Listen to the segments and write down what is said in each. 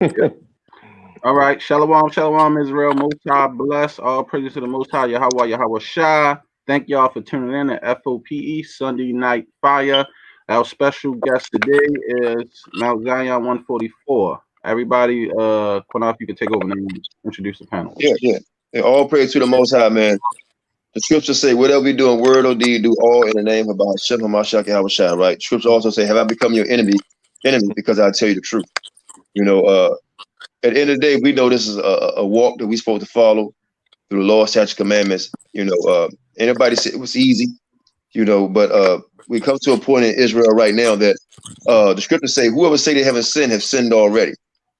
Yep. All right. Shalom, shalom, Israel. Most High bless. All praises to the Most High, Yahweh, Yahweh Shai. Thank y'all for tuning in to FOPE Sunday Night Fire. Our special guest today is Mount Zion 144. Everybody, Quinoff, you can take over and introduce the panel. Yeah. And all praise to the Most High, man. The scriptures say, whatever we do in word or deed, do all in the name of Hashem HaMashiach Yahweh Shai, right? Scriptures also say, have I become your enemy because I tell you the truth. At the end of the day, we know this is a walk that we're supposed to follow through the law, statute, commandments. Anybody said it was easy, but we come to a point in Israel right now that the scriptures say, whoever say they haven't sinned have sinned already.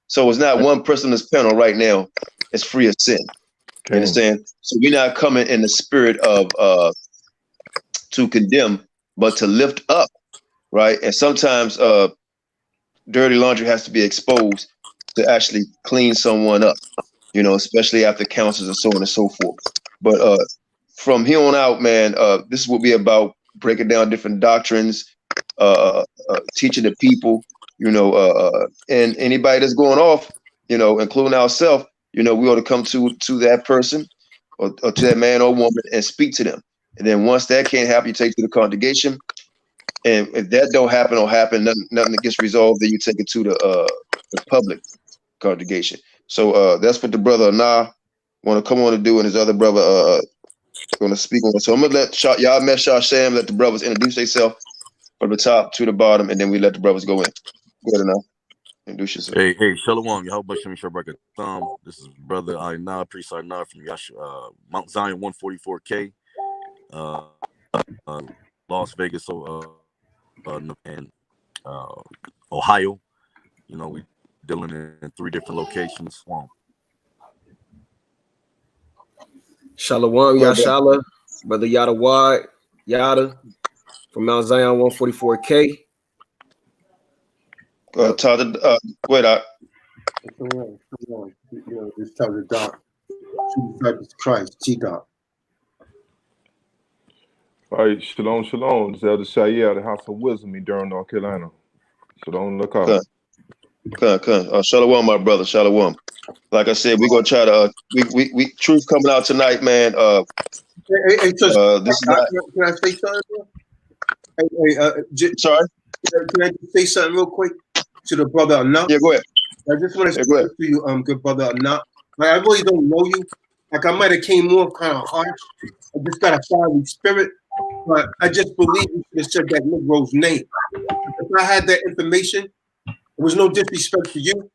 So it's not one person on this panel right now that's free of sin. You understand? So we're not coming in the spirit of to condemn, but to lift up, right? And sometimes dirty laundry has to be exposed to actually clean someone up, especially after counsels and so on and so forth. But from here on out, man, this is what we're about, breaking down different doctrines, teaching the people, and anybody that's going off, including ourselves, we ought to come to that person or to that man or woman and speak to them. And then once that can't happen, you take to the congregation. And if that don't happen or happen, nothing that gets resolved, then you take it to the public congregation. So that's what the brother Nah want to come on to do, and his other brother going to speak on. So I'm gonna let y'all met Sham, let the brothers introduce themselves from the top to the bottom, and then we let the brothers go in. Go ahead now. Introduce yourself. Hey, Shalom. Yahweh Shem Shabrak Thumb. This is brother Nah, priest Nah from Mount Zion 144K, Las Vegas, and Ohio. We dealing in 3 different locations. Shalom, Yashala, brother Yada Wad, Yada from Mount Zion 144K. Wait up. Come on. Just tell the doc. Jesus Christ, T-Doc. All right, shalom. This is Elder Shaya out of the House of Wisdom in Durham, North Carolina. Shalom, look out. Shalom, my brother. Shalom. Like I said, we're gonna try to we truth coming out tonight, man. Hey, this is not. Can I say something? Sorry. Can I just say something real quick to the brother Anna? Yeah, go ahead. I just want to say to you, good brother Anna. Like, I really don't know you. Like, I might have came off kind of harsh. I just got a fiery spirit, but I just believe you should have said that Negro's name. If I had that information, there was no disrespect to you.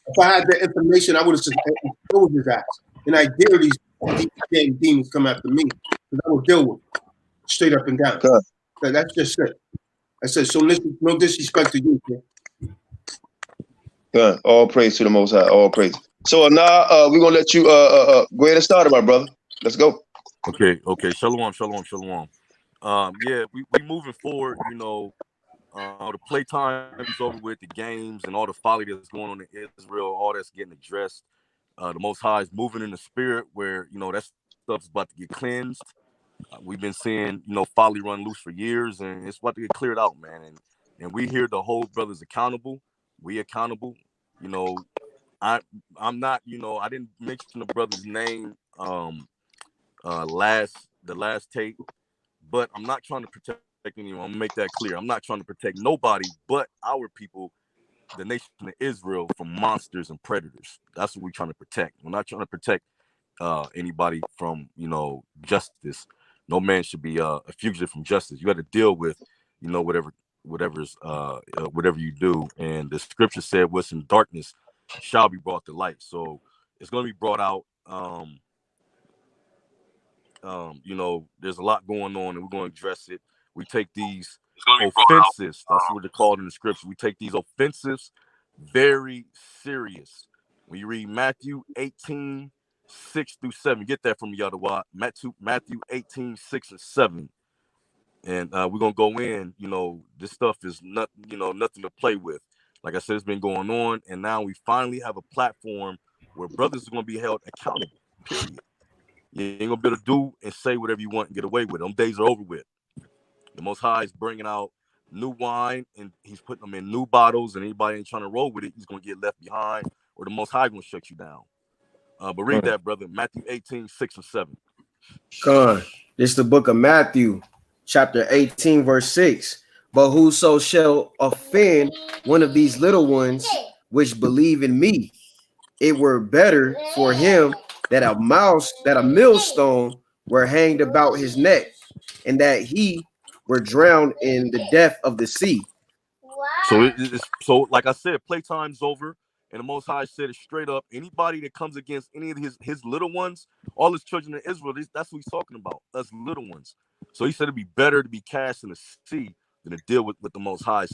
If I had that information, I would have exposed his ass. And I dare these damn demons come after me, because I will deal with them, straight up and down. That's just it. I said, so no disrespect to you, man. All praise to the Most High. All praise. So now we're gonna let you go ahead and start it, my brother. Let's go. Okay. Shalom. Yeah, we moving forward. The playtime is over with, the games and all the folly that's going on in Israel, all that's getting addressed. The Most High is moving in the spirit where, that stuff's about to get cleansed. We've been seeing, folly run loose for years, and it's about to get cleared out, man. And we here to hold brothers accountable. We accountable. I'm not, I didn't mention the brother's name the last tape, but I'm not trying to protect anyone. I'm gonna make that clear. I'm not trying to protect nobody but our people, the nation of Israel, from monsters and predators. That's what we're trying to protect. We're not trying to protect anybody from, justice. No man should be a fugitive from justice. You got to deal with, whatever you do. And the scripture said, what's in darkness shall be brought to light. So it's going to be brought out. There's a lot going on, and we're going to address it. We take these offenses, that's what they're called in the scripture. We take these offenses very serious. When you read Matthew 18, 6 through 7, get that from me, Yadawat. Matthew 18, 6 and 7. And we're going to go in, this stuff is nothing to play with. Like I said, it's been going on, and now we finally have a platform where brothers are going to be held accountable, period. You ain't gonna be able to do and say whatever you want and get away with it. Them days are over with. The Most High is bringing out new wine, and he's putting them in new bottles, and anybody ain't trying to roll with it, he's gonna get left behind or the Most High gonna shut you down. But read that, brother. Matthew 18, 6 and 7. Con, this is the book of Matthew, chapter 18, verse 6. But whoso shall offend one of these little ones which believe in me, it were better for him that a millstone were hanged about his neck, and that he were drowned in the depth of the sea. So like I said, playtime's over, and the Most High said it straight up. Anybody that comes against any of his little ones, all his children of Israel, that's what he's talking about, us little ones. So he said it'd be better to be cast in the sea than to deal with the Most High's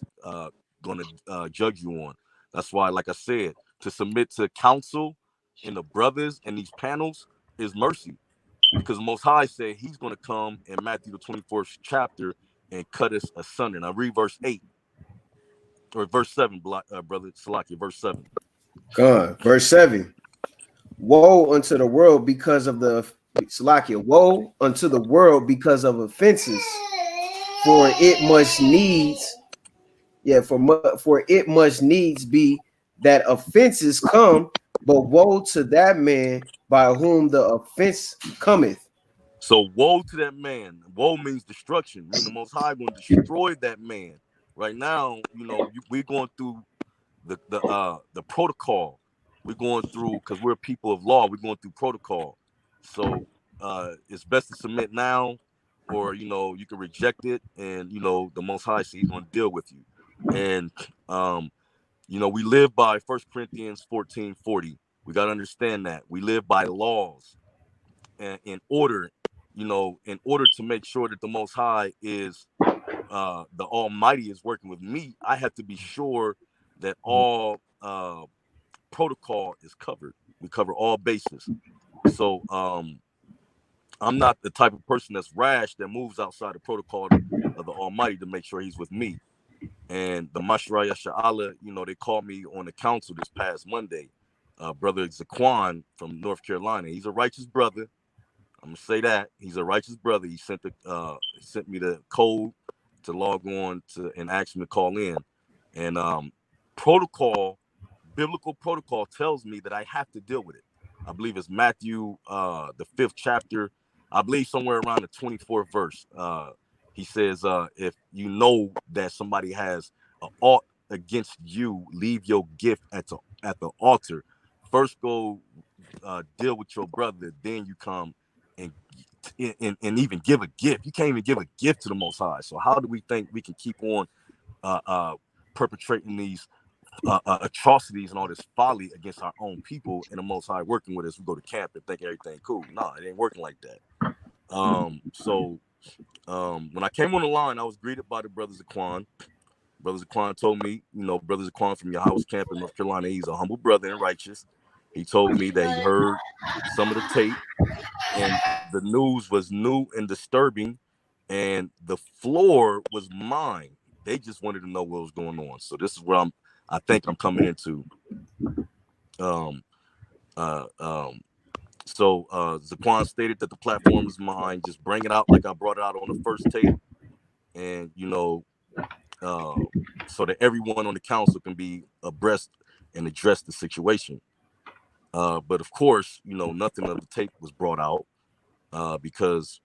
going to judge you on. That's why, like I said, to submit to counsel and the brothers and these panels is mercy, because the Most High said he's going to come in Matthew the 24th chapter and cut us asunder. Now read verse 8. Or verse 7, brother Salaki, verse 7. God, verse 7. Woe unto the world because of the Salakia. Woe unto the world because of offenses, for it must needs, for it must needs be that offenses come, but woe to that man by whom the offense cometh. So woe to that man. Woe means destruction. Meaning the Most High going to destroy that man. Right now, we're going through the protocol. We're going through, because we're people of law, we're going through protocol. So it's best to submit now, or you can reject it, and the Most High says he's going to deal with you. And we live by 1 Corinthians 14:40. We got to understand that we live by laws, and in order to make sure that the Most High is the Almighty is working with me, I have to be sure that all protocol is covered. We cover all bases. So I'm not the type of person that's rash that moves outside the protocol of the Almighty to make sure he's with me. And the Mashraya Sha'ala, they called me on the council this past Monday. Brother Zaquan from North Carolina. He's a righteous brother. I'm gonna say that. He's a righteous brother. He sent me the code to log on to and ask him to call in. And biblical protocol tells me that I have to deal with it. I believe it's Matthew the 5th chapter, I believe somewhere around the 24th verse. He says, if you know that somebody has an ought against you, leave your gift at the altar. First go deal with your brother, then you come and even give a gift. You can't even give a gift to the Most High. So how do we think we can keep on perpetrating these atrocities and all this folly against our own people, and the Most High working with us? We go to camp and think everything cool. No, it ain't working like that. When I came on the line, I was greeted by the Brother Zaquan. Brother Zaquan told me, Brother Zaquan from your house camp in North Carolina, he's a humble brother and righteous. He told me that he heard some of the tape, and the news was new and disturbing, and the floor was mine. They just wanted to know what was going on. So this is where I think I'm coming into. So Zaquan stated that the platform is mine. Just bring it out like I brought it out on the first tape, and so that everyone on the council can be abreast and address the situation. But of course, nothing of the tape was brought out because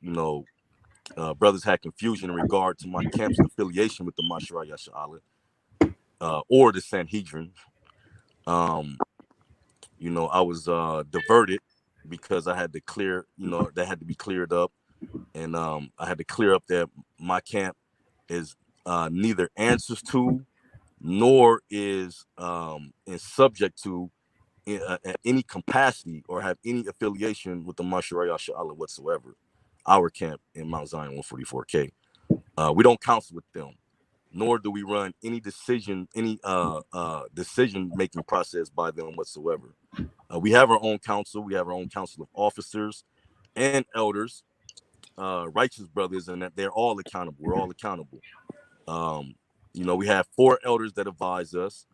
brothers had confusion in regard to my camp's affiliation with the Mashraya Sha'ala or the Sanhedrin. I was diverted because I had to clear, that had to be cleared up, and I had to clear up that my camp is neither answers to nor is subject to any capacity or have any affiliation with the Mashraya Sha'ala whatsoever. Our camp in Mount Zion 144K. We don't counsel with them, nor do we run any decision making process by them whatsoever. We have our own council. We have our own council of officers and elders, righteous brothers, and that they're all accountable. We're all accountable. We have 4 elders that advise us,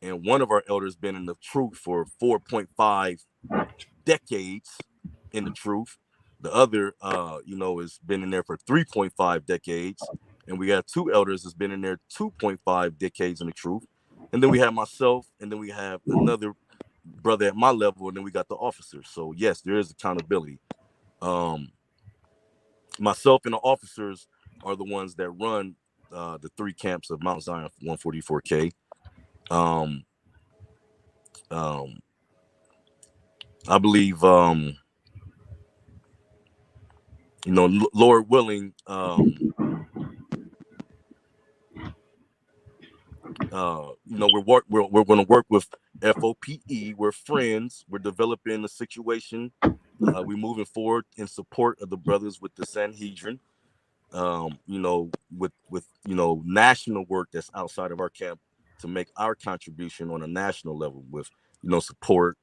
and one of our elders been in the truth for 4.5 decades in the truth. The other, has been in there for 3.5 decades. And we have 2 elders that's been in there 2.5 decades in the truth. And then we have myself, and then we have another brother at my level, and then we got the officers. So yes, there is accountability. Myself and the officers are the ones that run the 3 camps of Mount Zion 144K. I believe, Lord willing, we're going to work with FOPE. We're friends. We're developing a situation. We're moving forward in support of the brothers with the Sanhedrin. With national work that's outside of our camp to make our contribution on a national level with support,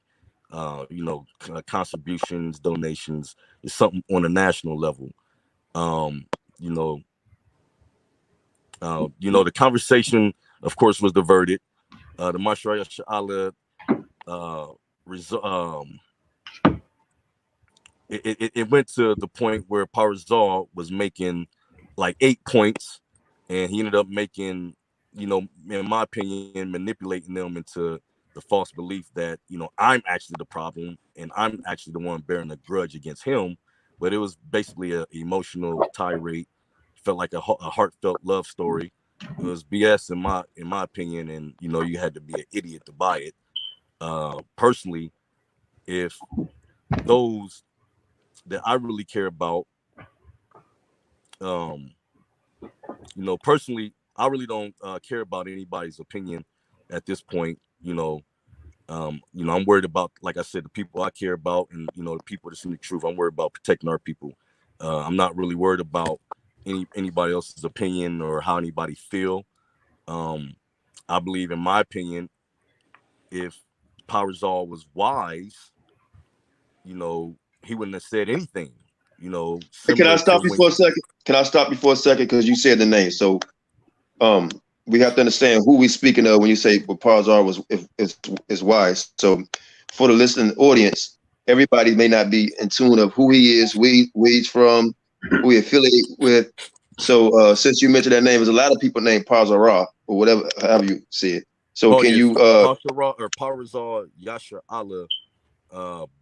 contributions, donations is something on a national level. The conversation, of course, was diverted. The Mashraya Sha'ala it went to the point where Parazal was making like 8 points, and he ended up making, in my opinion, manipulating them into the false belief that, I'm actually the problem and I'm actually the one bearing a grudge against him. But it was basically an emotional tirade. Felt like a heartfelt love story. It was BS in my opinion, and you had to be an idiot to buy it. Personally, if those that I really care about, personally, I really don't care about anybody's opinion at this point. I'm worried about, like I said, the people I care about, and the people that's in the truth. I'm worried about protecting our people. I'm not really worried about anybody else's opinion or how anybody feel. I believe, in my opinion, if Parazal was wise, he wouldn't have said anything. Can I stop you for a second? Because you said the name. So we have to understand who we're speaking of when you say Parazal is wise. So for the listening audience, everybody may not be in tune of who he is, where he's from, who he affiliate with. So since you mentioned that name, there's a lot of people named Parazal or whatever, however you say it. So can you Parazal Yasha Allah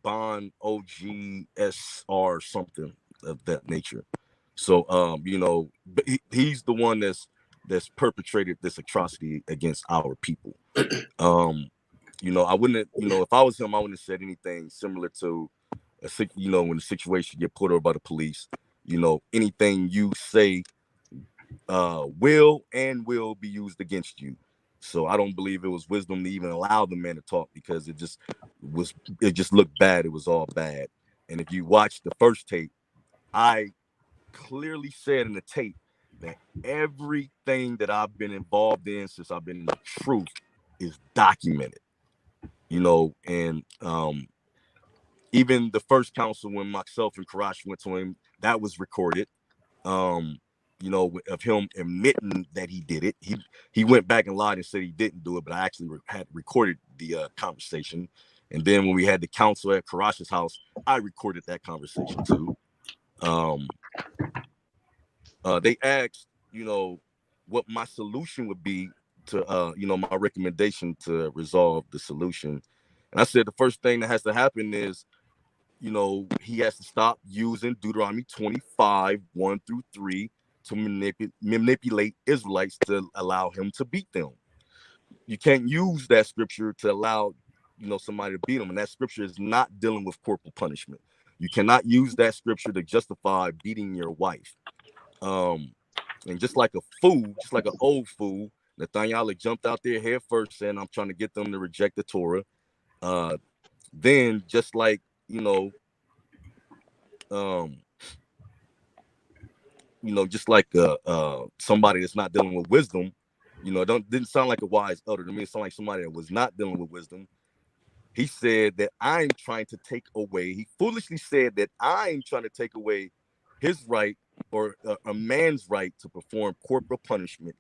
Bond OGSR, something of that nature. So he's the one that's perpetrated this atrocity against our people. I wouldn't, if I was him, I wouldn't have said anything similar to when the situation get pulled over by the police. Anything you say will be used against you. So I don't believe it was wisdom to even allow the man to talk, because it just looked bad. It was all bad. And if you watch the first tape, I clearly said in the tape that everything that I've been involved in since I've been in the truth is documented. And even the first council, when myself and Karash went to him, that was recorded. Of him admitting that he did it. He went back and lied and said he didn't do it, but I actually had recorded the conversation. And then when we had the council at Karash's house, I recorded that conversation too. They asked, what my solution would be to, my recommendation to resolve the solution. And I said the first thing that has to happen is, he has to stop using Deuteronomy 25, 1-3 to manipulate Israelites to allow him to beat them. You can't use that scripture to allow, somebody to beat them. And that scripture is not dealing with corporal punishment. You cannot use that scripture to justify beating your wife. And just like a fool, just like an old fool, Nathaniel jumped out there head first saying, I'm trying to get them to reject the Torah. Then just like, just like somebody that's not dealing with wisdom, didn't sound like a wise elder to me. It sounded like somebody that was not dealing with wisdom. He said that I'm trying to take away. He foolishly said that I'm trying to take away his right, or a man's right, to perform corporal punishment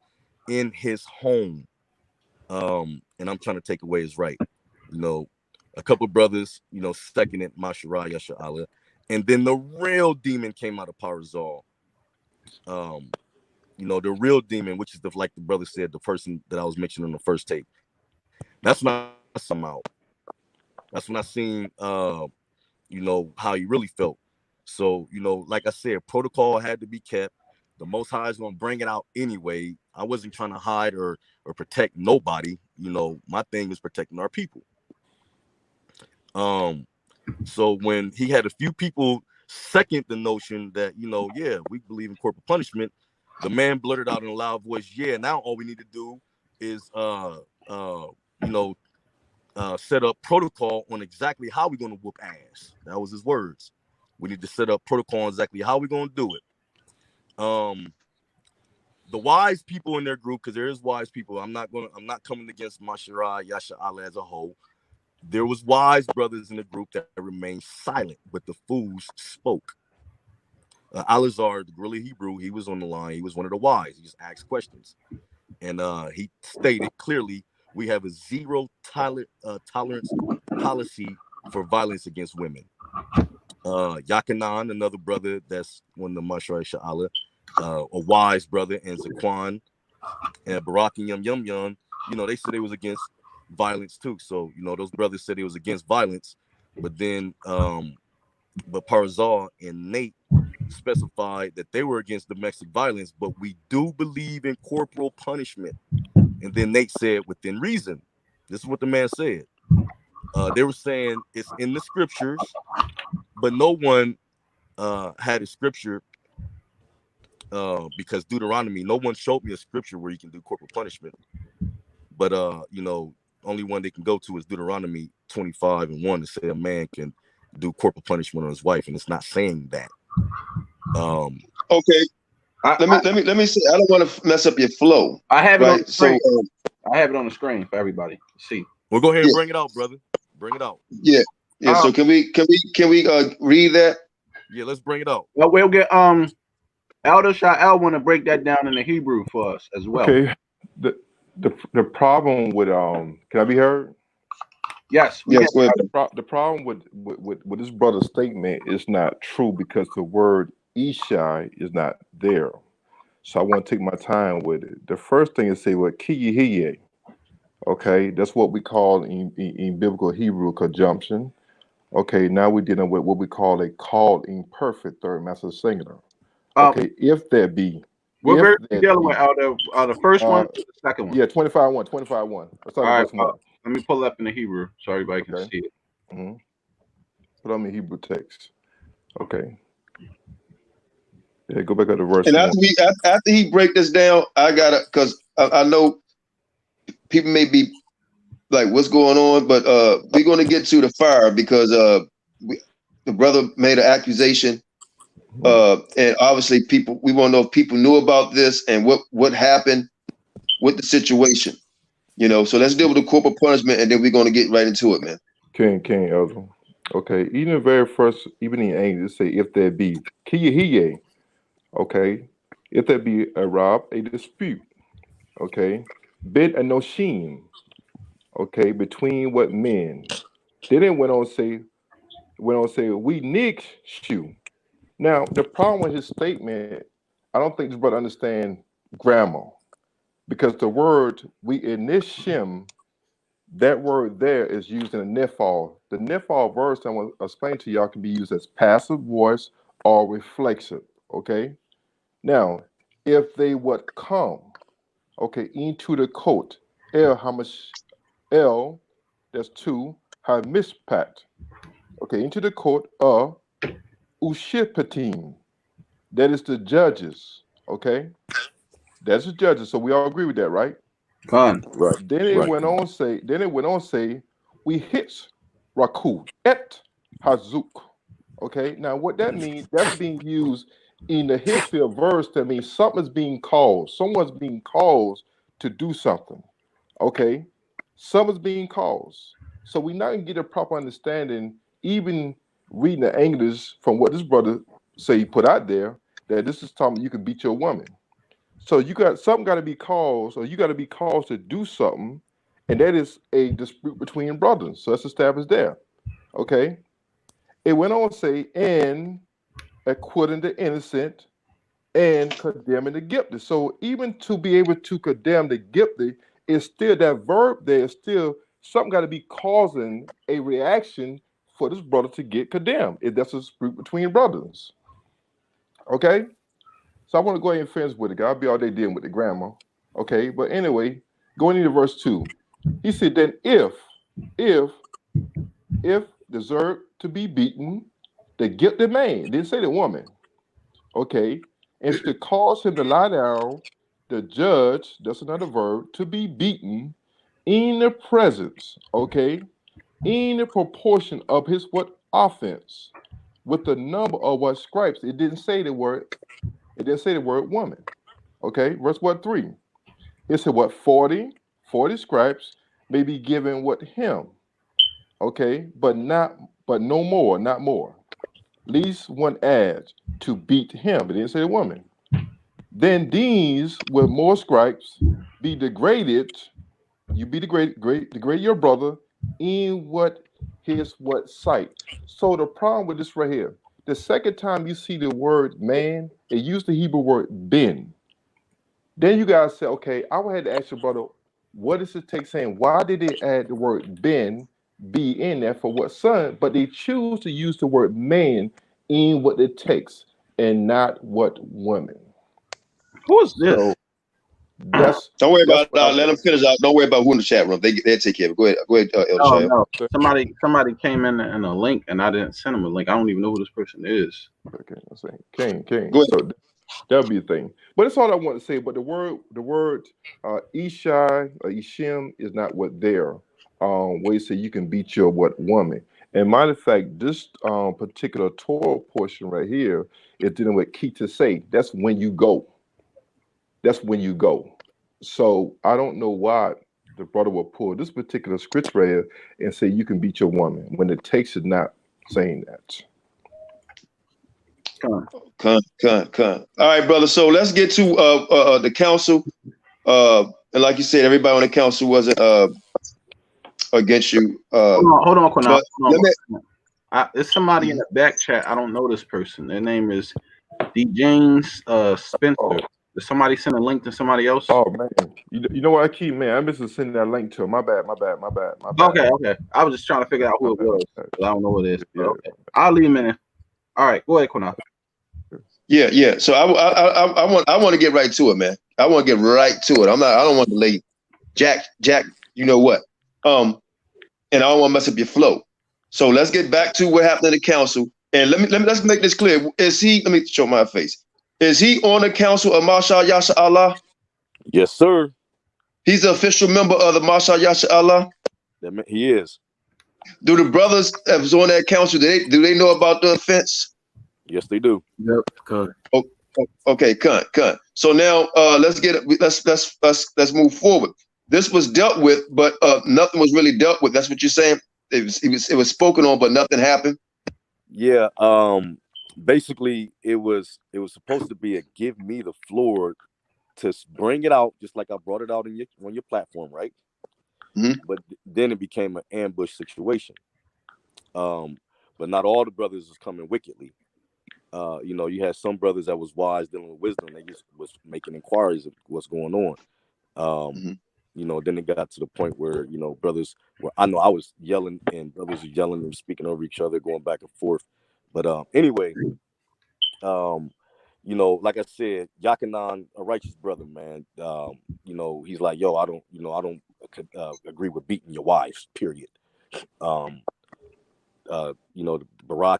in his home. And I'm trying to take away his right. A couple of brothers, seconded Mashraya Sha'ala, and then the real demon came out of Parazal. The real demon, which is like the brother said, the person that I was mentioning in the first tape. That's not some out. That's when I seen you know, how he really felt. So, you know, like I said, protocol had to be kept. The Most High is gonna bring it out anyway. I wasn't trying to hide or protect nobody. You know, my thing is protecting our people. So when he had a few people second the notion that, you know, yeah, we believe in corporal punishment, the man blurted out in a loud voice, yeah, now all we need to do is you know, set up protocol on exactly how we're going to whoop ass. That was his words. We need to set up protocol on exactly how we're going to do it. The wise people in their group, because there is wise people. I'm not coming against Mashara Yasha Allah as a whole. There was wise brothers in the group that remained silent, but the fools spoke. Alazar, the guerrilla Hebrew, he was on the line. He was one of the wise. He just asked questions, and he stated clearly, we have a zero tolerance policy for violence against women. Yakanan, another brother that's one of the Mashra Sha'ala, a wise brother, and Zaquan and Barak and Yum, you know, they said they was against violence too. So, you know, those brothers said it was against violence, but then but Parzal and Nate specified that they were against domestic violence, but we do believe in corporal punishment. And then Nate said, within reason. This is what the man said. They were saying it's in the scriptures, but no one had a scripture because Deuteronomy, no one showed me a scripture where you can do corporal punishment. But you know, only one they can go to is Deuteronomy 25:1 to say a man can do corporal punishment on his wife, and it's not saying that. Okay. Let me say, I don't want to mess up your flow. I have it right? on the screen. I have it on the screen for everybody to see. Well, go ahead and bring it out, brother. Bring it out. Yeah. So can we read that? Yeah, let's bring it out. Well, we'll get Elder Sha'el want to break that down in the Hebrew for us as well. Okay. The problem with can I be heard? Yes. Yes. Go ahead. The problem with this brother's statement is not true because the word Ishai is not there. So I want to take my time with it. The first thing is say what Kiyihiye. Okay, that's what we call in biblical Hebrew conjunction. Okay, now we're dealing with what we call a called imperfect third master singular. Okay, if there be. We're very dealing with out of the first one to the second one. Yeah, 25:1. All right, let me pull up in the Hebrew so everybody can see it. Mm-hmm. Put on the Hebrew text. Okay. Yeah, go back to the verse. And after he break this down, I gotta, because I know people may be like, what's going on? But we're going to get to the fire because the brother made an accusation. And obviously we want to know if people knew about this and what happened with the situation. You know, so let's deal with the corporal punishment and then we're going to get right into it, man. King, Elder. Okay, even the very first, even in English, say if there be Kiyihiye. Okay, if there be a dispute. Okay, bid a noshim. Okay, between what men? Then it went on to say we nig shu. Now the problem with his statement, I don't think this brother understand grammar, because the word we inishim, that word there is used in a nifal. The nifal verse I want to explain to y'all can be used as passive voice or reflexive. Okay, now if they would come, okay, into the court, that's two, Hamishpat. Okay, into the court of Ushipatim. That is the judges. Okay, that's the judges. So we all agree with that, right? Fine. Right. Then it went on say, we hit Raku et Hazuk. Okay, now what that means, that's being used in the history of verse that means something's being caused. Someone's being caused to do something. Okay, something's being caused. So we're not gonna get a proper understanding, even reading the English from what this brother say he put out there, that this is talking you can beat your woman. So you got something got to be caused, or you got to be caused to do something, and that is a dispute between brothers. So that's established there. Okay. It went on to say, and acquitting the innocent and condemning the guilty. So even to be able to condemn the guilty is still that verb there is still something got to be causing a reaction for this brother to get condemned. If that's a dispute between brothers. Okay? So I want to go ahead and finish with it. I'll be all day dealing with the grammar. Okay, but anyway, going into verse 2, he said, then if deserved to be beaten, the guilty man, didn't say the woman, okay, and to cause him to lie down, the judge, that's another verb, to be beaten in the presence, okay, in the proportion of his what offense, with the number of what stripes. It didn't say the word woman. Okay, verse what 3? It said what 40 stripes may be given what him. Okay, but no more, not more. Least one adds to beat him. It didn't say the woman. Then these with more stripes be degraded. You be degrade your brother in what sight. So the problem with this right here, the second time you see the word man, it used the Hebrew word ben. Then you guys say, okay, I would have to ask your brother, what does it take saying? Why did they add the word ben, be in there for what son? But they choose to use the word man in what it takes and not what woman. Who is this? So that's Don't worry that's about let them finish out. Don't worry about who in the chat room. They'll take care of it. Go ahead, Elder No, Shia. no. Somebody came in a link, and I didn't send them a link. I don't even know who this person is. Okay, I'm saying King. Go ahead. So that'll be a thing. But that's all I want to say. But the word Ishai or Ishim is not what there. Where you say you can beat your what woman. And matter of fact, this particular Torah portion right here is dealing with Kita say. That's when you go. That's when you go. So I don't know why the brother will pull this particular scripture right here and say you can beat your woman when the text is not saying that. Con. All right, brother. So let's get to the council. And like you said, everybody on the council wasn't against you. Hold on, Quinn. But There's somebody in the back chat. I don't know this person. Their name is D. James Spencer. Oh. Did somebody send a link to somebody else? Oh man, you know what I keep, man. I missed sending that link to him. My bad. Okay. I was just trying to figure out who it was. I don't know who it is. Yeah. Okay. I'll leave him in. All right, go ahead, Quinn. Yeah. So I want to get right to it, man. I want to get right to it. I don't want to delay. Jack, you know what? And I don't want to mess up your flow. So let's get back to what happened in the council. And let's make this clear. Let me show my face. Is he on the council of Masha Yasha Allah? Yes, sir. He's an official member of the Masha Yasha Allah. He is. Do the brothers that was on that council, do they know about the offense? Yes, they do. Yep. Good. Okay, cut. So now let's move forward. This was dealt with, but nothing was really dealt with. That's what you're saying. It was spoken on, but nothing happened. Yeah. Basically, it was supposed to be a give me the floor to bring it out, just like I brought it out on your platform, right? Mm-hmm. But then it became an ambush situation. But not all the brothers was coming wickedly. You had some brothers that was wise, dealing with wisdom. They just was making inquiries of what's going on. Then it got to the point where, brothers were, I know I was yelling and brothers were yelling and speaking over each other, going back and forth. But anyway, like I said, Yakanan, a righteous brother, man. He's like, yo, I don't agree with beating your wives, period. Barak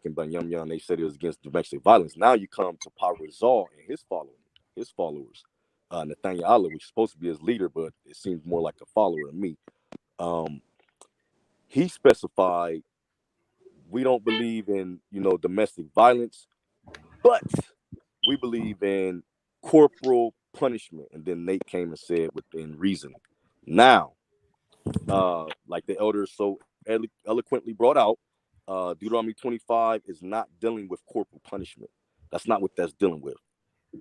and Banyam, they said it was against domestic violence. Now you come to Parazal and his followers, Nathaniel Allah, which is supposed to be his leader, but it seems more like a follower to me. He specified, we don't believe in, domestic violence, but we believe in corporal punishment. And then Nate came and said within reason. Now, like the elders so eloquently brought out, Deuteronomy 25 is not dealing with corporal punishment. That's not what that's dealing with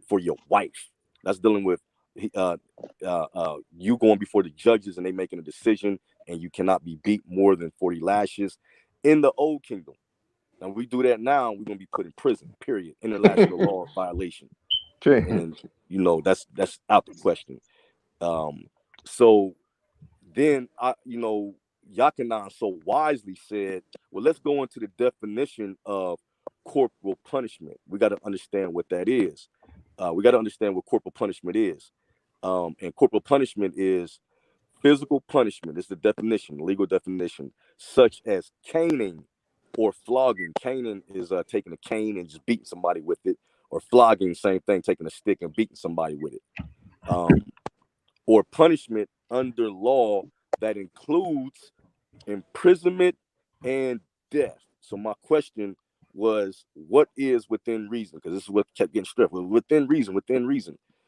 for your wife. That's dealing with you going before the judges and they making a decision, and you cannot be beat more than 40 lashes in the old kingdom. Now we do that now, we're gonna be put in prison, period. International law violation. Okay. And that's out the question. So then Yakanan so wisely said, well, let's go into the definition of corporal punishment. We got to understand what that is. We got to understand what corporal punishment is. And corporal punishment is physical punishment. It's the definition, legal definition, such as caning or flogging. Caning is taking a cane and just beating somebody with it, or flogging, same thing, taking a stick and beating somebody with it. Or punishment under law that includes imprisonment and death. So my question was, what is within reason? Because this is what kept getting stripped. Within reason.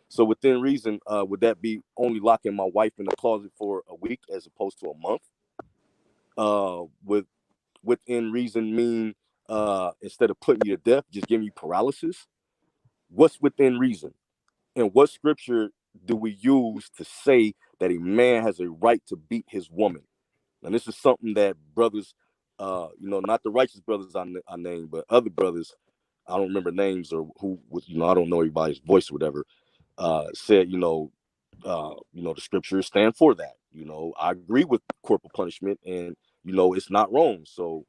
So within reason, would that be only locking my wife in the closet for a week as opposed to a month? Within reason mean instead of putting you to death, just giving you paralysis? What's within reason? And what scripture do we use to say that a man has a right to beat his woman? And this is something that brothers, not the righteous brothers I name, but other brothers, I don't remember names or who, I don't know everybody's voice or whatever, said, the scriptures stand for that. I agree with corporal punishment, and, it's not wrong. So,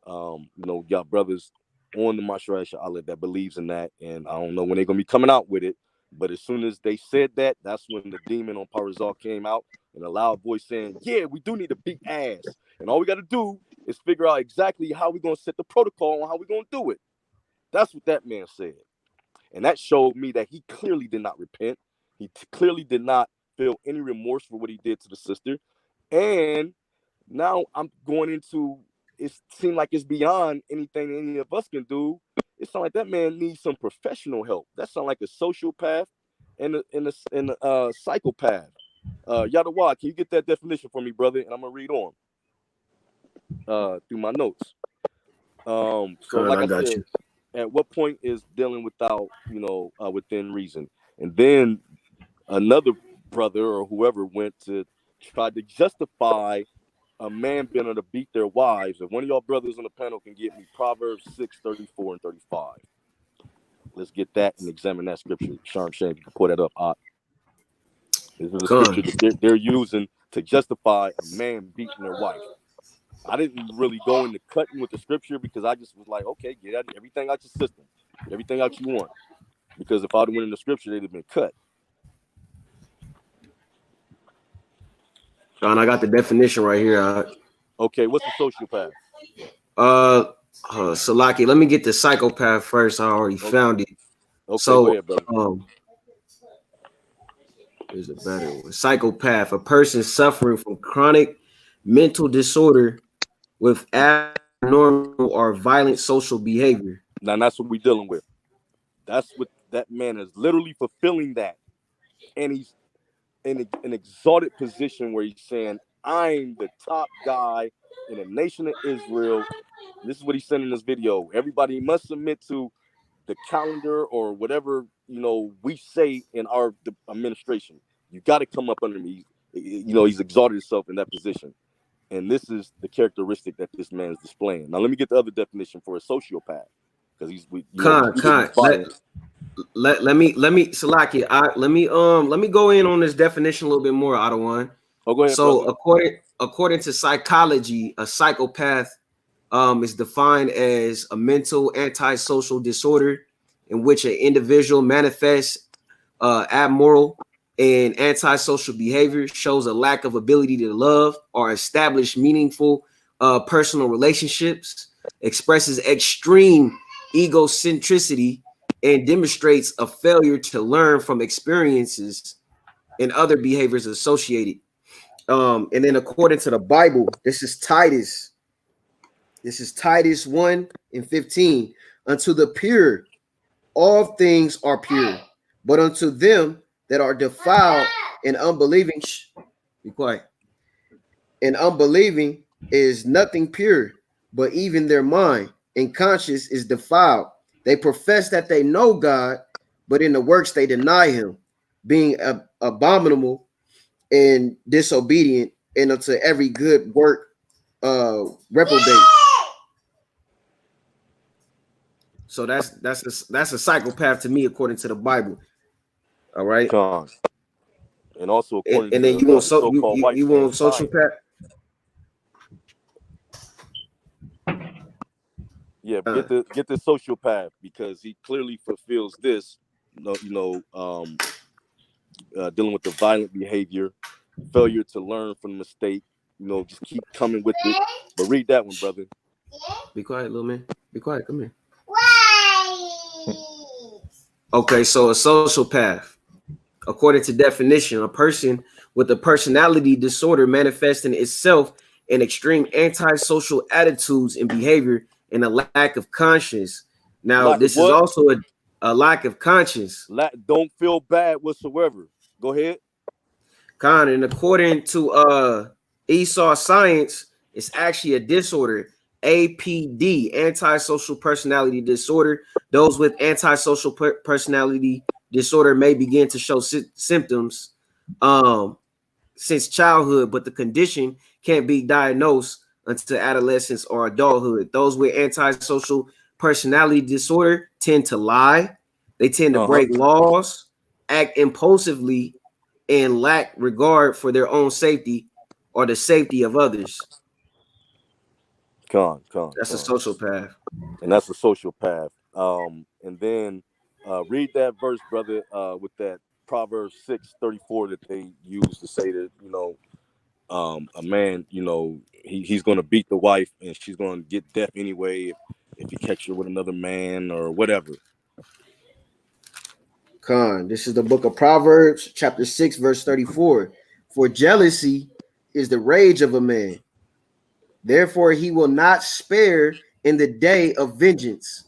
y'all brothers on the Mashra Allah that believes in that, and I don't know when they're going to be coming out with it, but as soon as they said that, that's when the demon on Parazal came out in a loud voice saying, yeah, we do need to beat ass. And all we got to do is figure out exactly how we're going to set the protocol on how we're going to do it. That's what that man said. And that showed me that he clearly did not repent. He clearly did not feel any remorse for what he did to the sister. And now I'm going into, it seemed like it's beyond anything any of us can do. It sounds like that man needs some professional help. That sounds like a sociopath and a psychopath. Yadawa, can you get that definition for me, brother? And I'm gonna read on through my notes. So like I said, at what point is dealing without, within reason? And then another brother or whoever went to try to justify a man being able to beat their wives. If one of y'all brothers on the panel can get me Proverbs 6:34 and 35. Let's get that and examine that scripture. Sharm Shane, you can put that up. This is a scripture that they're using to justify a man beating their wife. I didn't really go into cutting with the scripture because I just was like, okay, get everything out your system. Get everything out you want. Because if I'd have went in the scripture, they'd have been cut. John, I got the definition right here. Okay, what's a sociopath? Salaki, let me get the psychopath first. I already found it. Okay, so go ahead, brother. Here's a better one. Psychopath, a person suffering from chronic mental disorder with abnormal or violent social behavior. Now that's what we're dealing with. That's what that man is literally fulfilling that. And he's in an exalted position where he's saying, I'm the top guy in the nation of Israel. This is what he said in this video. Everybody must submit to the calendar or whatever, we say in our administration. You got to come up under me. He's exalted himself in that position. And this is the characteristic that this man is displaying. Now, let me get the other definition for a sociopath. Because he's let me Salaki, let me go in on this definition a little bit more, Adawan. Oh, go ahead. So according to psychology, a psychopath is defined as a mental antisocial disorder in which an individual manifests abnormal and antisocial behavior, shows a lack of ability to love or establish meaningful personal relationships, expresses extreme egocentricity, and demonstrates a failure to learn from experiences and other behaviors associated. And then according to the Bible, this is Titus 1:15. Unto the pure, all things are pure, but unto them that are defiled and unbelieving, be quiet. And unbelieving is nothing pure, but even their mind and conscience is defiled. They profess that they know God, but in the works they deny him, being abominable and disobedient, and unto every good work reprobate. So that's a psychopath to me, according to the Bible. All right. And also, and then you want sociopath. Yeah, get the sociopath, because he clearly fulfills this. Dealing with the violent behavior, failure to learn from the mistake. Just keep coming with it. But read that one, brother. Be quiet, little man. Be quiet. Come here. Why? Okay, so a sociopath, according to definition, a person with a personality disorder manifesting itself in extreme antisocial attitudes and behavior and a lack of conscience. Now, this is also a lack of conscience. Don't feel bad whatsoever. Go ahead. Con, and according to Esau Science, it's actually a disorder. APD, antisocial personality disorder. Those with antisocial personality disorder may begin to show symptoms since childhood, but the condition can't be diagnosed until adolescence or adulthood. Those with antisocial personality disorder tend to lie. They tend to break laws, act impulsively, and lack regard for their own safety or the safety of others. That's a sociopath. And that's a sociopath. And then read that verse, brother, with that Proverbs 6:34 that they use to say that, a man, he's going to beat the wife and she's going to get death anyway if he catches her with another man or whatever. This is the book of Proverbs, chapter 6, verse 34. For jealousy is the rage of a man. Therefore, he will not spare in the day of vengeance.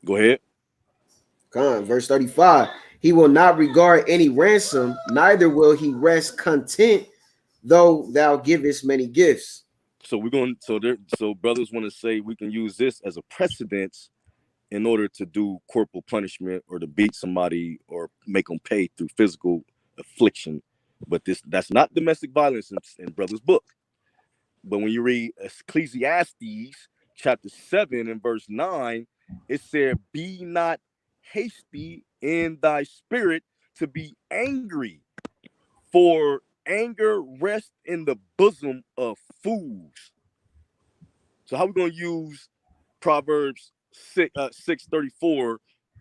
Go ahead. Verse 35. He will not regard any ransom, neither will he rest content, though thou givest many gifts. So brothers want to say we can use this as a precedence in order to do corporal punishment or to beat somebody or make them pay through physical affliction. But that's not domestic violence in brother's book. But when you read Ecclesiastes chapter 7 and verse 9, it said, be not hasty in thy spirit to be angry, for anger rests in the bosom of fools. So how are we going to use Proverbs 6:34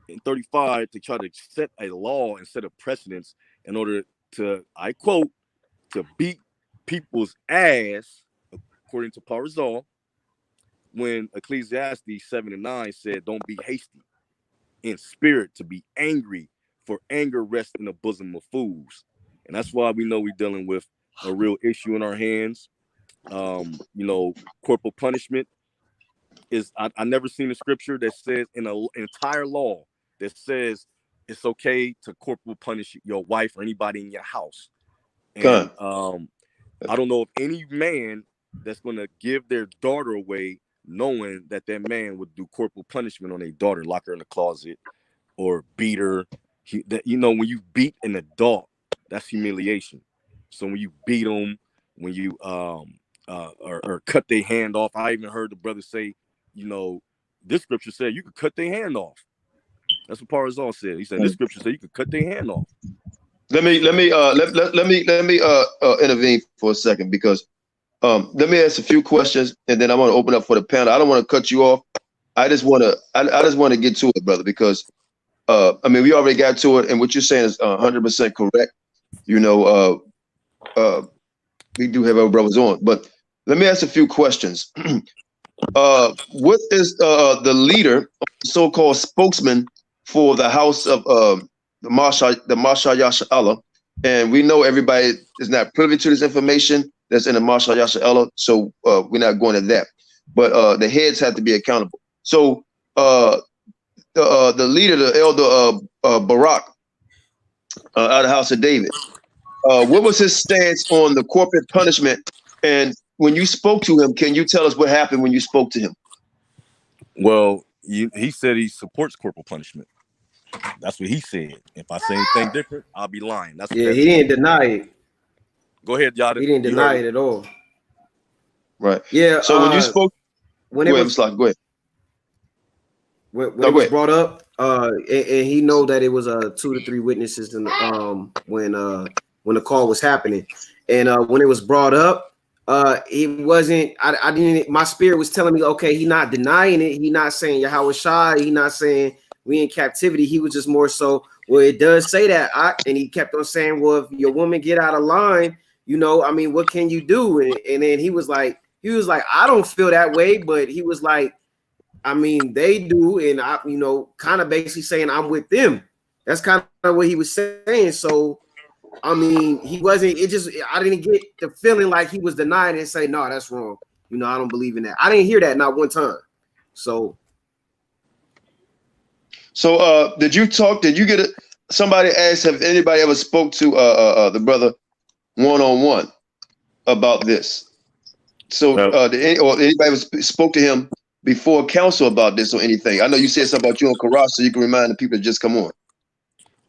and 35 to try to set a law and set a precedence in order to, I quote, to beat people's ass, according to Parazal, when Ecclesiastes 7 and 9 said, don't be hasty in spirit to be angry, for anger rests in the bosom of fools. And that's why we know we're dealing with a real issue in our hands. Corporal punishment is, I never seen a scripture that says in an entire law that says it's okay to corporal punish your wife or anybody in your house. And I don't know of any man that's going to give their daughter away knowing that man would do corporal punishment on a daughter, lock her in the closet or beat her. When you beat an adult, that's humiliation. So when you beat them, when you or cut their hand off, I even heard the brother say, this scripture said you could cut their hand off. That's what Parazal said. He said this scripture said you could cut their hand off. Let me intervene for a second, because let me ask a few questions and then I want to open up for the panel. I don't want to cut you off. I just want to get to it, brother, because we already got to it, and what you're saying is 100% correct. We do have our brothers on, but let me ask a few questions. What is the leader, so-called spokesman for the house of the Masha Yasha'Allah? And we know everybody is not privy to this information that's in the Masha Yasha'Allah, so we're not going to that. But the heads have to be accountable. So the leader, the elder Barak, out of the house of David, what was his stance on the corporate punishment? And when you spoke to him, can you tell us what happened when you spoke to him? Well, he said he supports corporal punishment. That's what he said. If I say anything different, I'll be lying. That's he didn't deny it. Go ahead, Yada. He didn't deny it at all. Right. Yeah. So when you spoke, go ahead. When it was brought up, and he know that it was 2 to 3 witnesses in when the call was happening, and when it was brought up, It wasn't. I didn't. My spirit was telling me, okay, he not denying it. He not saying Yahweh Shai. He not saying we in captivity. He was just more so. Well, it does say that, and he kept on saying, well, if your woman get out of line, you know, I mean, what can you do? And then he was like, I don't feel that way, but he was like, I mean, they do, and I, you know, kind of basically saying I'm with them. That's kind of what he was saying. So, I mean, he wasn't. It just I didn't get the feeling like he was denying it and say, no, that's wrong. You know, I don't believe in that. I didn't hear that not one time. So did you get somebody asked, have anybody ever spoke to the brother one-on-one about this? So did anybody spoke to him before council about this or anything? I know you said something about you on Karash, so you can remind the people that just come on.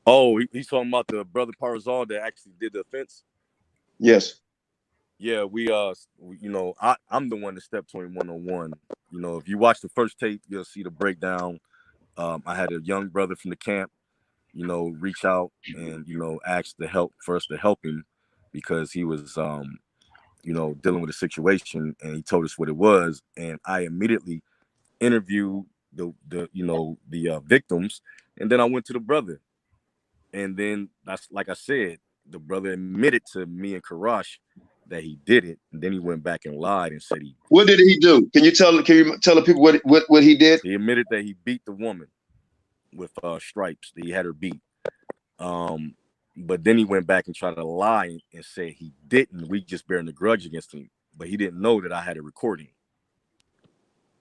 Oh, he's talking about the brother Parazal that actually did the offense. Yes. Yeah, we you know, I'm the one that stepped to him one-on-one. You know, if you watch the first tape, you'll see the breakdown. I had a young brother from the camp, you know, reach out and, you know, ask for us to help him because he was, you know, dealing with a situation, and he told us what it was. And I immediately interviewed the victims, and then I went to the brother. And then that's like I said, the brother admitted to me and Karash that he did it, and then he went back and lied and said he. What did he do? Can you tell the people what he did? He admitted that he beat the woman with stripes. That he had her beat. But then he went back and tried to lie and say he didn't. We just bearing a grudge against him, but he didn't know that I had a recording,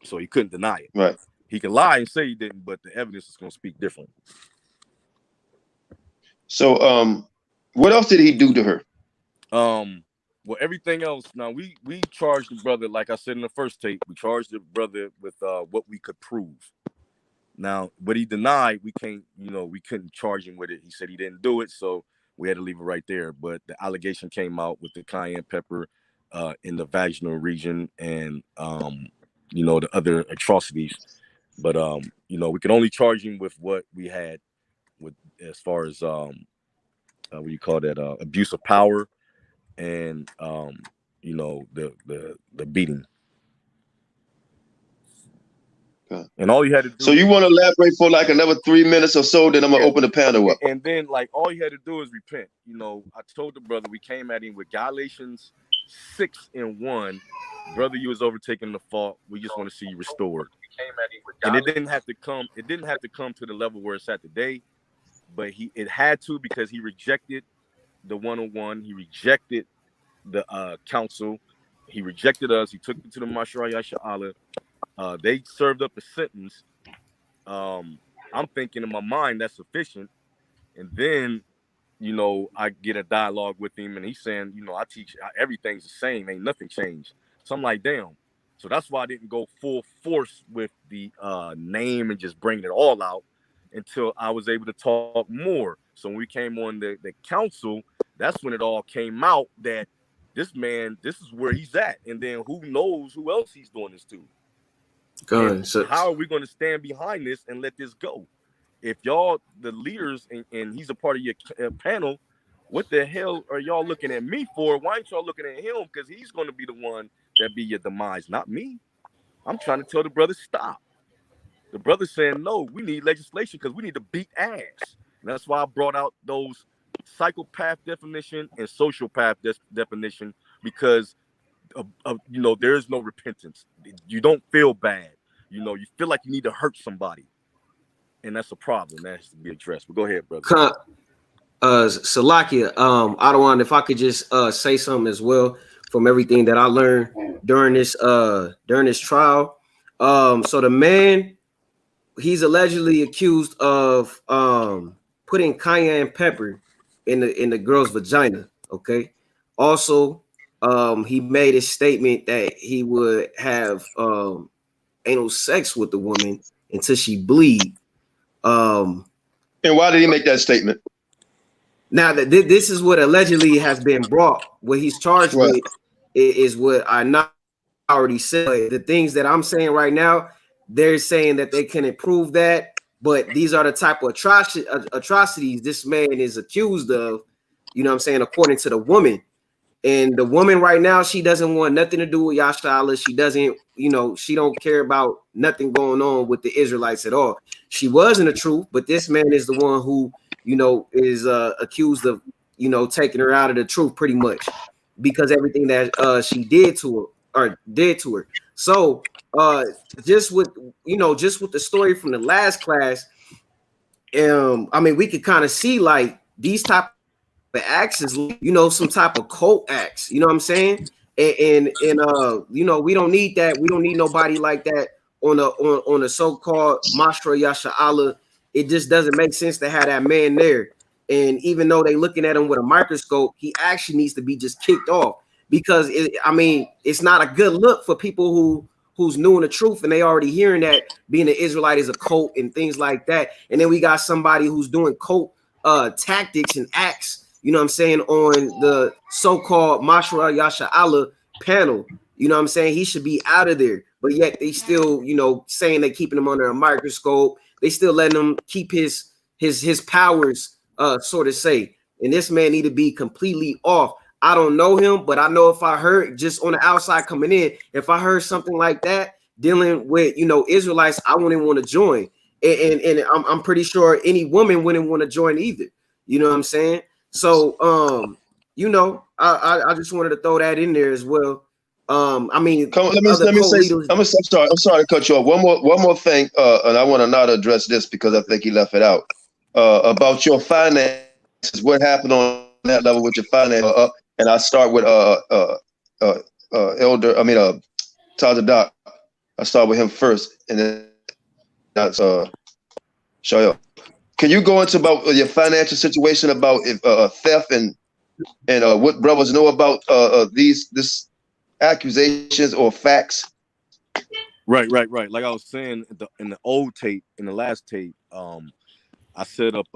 so he couldn't deny it. Right. He could lie and say he didn't, but the evidence is going to speak different. So, what else did he do to her? Well, everything else. Now we charged the brother, like I said in the first tape, we charged the brother with what we could prove. Now, what he denied, we couldn't charge him with it. He said he didn't do it, so we had to leave it right there. But the allegation came out with the cayenne pepper in the vaginal region, and you know, the other atrocities. But you know, we could only charge him with what we had with as far as what do you call that, abuse of power, and you know, the beating. And all you had to do. So you want to elaborate for like another 3 minutes or so, then I'm gonna open the panel up. And then, like, all you had to do is repent. You know, I told the brother, we came at him with Galatians 6:1. Brother, you was overtaking the fault. We just want to see you restored. And it didn't have to come. It didn't have to come to the level where it's at today, but it had to, because he rejected the one-on-one. He rejected the council. He rejected us. He took it to the Mashraya Sha'ala. They served up a sentence. I'm thinking in my mind that's sufficient. And then, you know, I get a dialogue with him, and he's saying, you know, I teach everything's the same, ain't nothing changed. So I'm like, damn. So that's why I didn't go full force with the name and just bring it all out until I was able to talk more. So when we came on the council, that's when it all came out that this man, this is where he's at. And then who knows who else he's doing this to. So how are we going to stand behind this and let this go? If y'all, the leaders, and he's a part of your panel, what the hell are y'all looking at me for? Why ain't y'all looking at him? Because he's going to be the one that be your demise, not me. I'm trying to tell the brother, stop. The brother's saying, no, we need legislation because we need to beat ass. And that's why I brought out those psychopath definition and sociopath definition, because you know, there is no repentance. You don't feel bad. You know, you feel like you need to hurt somebody, and that's a problem that has to be addressed. But go ahead, brother. Salakia, Adawan, if I could just say something as well from everything that I learned during this trial. So the man, he's allegedly accused of putting cayenne pepper in the girl's vagina. Okay. Also, he made a statement that he would have anal sex with the woman until she bleed. And why did he make that statement? Now that this is what allegedly has been brought, what he's charged with is what I not already said. The things that I'm saying right now, they're saying that they couldn't prove that, but these are the type of atrocities this man is accused of, you know what I'm saying, according to the woman. And the woman right now, she doesn't want nothing to do with Yashala. She doesn't, she don't care about nothing going on with the Israelites at all. She was in the truth, but this man is the one who, is accused of, taking her out of the truth pretty much because everything that she did to her. So just with the story from the last class, I mean, we could kind of see like these type of acts is, some type of cult acts, you know what I'm saying? And we don't need that. We don't need nobody like that on a so-called Mashra Yasha Allah. It just doesn't make sense to have that man there. And even though they looking at him with a microscope, he actually needs to be just kicked off because it's not a good look for people who's new in the truth and they already hearing that being an Israelite is a cult and things like that. And then we got somebody who's doing cult tactics and acts, you know what I'm saying, on the so-called Mashra Yasha Allah panel. You know what I'm saying? He should be out of there. But yet they still, saying they keeping him under a microscope. They still letting him keep his powers, sort of say. And this man need to be completely off. I don't know him, but I know if I heard just on the outside coming in, if I heard something like that dealing with, Israelites, I wouldn't want to join. And I'm pretty sure any woman wouldn't want to join either. You know what I'm saying? So, I just wanted to throw that in there as well. I mean, let me say. I'm sorry to cut you off. One more thing, and I want to not address this because I think he left it out. About your finances, what happened on that level with your finances? And I start with Taza Doc. I start with him first, and then that's Shael. Can you go into about your financial situation, about theft and what brothers know about this accusations or facts? Right. Like I was saying in the old tape, in the last tape, I set up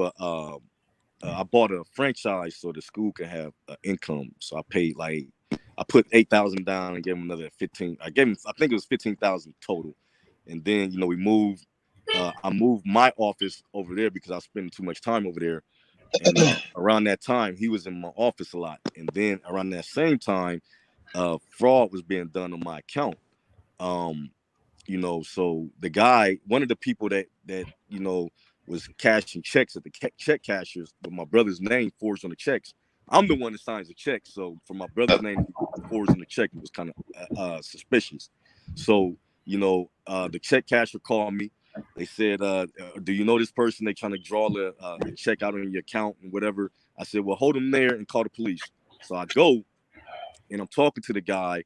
I bought a franchise so the school could have income. So I paid I put 8,000 down and gave him another 15. I think it was 15,000 total, and then we moved. I moved my office over there because I was spending too much time over there. And around that time, he was in my office a lot. And then around that same time, fraud was being done on my account. So the guy, one of the people that was cashing checks at the check cashers with my brother's name forged on the checks. I'm the one that signs the check. So for my brother's name forged on the check, it was kind of suspicious. So, the check casher called me. They said, do you know this person? They trying to draw the check out on your account and whatever. I said, well, hold them there and call the police. So I go and I'm talking to the guy.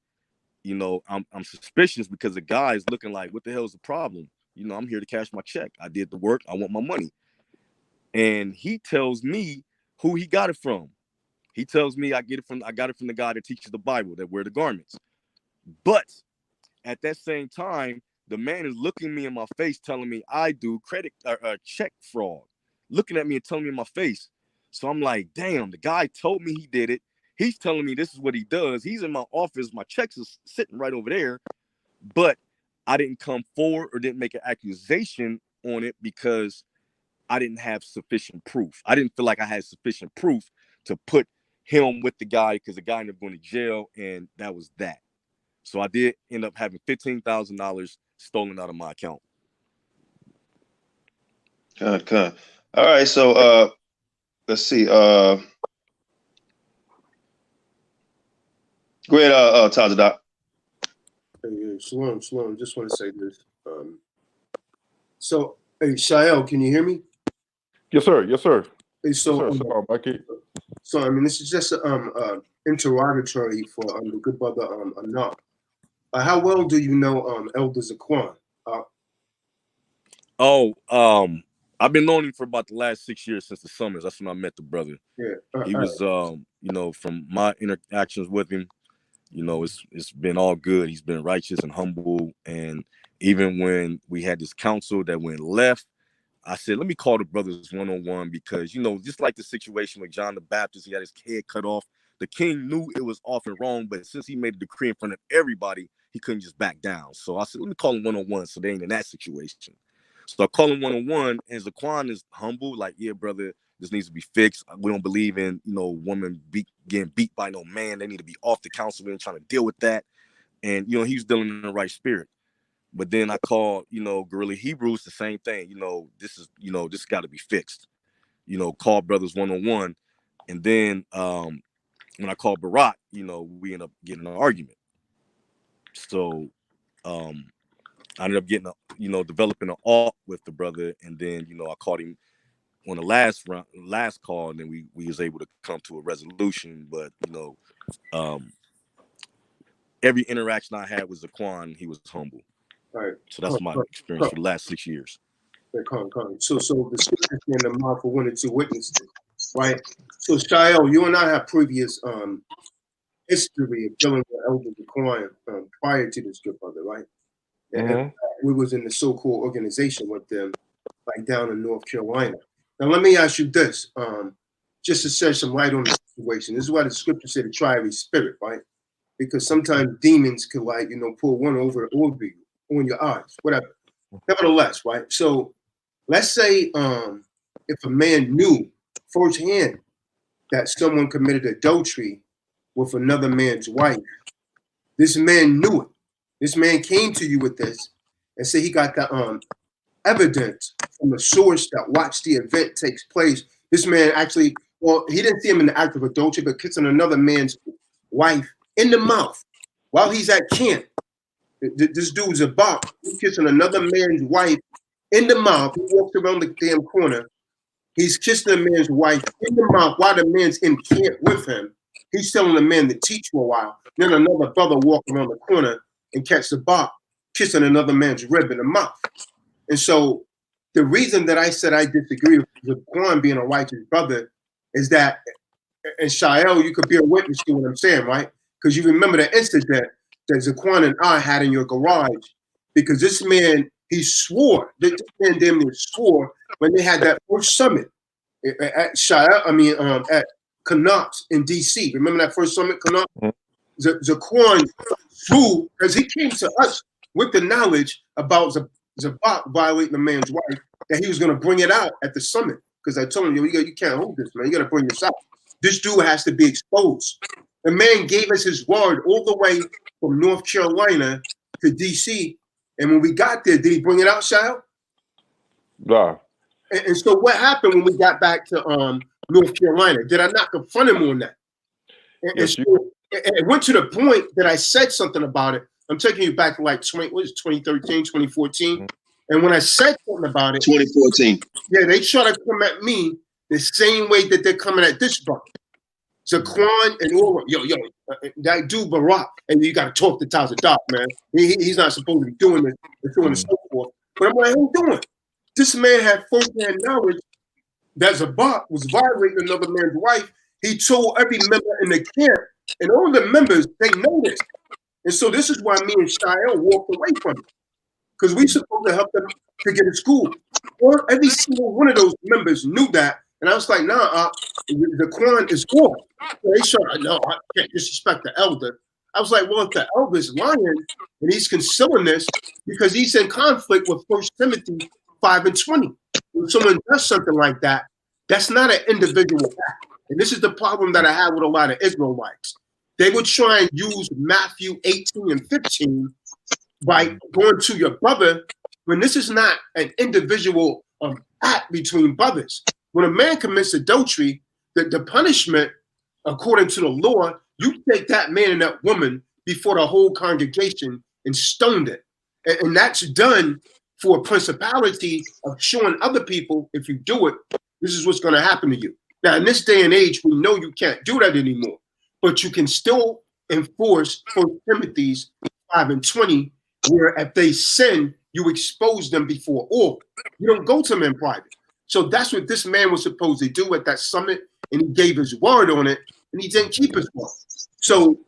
I'm suspicious because the guy is looking like, what the hell is the problem? I'm here to cash my check. I did the work. I want my money. And he tells me who he got it from. He tells me I got it from the guy that teaches the Bible, that wear the garments. But at that same time, the man is looking me in my face, telling me I do credit check fraud, looking at me and telling me in my face. So I'm like, damn, the guy told me he did it. He's telling me this is what he does. He's in my office. My checks is sitting right over there. But I didn't come forward or didn't make an accusation on it because I didn't have sufficient proof. I didn't feel like I had sufficient proof to put him with the guy because the guy ended up going to jail, and that was that. So I did end up having $15,000 stolen out of my account. Okay. All right. So let's see. Go ahead, Taza Doc. Shalom. Just want to say this. So, hey, Shael, can you hear me? Yes, sir. Hey, so, Yes, sir. Mikey. So, I mean, this is just interrogatory for the good brother Anak. How well do you know Elder Zaquan? I've been knowing him for about the last 6 years since the summers. That's when I met the brother. Yeah. He was, from my interactions with him, it's been all good. He's been righteous and humble. And even when we had this council that went left, I said, let me call the brothers one-on-one because, just like the situation with John the Baptist, he had his head cut off. The king knew it was off and wrong, but since he made a decree in front of everybody, he couldn't just back down. So I said, let me call him one-on-one so they ain't in that situation. So I call him one-on-one, and Zaquan is humble, like, yeah, brother, This needs to be fixed. We don't believe in, women getting beat by no man. They need to be off the council. We ain't trying to deal with that. And, he was dealing in the right spirit. But then I called, Guerrilla Hebrews, the same thing. This got to be fixed. Call brothers one-on-one. And then when I called Barak, we ended up getting an argument. So I ended up getting, developing an alt with the brother. And then, I called him on the last call, and then we was able to come to a resolution. But, every interaction I had with Zaquan, he was humble. Right. So that's my experience for the last 6 years. So the scripture in the mouth of 1 or 2 witnesses, right? So Shael, you and I have previous history of dealing with Elder Zaquan prior to this, good brother, right? And we was in the so-called organization with them, like down in North Carolina. Now let me ask you this, just to shed some light on the situation. This is why the scripture said to try every spirit, right? Because sometimes demons could pull one over you, on your eyes, whatever. Nevertheless, right? So let's say if a man knew firsthand that someone committed adultery with another man's wife, this man knew it. This man came to you with this and said he got the evidence from a source that watched the event takes place. This man actually, he didn't see him in the act of adultery, but kissing another man's wife in the mouth while he's at camp. This dude's a bop. He's kissing another man's wife in the mouth. He walks around the damn corner. He's kissing a man's wife in the mouth while the man's in camp with him. He's telling the man to teach for a while. Then another brother walk around the corner and catch the bop, kissing another man's rib in the mouth. And so the reason that I said I disagree with Zaquan being a righteous brother is that, and Shael, you could be a witness to what I'm saying, right? Because you remember the incident that Zaquan and I had in your garage, because this man, he swore, this man damn near swore when they had that first summit at at Knox in DC. Remember that first summit, Knox? Zaquan swore, because he came to us with the knowledge about Zabak violating a man's wife, that he was going to bring it out at the summit. Because I told him, you can't hold this, man. You got to bring this out. This dude has to be exposed. The man gave us his word all the way from North Carolina to DC. And when we got there, did he bring it out, Shael? Nah. And so what happened when we got back to North Carolina? Did I not confront him on that? Yes, it went to the point that I said something about it. I'm taking you back to like 2013, 2014. And when I said something about it, 2014. Yeah, they try to come at me the same way that they're coming at this brother. Zaquan and all, that dude Barak, and you got to talk to Tazadaq, man. He's not supposed to be doing this and so on and so forth. But I'm like, what are you doing? This man had first-hand knowledge that Zabak was violating another man's wife. He told every member in the camp, and all the members, they know this. And so this is why me and Shael walked away from it. Because we supposed to help them to get to school. Or every single one of those members knew that. And I was like, nah, the Quran is off. So they said, no, I can't disrespect the elder. I was like, well, if the elder's lying and he's concealing this because he's in conflict with 1 Timothy 5:20. When someone does something like that, that's not an individual act. And this is the problem that I have with a lot of Israelites. They would try and use Matthew 18 and 15 by going to your brother when this is not an individual act between brothers. When a man commits adultery, the punishment, according to the law, you take that man and that woman before the whole congregation and stoned it. And that's done for a principality of showing other people, if you do it, this is what's going to happen to you. Now, in this day and age, we know you can't do that anymore, but you can still enforce 1 Timothy 5:20, where if they sin, you expose them before all. You don't go to them in private. So that's what this man was supposed to do at that summit, and he gave his word on it, and he didn't keep his word. So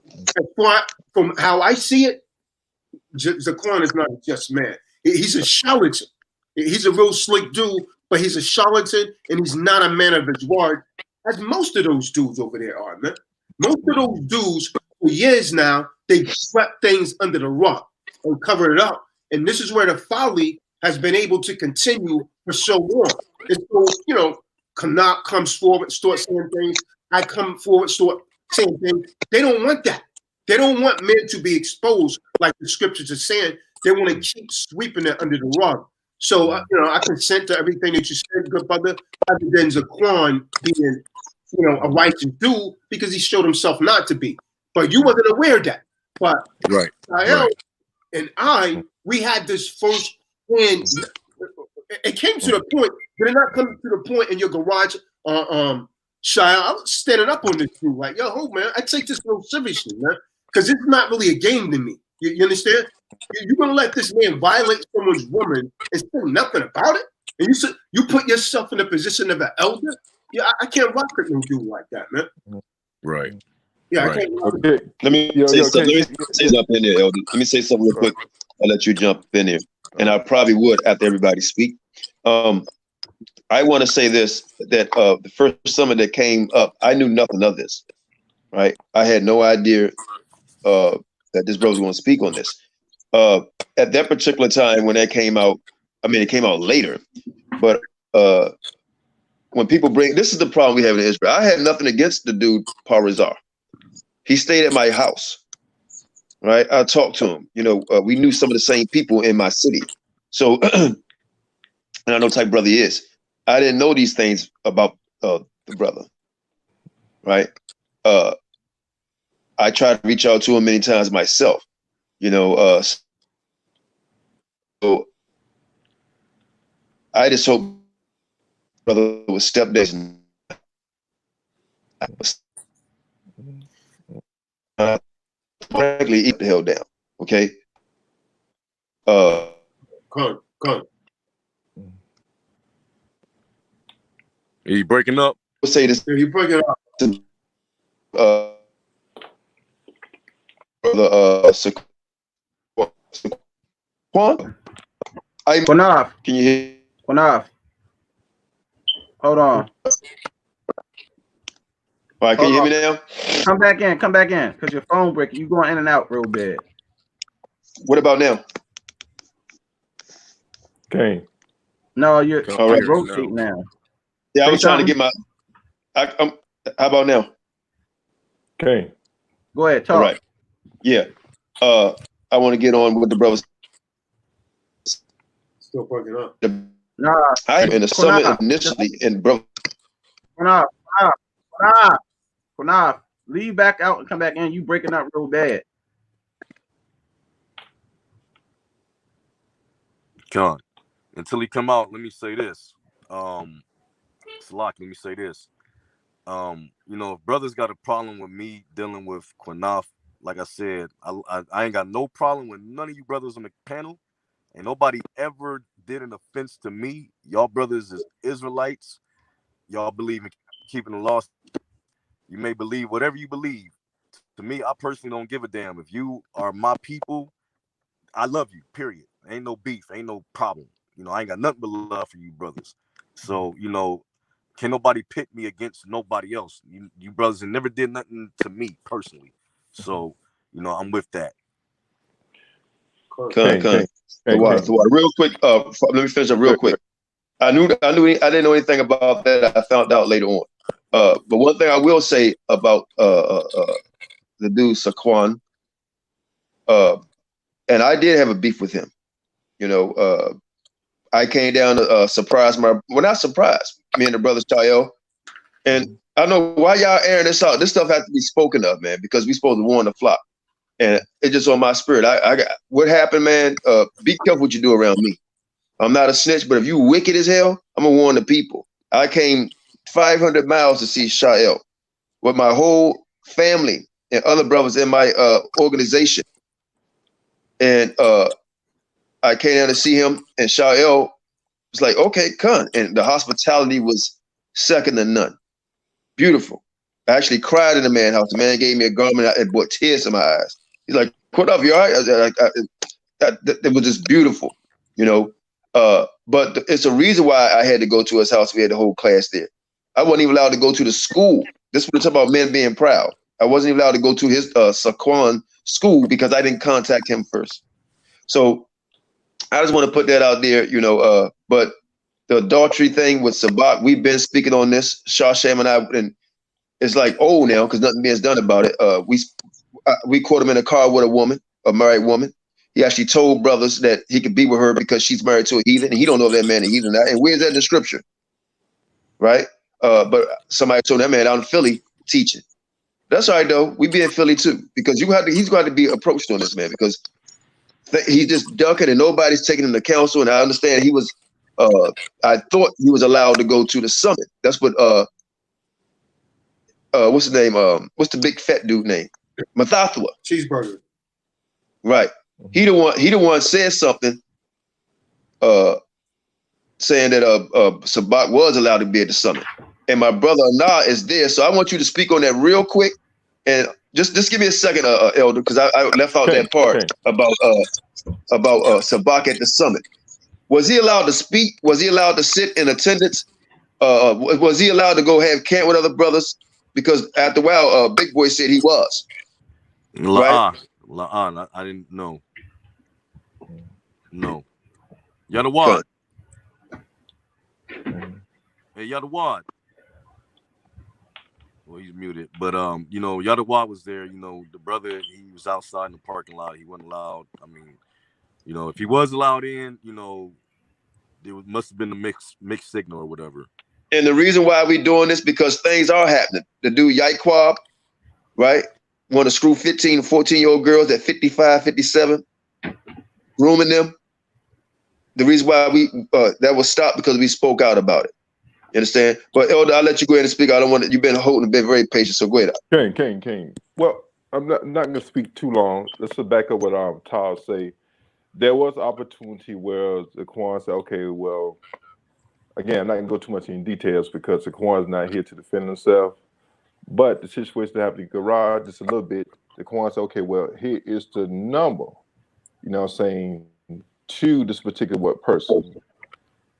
from how I see it, Zaquan is not a just man. He's a charlatan. He's a real slick dude, but he's a charlatan, and he's not a man of his word, as most of those dudes over there are, man. Most of those dudes, for years now, they swept things under the rug and covered it up. And this is where the folly has been able to continue for so long. And so, Canuck comes forward, start saying things. I come forward, start saying things. They don't want that. They don't want men to be exposed like the scriptures are saying. They want to keep sweeping it under the rug. So, I consent to everything that you said, good brother, other than Zaquan being, a righteous dude because he showed himself not to be. But you wasn't aware of that. But Right. Shael and we had this first hand. It came to the point. Did it not come to the point in your garage, Shael? I was standing up on this dude like, yo, man, I take this real seriously, man, because it's not really a game to me. You understand? You're gonna let this man violate someone's woman and say nothing about it, and you put yourself in the position of an elder. Yeah, I can't rock with no dude like that, man. Right. Yeah, Right. I can't rock. Okay. Let me say something. Let me say something in there, Elder. Let me say something real quick. I'll let you jump in there, and I probably would after everybody speak. I want to say this, that the first summit that came up, I knew nothing of this, right? I had no idea that this brother was going to speak on this. At that particular time when that came out, I mean, it came out later, but when people this is the problem we have in Israel. I had nothing against the dude, Parazar. He stayed at my house, right? I talked to him. We knew some of the same people in my city. So, and I know what type of brother he is. I didn't know these things about the brother, right? I tried to reach out to him many times myself, so I just hope brother was step down. Frankly, eat the hell down, okay? Come on. Are you breaking up? I'll say this. You break it up. Brother Saquon? Quanaf, Can you hear? Quanaf. Hold on. All right, can you hear me now? Come back in, because your phone breaking. You going in and out real bad. What about now? Okay. No, you're All right. rotating now. Yeah, I Say was trying to something. get my. How about now? Okay. Go ahead, talk. All right. Yeah. I want to get on with the brothers. Still breaking up. Nah, I am in the summit Quanaf. initially, and bro, Quanaf, leave back out and come back in. You breaking up real bad. Con. Until he come out, let me say this. Salak, let me say this. If brothers got a problem with me dealing with Quanaf, like I said, I ain't got no problem with none of you brothers on the panel. And nobody ever did an offense to me. Y'all brothers is Israelites. Y'all believe in keeping the law. You may believe whatever you believe. To me, I personally don't give a damn. If you are my people, I love you, period. Ain't no beef, ain't no problem. I ain't got nothing but love for you brothers. So, can nobody pit me against nobody else? You brothers never did nothing to me personally. So, I'm with that. Come. Real quick, let me finish up real quick. I didn't know anything about that. I found out later on. But one thing I will say about the dude Saquon, and I did have a beef with him. I came down to surprise not surprised, me and the brother Shael. And I know why y'all airing this out. This stuff has to be spoken of, man, because we supposed to warn the flock. And it's just on my spirit. I got what happened, man. Be careful what you do around me. I'm not a snitch, but if you wicked as hell, I'm gonna warn the people. I came 500 miles to see Shael with my whole family and other brothers in my organization. And I came down to see him, and Shael was like, okay, come. And the hospitality was second to none. Beautiful. I actually cried in the man's house. The man gave me a garment and brought tears in my eyes. He's like, what up, you all right? It was just beautiful, but it's a reason why I had to go to his house. We had the whole class there. I wasn't even allowed to go to the school. This was talking about men being proud. I wasn't even allowed to go to his Saquon school because I didn't contact him first. So I just want to put that out there, but the adultery thing with Sabak. We've been speaking on this, Shasham and I, and it's like old now because nothing being done about it. We caught him in a car with a woman, a married woman. He actually told brothers that he could be with her because she's married to a heathen, and he don't know if that man is a heathen. And where's that in the scripture? Right? But somebody told that man out in Philly teaching. That's all right though. We be in Philly too because he's going to be approached on this, man, because he's just ducking and nobody's taking him to counsel. And I understand he was. I thought he was allowed to go to the summit. That's what. What's his name? What's the big fat dude name? Mathathwa. Cheeseburger. Right. He the one said something, saying that Sabak was allowed to be at the summit. And my brother Anah is there. So I want you to speak on that real quick. And just give me a second, Elder, because I left out that part about Sabak at the summit. Was he allowed to speak? Was he allowed to sit in attendance? Was he allowed to go have camp with other brothers? Because after a while, Big Boy said he was. La'an. I didn't know. No. Yadawad. Hey, Yadawad. Well, he's muted. But Yadawad was there. The brother, he was outside in the parking lot. He wasn't allowed. I mean, if he was allowed in, there must have been a mixed signal or whatever. And the reason why we're doing this, because things are happening. The dude Yaquab, right? Want to screw 15 and 14-year-old girls at 55, 57, grooming them. The reason why that was stopped because we spoke out about it. You understand? But Elder, I'll let you go ahead and speak. I don't want to, you've been very patient, so go ahead. King. Well, I'm not going to speak too long. Let's back up what Todd say. There was opportunity where Zaquan said, okay, well, again, I'm not going to go too much in details because Zaquan's not here to defend himself. But the situation that happened in the garage, just a little bit, Zaquan said, okay, well, here is the number, to this particular person.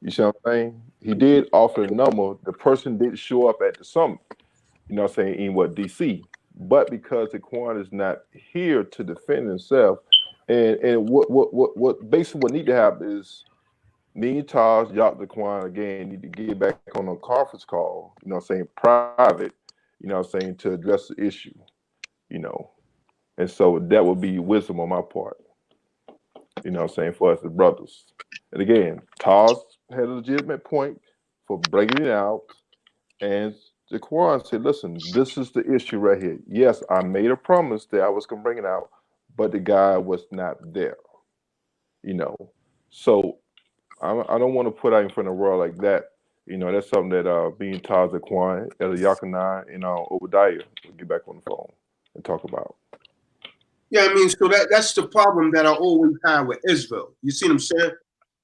You see what I'm saying? He did offer the number. The person did show up at the summit, in DC. But because Zaquan is not here to defend himself, and what basically what need to happen is me and Taj, Zaquan again need to get back on a conference call, private, to address the issue, and so that would be wisdom on my part, for us as brothers. And again, Taj had a legitimate point for bringing it out, and Zaquan said, listen, this is the issue right here. Yes, I made a promise that I was going to bring it out, but the guy was not there, So I don't want to put out in front of the world like that. That's something that being Taj, Zaquan, Yakana, and Obadiah will get back on the phone and talk about. Yeah, I mean, so that's the problem that I always have with Israel. You see what I'm saying?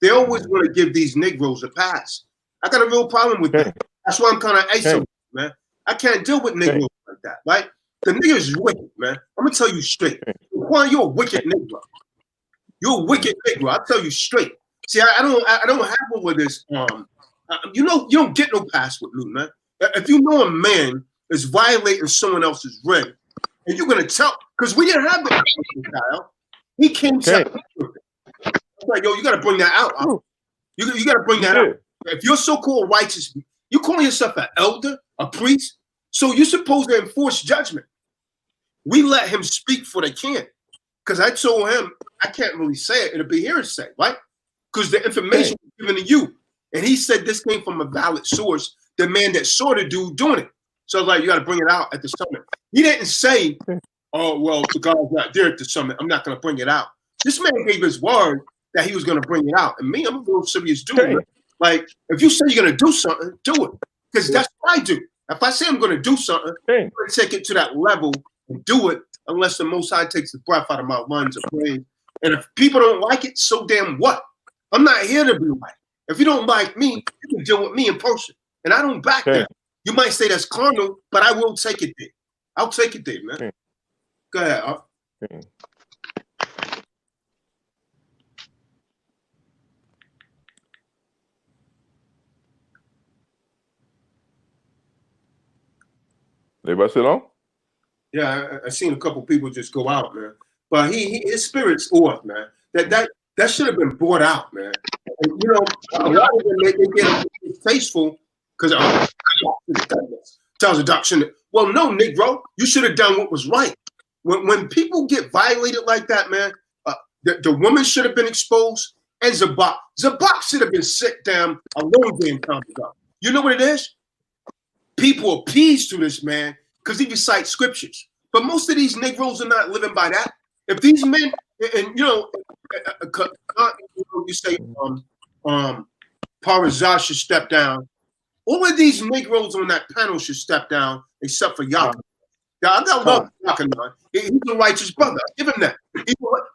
They always want to give these Negroes a pass. I got a real problem with that. That's why I'm kind of isolated, man. I can't deal with Negroes like that, right? The nigga is wicked, man. I'm gonna tell you straight. Juan, you're a wicked Negro. You're a wicked Negro. I'll tell you straight. See, I don't have one with this. You don't get no pass with me, man. If you know a man is violating someone else's ring, and you're gonna tell, because we didn't have the Kyle. He came to like, yo, you gotta bring that out. Huh? You gotta bring that out. If you're so-called righteous, you calling yourself an elder, a priest, so you're supposed to enforce judgment. We let him speak for they can. Because I told him I can't really say it, it'll be hearsay, right? Because the information was given to you. And he said this came from a valid source, the man that saw the dude doing it. So I was like, you got to bring it out at the summit. He didn't say, oh, well, the guy's not there at the summit, I'm not going to bring it out. This man gave his word that he was going to bring it out. And me, I'm a real serious dude. Like, if you say you're going to do something, do it. Because that's what I do. If I say I'm going to do something, I'm going to take it to that level and do it unless the Most High takes the breath out of my lungs or brain. And if people don't like it, so damn what? I'm not here to be liked. If you don't like me, you can deal with me in person. And I don't back down. You might say that's carnal, but I will take it there. I'll take it there, man. Go ahead, Up. Everybody sit on? Yeah, I seen a couple people just go out, man. But his spirit's off, man. That should have been brought out, man. And, you know, a lot of them they get tasteful because tells the doctrine. Well, no, Negro, you should have done what was right. When people get violated like that, man, the woman should have been exposed, and Zabak should have been set down a long damn time ago. You know what it is? People appease to this man because he recites scriptures. But most of these Negroes are not living by that. If these men, and you know, you say Parazah should step down. All of these Negroes on that panel should step down, except for Yakin. Now, I got love Yakin. He's a righteous brother. Give him that.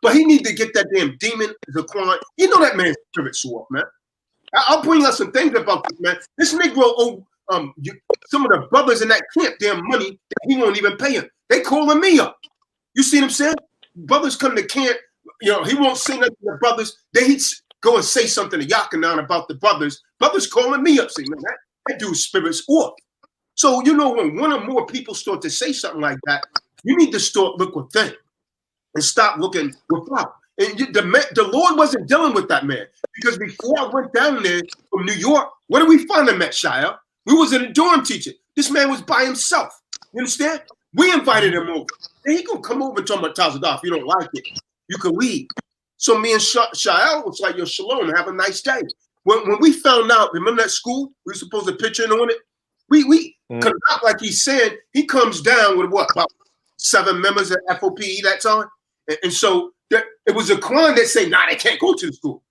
But he need to get that damn demon, Zaquan. You know that man's spirit off, man. I'll bring us some things about this, man. This Negro some of the brothers in that camp damn money that he won't even pay him. They calling me up. You see what I'm saying? Brothers come to camp, you know, he won't say nothing to the brothers. Then he'd go and say something to Yakanan about the brothers. Brothers calling me up, saying, man, that dude's spirit's off. So, you know, when one or more people start to say something like that, you need to start look within and stop looking without. And the Lord wasn't dealing with that man, because before I went down there from New York, where did we find him at, Shia? We was in a dorm teaching. This man was by himself. You understand? We invited him over. And he gonna come over and talk about Tazadah. If you don't like it, you can leave. So me and Shael was like, yo, shalom, have a nice day. When we found out, remember that school? We were supposed to pitch in on it. We cause not like he said, he comes down with what, about 7 members at FOPE that time? And so it was a Quran that say, nah, they can't go to the school.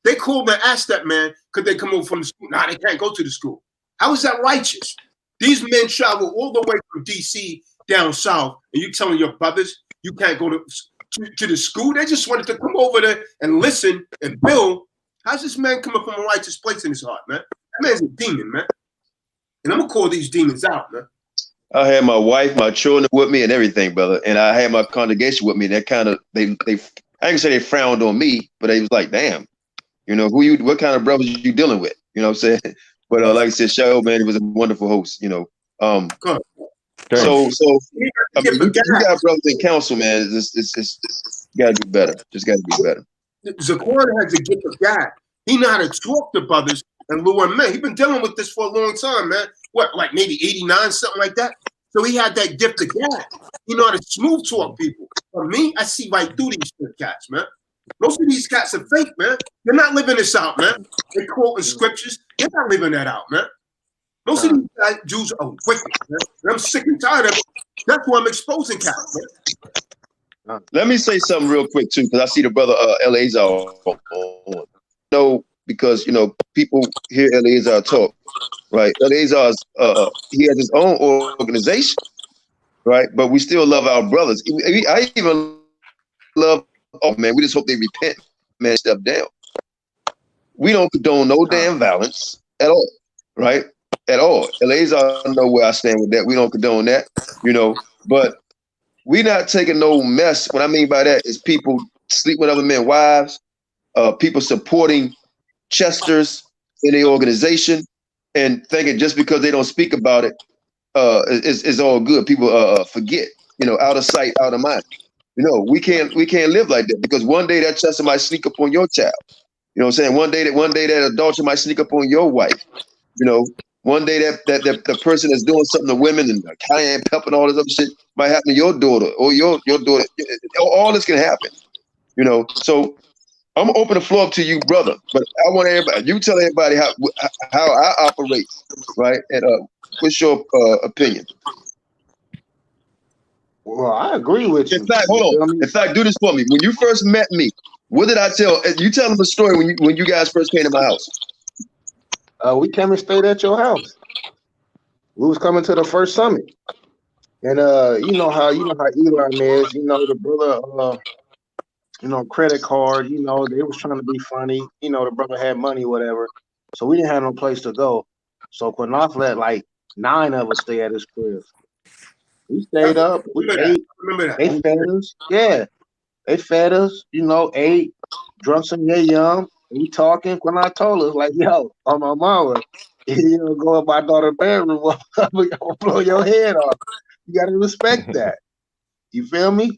They called and asked that man, could they come over from the school? Nah, they can't go to the school. How is that righteous? These men travel all the way from DC down south, and you telling your brothers you can't go to the school? They just wanted to come over there and listen and build. How's this man coming from a righteous place in his heart, man? That man's a demon, man. And I'm gonna call these demons out, man. I had my wife, my children with me, and everything, brother. And I had my congregation with me. That kind of they I can say they frowned on me, but they was like, damn, you know, what kind of brothers you dealing with? You know what I'm saying? But like I said, Shael, man, he was a wonderful host, you know. So I mean, you got brothers in council, man. It's gotta do better. Just gotta be better. Zaquan has a gift of God. He know how to talk to brothers and lure men. He's been dealing with this for a long time, man. What, like maybe 89, something like that? So he had that gift of God. He know how to smooth talk people. For me, I see right through these cats, man. Most of these cats are fake, man. They're not living this out, man. They're quoting scriptures. They're not living that out, man. Most of these Jews are wicked, man. And I'm sick and tired of it. That's why I'm exposing cats, man. Let me say something real quick too, because I see the brother Eleazar on. No, because you know people hear Eleazar talk, right? Eleazar's he has his own organization, right? But we still love our brothers. I even love. Oh man, we just hope they repent, man. Step down. We don't condone no damn violence at all, right? At all. Eleazar know where I stand with that. We don't condone that, you know. But we not taking no mess. What I mean by that is people sleep with other men's wives, people supporting Chesters in the organization, and thinking just because they don't speak about it is all good. People forget, you know, out of sight, out of mind. You know, we can't live like that, because one day that Chester might sneak up on your child. You know what I'm saying? One day that adultery might sneak up on your wife. You know, one day that the person that's doing something to women and cayenne pepper and all this other shit might happen to your daughter or your daughter. All this can happen. You know, so I'm gonna open the floor up to you, brother. But I want everybody, you tell everybody how I operate, right? And what's your opinion? Well, I agree with you. In fact, hold on. In fact, do this for me. When you first met me, what did I tell? You tell them a story when you guys first came to my house. We came and stayed at your house. We was coming to the first summit, and you know how Elon is. You know the brother. You know, credit card. You know they was trying to be funny. You know the brother had money, whatever. So we didn't have no place to go. So Quinoff let like 9 of us stay at his crib. We stayed up. We ate. They fed us. Yeah, they fed us. You know, ate, drunk some yum. We talking. When I told us, like, yo, on my mama, you know, go in my daughter's bedroom, I'm gonna blow your head off. You gotta respect that. You feel me?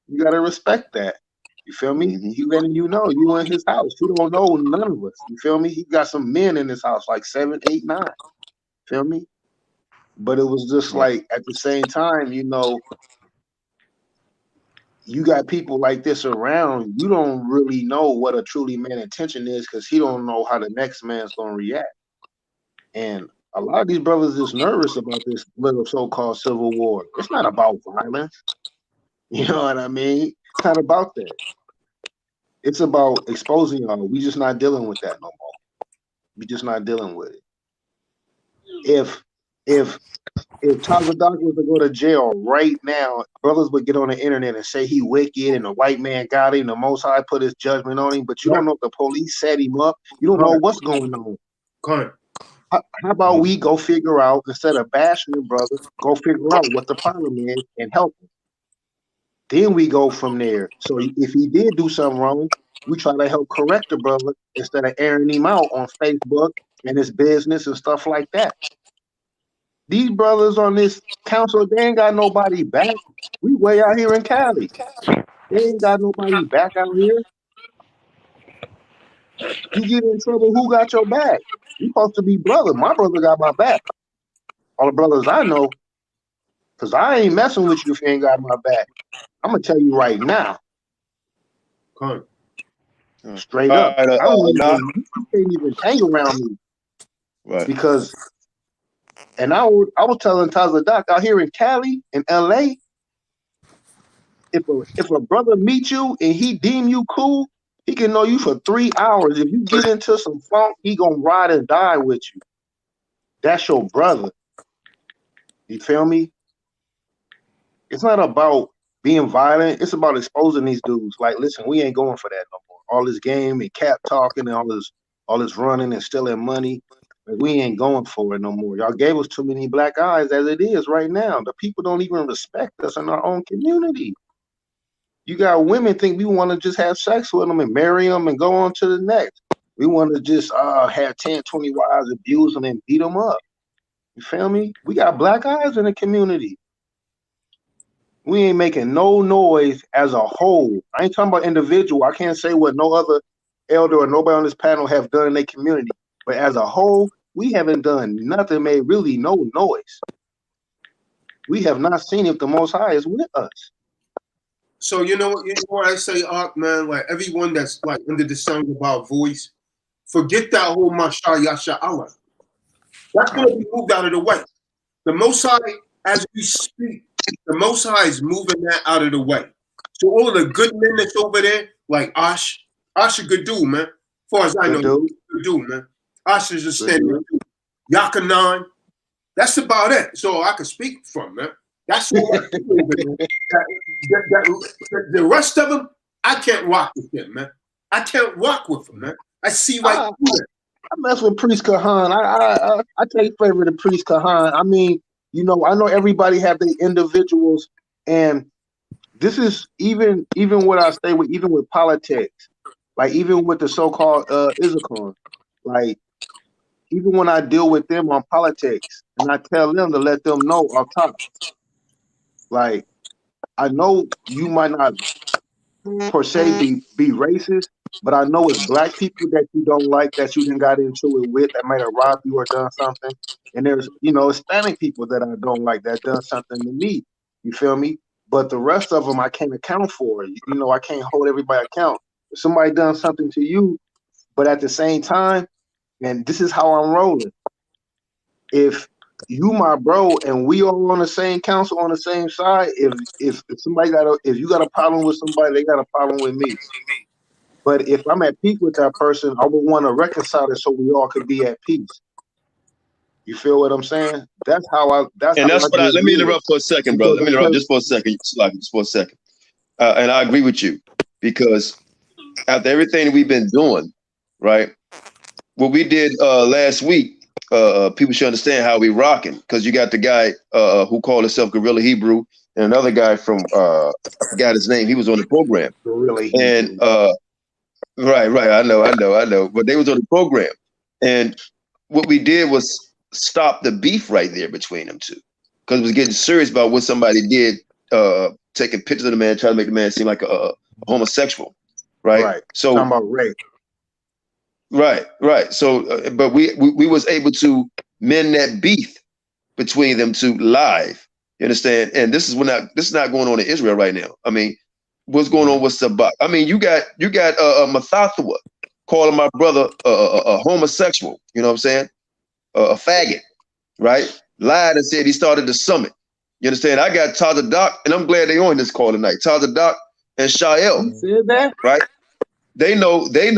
You gotta respect that. You feel me? He letting you know you in his house. He don't know none of us. You feel me? He got some men in his house, like 7, 8, 9. Feel me? But it was just like at the same time, you know, you got people like this around. You don't really know what a truly man intention is because he don't know how the next man's gonna react. And a lot of these brothers is nervous about this little so-called civil war. It's not about violence. You know what I mean? It's not about that. It's about exposing y'all. We just not dealing with that no more. We just not dealing with it. If Tazadak was to go to jail right now, brothers would get on the internet and say he wicked and the white man got him, the Most High put his judgment on him, but you don't know if the police set him up. You don't know what's going on. How about we go figure out, instead of bashing the brother, go figure out what the problem is and help him. Then we go from there. So if he did do something wrong, we try to help correct the brother instead of airing him out on Facebook and his business and stuff like that. These brothers on this council, they ain't got nobody back. We way out here in Cali. They ain't got nobody back out here. You get in trouble, who got your back? You supposed to be brother. My brother got my back. All the brothers I know, because I ain't messing with you if you ain't got my back. I'm going to tell you right now. Straight up. You can't even hang around me. Right. Because, and I was telling Tazadak out here in Cali, in LA, if a brother meet you and he deem you cool, he can know you for 3 hours. If you get into some funk, he gonna ride and die with you. That's your brother. You feel me? It's not about being violent. It's about exposing these dudes. Like, listen, we ain't going for that no more. All this game and cap talking and all this running and stealing money. We ain't going for it no more. Y'all gave us too many black eyes as it is right now. The people don't even respect us in our own community. You got women think we want to just have sex with them and marry them and go on to the next. We want to just have 10, 20 wives, abuse them and beat them up. You feel me? We got black eyes in the community. We ain't making no noise as a whole. I ain't talking about individual. I can't say what no other elder or nobody on this panel have done in their community. But as a whole, we haven't done nothing, made really no noise. We have not seen if the Most High is with us. So you know what I say, man, like everyone that's like under the sound of our voice, forget that whole Masha Yasha Allah. That's gonna be moved out of the way. The Most High, as we speak, the Most High is moving that out of the way. So all of the good men that's over there, like Ash a good dude, man. As far as I know, good dude, man. Ash is a standing dude. Yakanan, that's about it. So I can speak from, man. That's what the rest of them, I can't rock with them, man. I can't rock with them, man. I see right through it. I mess with Priest Kahan. I take favor to Priest Kahan. I mean, you know, I know everybody have their individuals, and this is even what I stay with, even with politics, like even with the so-called Issachar, like even when I deal with them on politics, and I tell them to let them know off top. Like, I know you might not per se be racist, but I know it's black people that you don't like, that you done got into it with, that might have robbed you or done something. And there's, you know, Hispanic people that I don't like that done something to me. You feel me? But the rest of them I can't account for. You know, I can't hold everybody account. If somebody done something to you, but at the same time, and this is how I'm rolling. If you my bro and we all on the same council on the same side, if somebody if you got a problem with somebody, they got a problem with me. But if I'm at peace with that person, I would want to reconcile it so we all could be at peace. You feel what I'm saying? Let me interrupt for a second, brother. Let me interrupt just for a second. And I agree with you, because after everything we've been doing, right? What we did last week, people should understand how we rocking, because you got the guy who called himself Gorilla Hebrew, and another guy from I forgot his name. He was on the program. And right. I know. But they was on the program, and what we did was stop the beef right there between them two, because it was getting serious about what somebody did, taking pictures of the man, trying to make the man seem like a homosexual. right? Right. So Talking about rape. right. So, but we was able to mend that beef between them two live. You understand? And this is not going on in Israel right now. I mean, what's going on with Sabak? I mean, you got Mathathua calling my brother a homosexual. You know what I'm saying? A faggot, right? Lied and said he started the summit. You understand? I got Taza Doc, and I'm glad they on this call tonight. Taza Doc and Shael, You said that? right? They know, they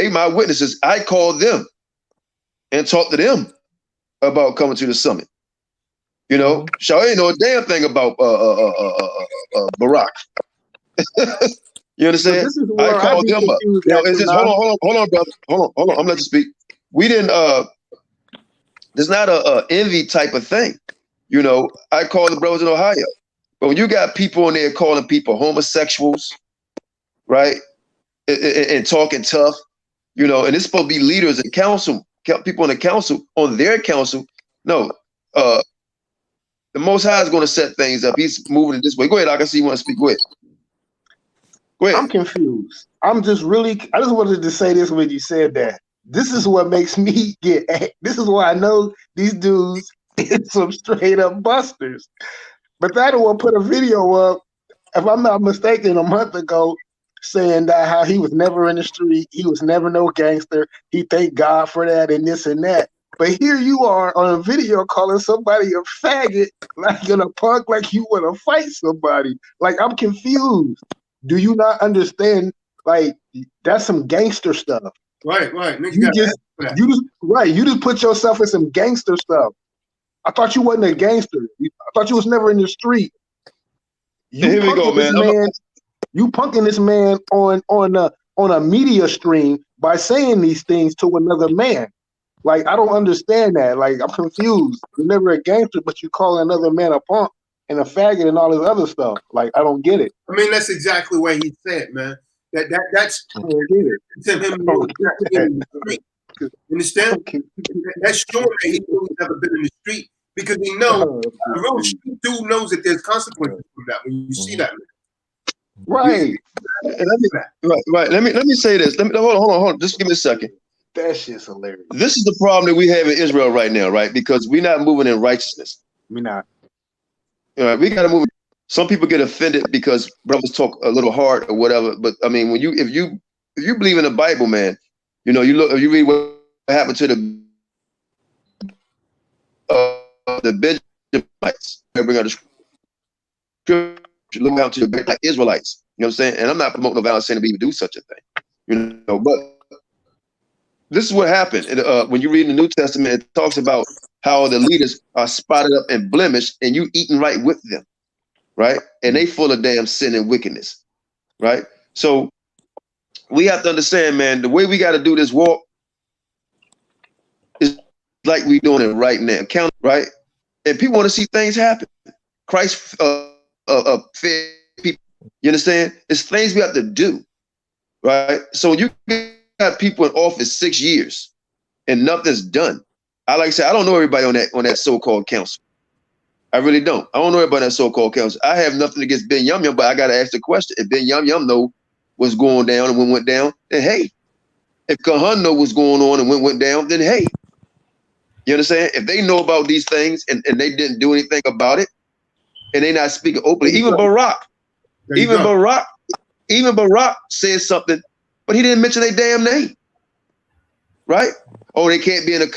my witnesses. I called them and talked to them about coming to the summit. You know, Shael ain't know a damn thing about Barack. You understand? This is I where I called be them up. confused You know, at, it's just Tanakh. hold on, brother. Hold on. I'm gonna let you speak. We didn't there's not a envy type of thing. You know, I call the brothers in Ohio. But when you got people in there calling people homosexuals, right? And talking tough, you know, and it's supposed to be leaders in council, people in the council, on their council. No, the Most High is going to set things up. He's moving it this way. Go ahead, I can see you want to speak. Go ahead. I'm confused. I just wanted to say this when you said that. This is what makes me this is why I know these dudes is some straight up busters. But that one put a video up, if I'm not mistaken, a month ago, saying that how he was never in the street, he was never no gangster, he thanked God for that and this and that. But here you are on a video calling somebody a faggot, like in a punk, like you want to fight somebody. Like, I'm confused. Do you not understand? Like, that's some gangster stuff. Right. You just put yourself in some gangster stuff. I thought you wasn't a gangster. I thought you was never in the street. Here we go, man. You punking this man on a media stream by saying these things to another man. Like, I don't understand that. Like, I'm confused. You're never a gangster, but you call another man a punk and a faggot and all this other stuff. Like, I don't get it. I mean, that's exactly what he said, man. That's I don't get it. to him. Understand? That's showing that he's really never been in the street, because he knows a real street dude knows that there's consequences from that when you see that. Right. Right. Let me say this. Hold on. Just give me a second. That shit's hilarious. This is the problem that we have in Israel right now, right? Because we're not moving in righteousness. We're not. We got to move. Some people get offended because brothers talk a little hard or whatever. But I mean, if you believe in the Bible, man, you know, you read what happened to the Benjamites. Bring out the scripture, look out to the Israelites. You know what I'm saying? And I'm not promoting no violence, saying to even do such a thing. You know, but this is what happened. When you read in the New Testament, it talks about how the leaders are spotted up and blemished, and you eating right with them, right? And they full of damn sin and wickedness, right? So we have to understand, man, the way we got to do this walk is like we doing it right now, right? And people want to see things happen. Christ fed people. You understand? It's things we have to do, right? So you got people in office 6 years and nothing's done. I like to say, I don't know everybody on that so-called council. I really don't. I don't know everybody on that so-called council. I have nothing against Ben Yum Yum, but I got to ask the question. If Ben Yum Yum know what's going down and when went down, then hey. If Kahan know what's going on and when went down, then hey. You understand? If they know about these things and they didn't do anything about it, and they not speaking openly, even Barack said something, but he didn't mention their damn name. Right? Oh, they can't be in a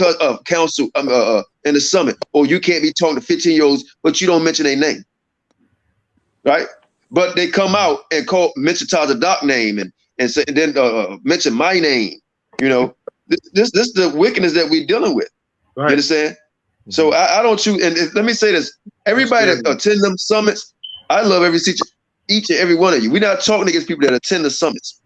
council in the summit. Or you can't be talking to 15-year-olds, but you don't mention their name. Right? But they come out and mention Taza Doc name and say, and then mention my name. You know, this is the wickedness that we're dealing with. Right. You understand? So I don't choose. And let me say this: everybody that attend them summits, I love each and every one of you. We're not talking against people that attend the summits.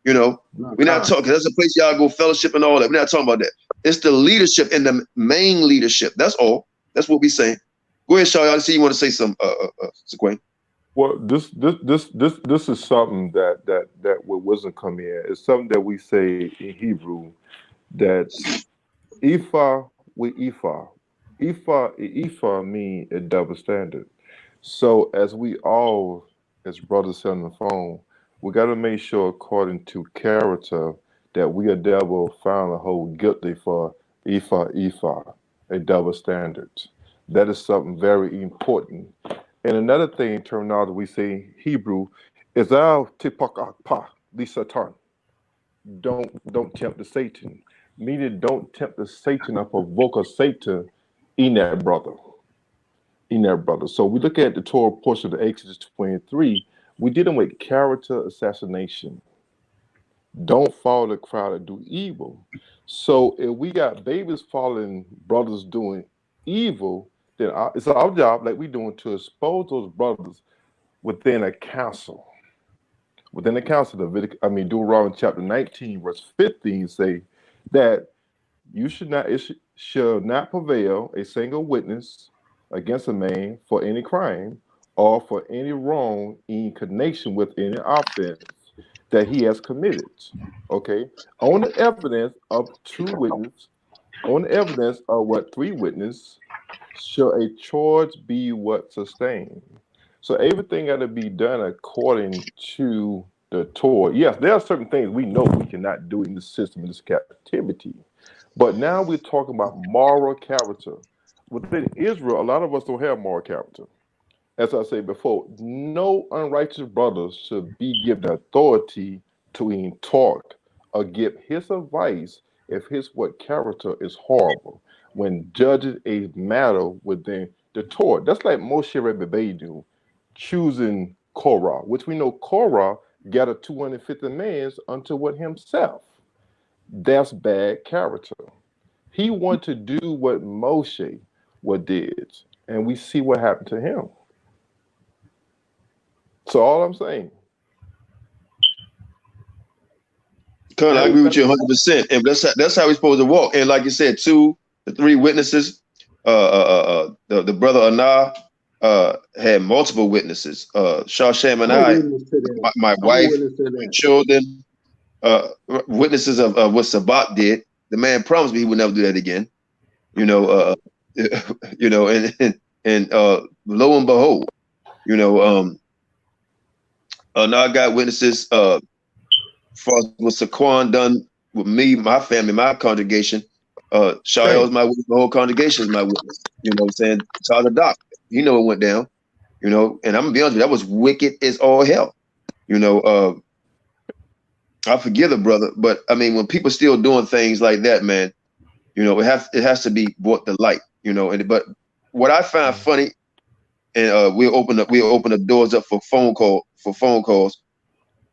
You know, we're not talking. That's a place y'all go fellowship and all that. We're not talking about that. It's the leadership and the main leadership. That's all. That's what we're saying. Go ahead, Shaw. I see you want to say something, Sequane. Well, this is something that with wisdom come in. It's something that we say in Hebrew that Ifa with Ifa. Ifa mean a double standard. So as we all, as brothers on the phone, We got to make sure, according to character, that we are devil found and hold guilty for Ephah, a double standard. That is something very important. And another thing, terminology we say Hebrew, is al tipakakpa, the Satan. Don't tempt the Satan. Meaning don't tempt the Satan or provoke a Satan in that brother. So we look at the Torah portion of Exodus 23, we're dealing with character assassination. Don't follow the crowd that do evil. So if we got babies following brothers doing evil, then it's our job, like we're doing, to expose those brothers within a council. Within the council, Deuteronomy chapter 19, verse 15 say that you should not prevail a single witness against a man for any crime or for any wrong in connection with any offense that he has committed. Okay, on the evidence of two witnesses, on the evidence of what three witnesses, shall a charge be what sustained. So everything got to be done according to the Torah. Yes, there are certain things we know we cannot do in this system, in this captivity. But now we're talking about moral character. Within Israel, a lot of us don't have moral character. As I said before, no unrighteous brother should be given authority to even talk or give his advice if his character is horrible when judging a matter within the Torah. That's like Moshe Rabbeinu choosing Korah, which we know Korah gathered 250 men unto what himself. That's bad character. He wanted to do what Moshe did, and we see what happened to him. So all I'm saying. Colonel, I agree with you 100%. And that's how we're supposed to walk. And like you said, 2 to 3 witnesses. The brother Anah had multiple witnesses. Shasham and I, my wife, my children, witnesses of what Sabat did. The man promised me he would never do that again. And lo and behold, now I got witnesses for what Saquon done with me, my family, my congregation. Shael is my witness, the whole congregation is my witness. You know what I'm saying? Tyler Doc, it went down. And I'm gonna be honest with you, that was wicked as all hell. I forgive the brother, but I mean, when people still doing things like that, man, it has to be brought to light. But what I find funny, and we'll open the doors up for phone calls,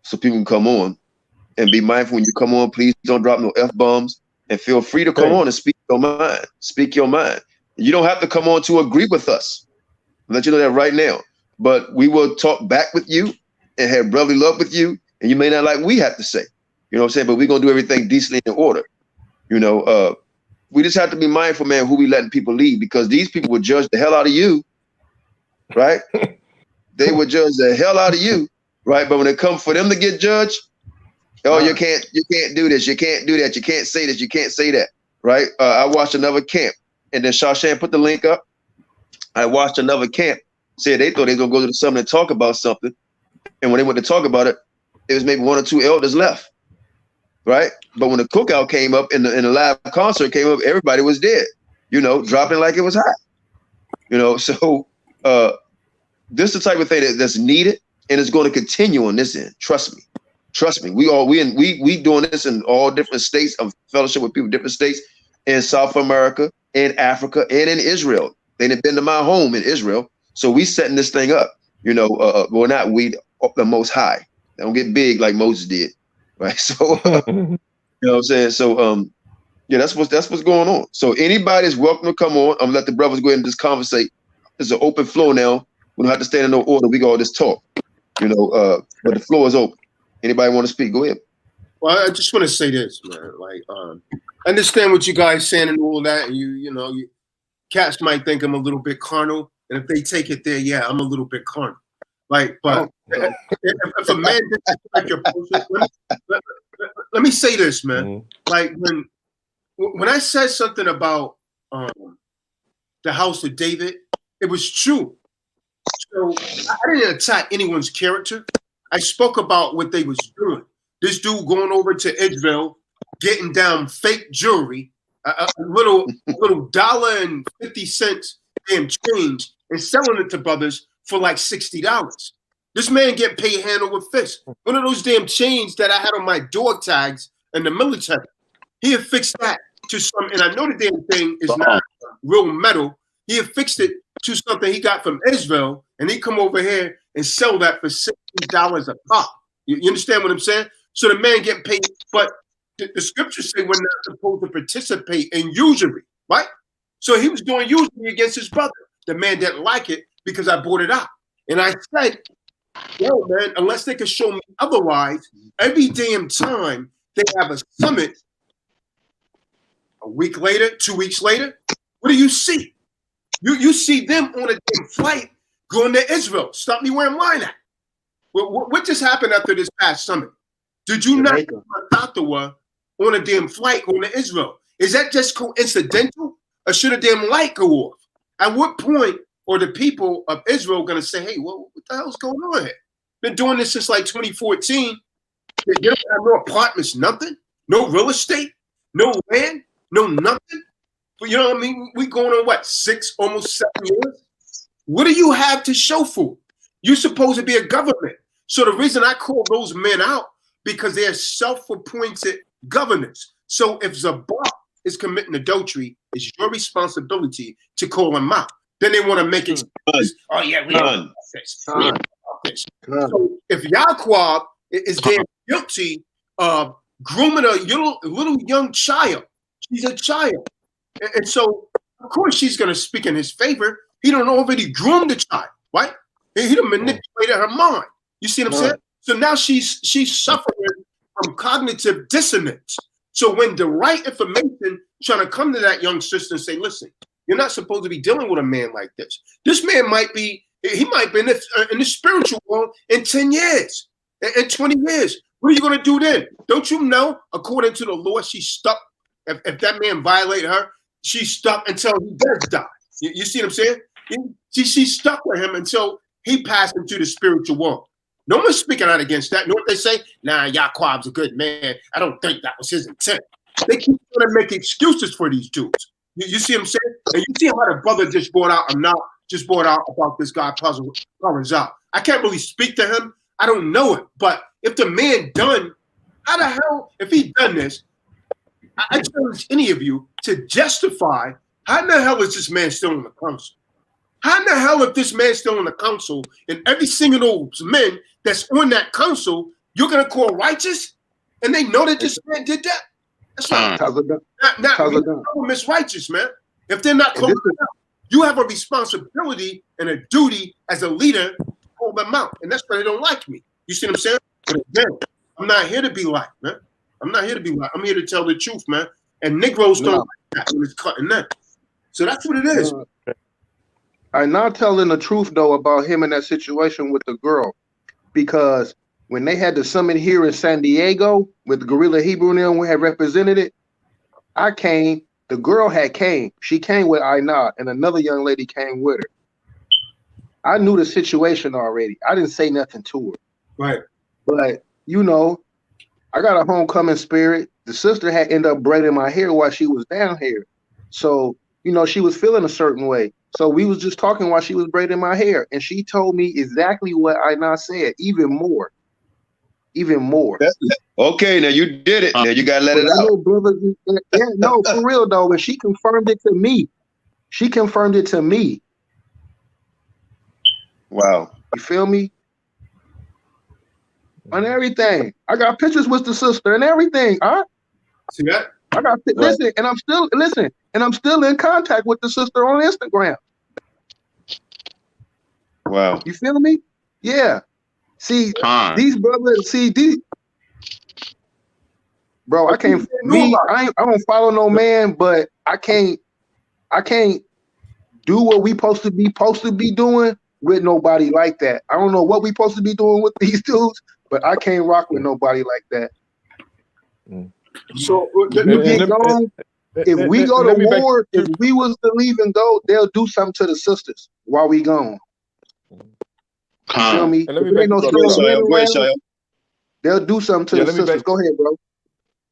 so people can come on, and be mindful when you come on. Please don't drop no F-bombs, and feel free to come on and speak your mind. Speak your mind. You don't have to come on to agree with us. I'll let you know that right now. But we will talk back with you and have brotherly love with you, and you may not like what we have to say. You know what I'm saying? But we're gonna do everything decently in order. We just have to be mindful, man, who we letting people lead, because these people will judge the hell out of you, right? They will judge the hell out of you, right? But when it comes for them to get judged, you can't do this, you can't do that, you can't say this, you can't say that, right? I watched another camp, and then Shashan put the link up. I watched another camp, said they thought they were gonna go to something and talk about something, and when they went to talk about it, there was maybe 1 or 2 elders left, right? But when the cookout came up and the live concert came up, everybody was dead, dropping like it was hot, So this is the type of thing that's needed, and it's going to continue on this end. Trust me. We doing this in all different states of fellowship with people, different states in South America, in Africa, and in Israel. They done been to my home in Israel, so we setting this thing up. Well, not we, the Most High. They don't get big like Moses did, right? So, you know what I'm saying? So, that's what's going on. So anybody is welcome to come on. I'm gonna let the brothers go ahead and just conversate. It's an open floor now. We don't have to stand in no order. We can all just talk, but the floor is open. Anybody want to speak? Go ahead. Well, I just want to say this, man. Like, I understand what you guys saying and all that. And you cats might think I'm a little bit carnal, and if they take it there, yeah, I'm a little bit carnal. Like, but if a man disrespect your person, let me say this, man. Mm-hmm. Like when I said something about the house of David, it was true. So I didn't attack anyone's character. I spoke about what they was doing. This dude going over to Israel, getting down fake jewelry, a little $1.50 damn change, and selling it to brothers for like $60. This man getting paid hand over fist. One of those damn chains that I had on my dog tags in the military. He had fixed that to some, and I know the damn thing is not real metal. He had fixed it to something he got from Israel, and he come over here and sell that for $60 a pop. You understand what I'm saying? So the man getting paid, but the scriptures say we're not supposed to participate in usury, right? So he was doing usury against his brother. The man didn't like it because I brought it out. And I said, yo, man, unless they can show me otherwise, every damn time they have a summit, a week later, 2 weeks later, what do you see? You see them on a damn flight going to Israel. Stop me where I'm lying at. What just happened after this past summit? Did you not Ottawa on a damn flight going to Israel? Is that just coincidental, or should a damn light go off? At what point are the people of Israel going to say, hey, what the hell's going on here? Been doing this since like 2014. You don't have no apartments, nothing, no real estate, no land, no nothing. But you know what I mean? We going on what, almost 7 years? What do you have to show for? You're supposed to be a government. So the reason I call those men out, because they're self-appointed governors. So if Zabak is committing adultery, it's your responsibility to call him out. Then they want to make it. Oh yeah, we don't this. So if Yaquab is damn guilty of grooming a little young child, she's a child, and so of course she's going to speak in his favor. He don't already groomed the child, right? He done manipulated her mind. You see what I'm saying? So now she's suffering from cognitive dissonance. So when the right information trying to come to that young sister and say, listen, you're not supposed to be dealing with a man like this. This man might be in the spiritual world in 10 years, in 20 years. What are you going to do then? Don't you know, according to the law, she's stuck. If that man violated her, she's stuck until he does die. You see what I'm saying? She's stuck with him until he passed into the spiritual world. No one's speaking out against that. You know what they say? Nah, Yaquab's a good man. I don't think that was his intent. They keep trying to make excuses for these dudes. You see what I'm saying? And you see how the brother just brought out about this guy Parazal. I can't really speak to him. I don't know him. But if the man done, how the hell, if he done this, I challenge any of you to justify, how in the hell is this man still in the council? How in the hell if this man's still in the council and every single those men that's on that council, you're going to call righteous? And they know that this man did that? That's right. Not Miss Righteous, man. If they're not calling them out, you have a responsibility and a duty as a leader to call them out. And that's why they don't like me. You see what I'm saying? But again, I'm not here to be like, man. I'm not here to be like. I'm here to tell the truth, man. And Negroes don't like that when it's cutting that. So that's what it is. I'm not telling the truth, though, about him in that situation with the girl. Because when they had the summit here in San Diego with the Gorilla Hebrew and them, we had represented it, I came. The girl had came. She came with Ainat, and another young lady came with her. I knew the situation already. I didn't say nothing to her. Right. But, you know, I got a homecoming spirit. The sister had ended up braiding my hair while she was down here. So, you know, she was feeling a certain way. So we was just talking while she was braiding my hair. And she told me exactly what Ainat said, even more. Even more. Okay, now you did it. Now you gotta let it out. Brother, yeah, no, for real though. And she confirmed it to me. She confirmed it to me. Wow. You feel me? On everything. I got pictures with the sister and everything. Huh? See that? I got listen, and I'm still in contact with the sister on Instagram. Wow. You feel me? Yeah. See, these brothers, bro, I can't I don't follow no man, but I can't do what we supposed to be doing with nobody like that. I don't know what we supposed to be doing with these dudes, but I can't rock with nobody like that. So if we go to war, if we was to leave and go, they'll do something to the sisters while we gone. You feel me? And let me If there back ain't no you up. Go ahead, strong men Shayo. Go ahead, around, Shayo. they'll do something to Yeah, the let me sisters. back. Go ahead, bro.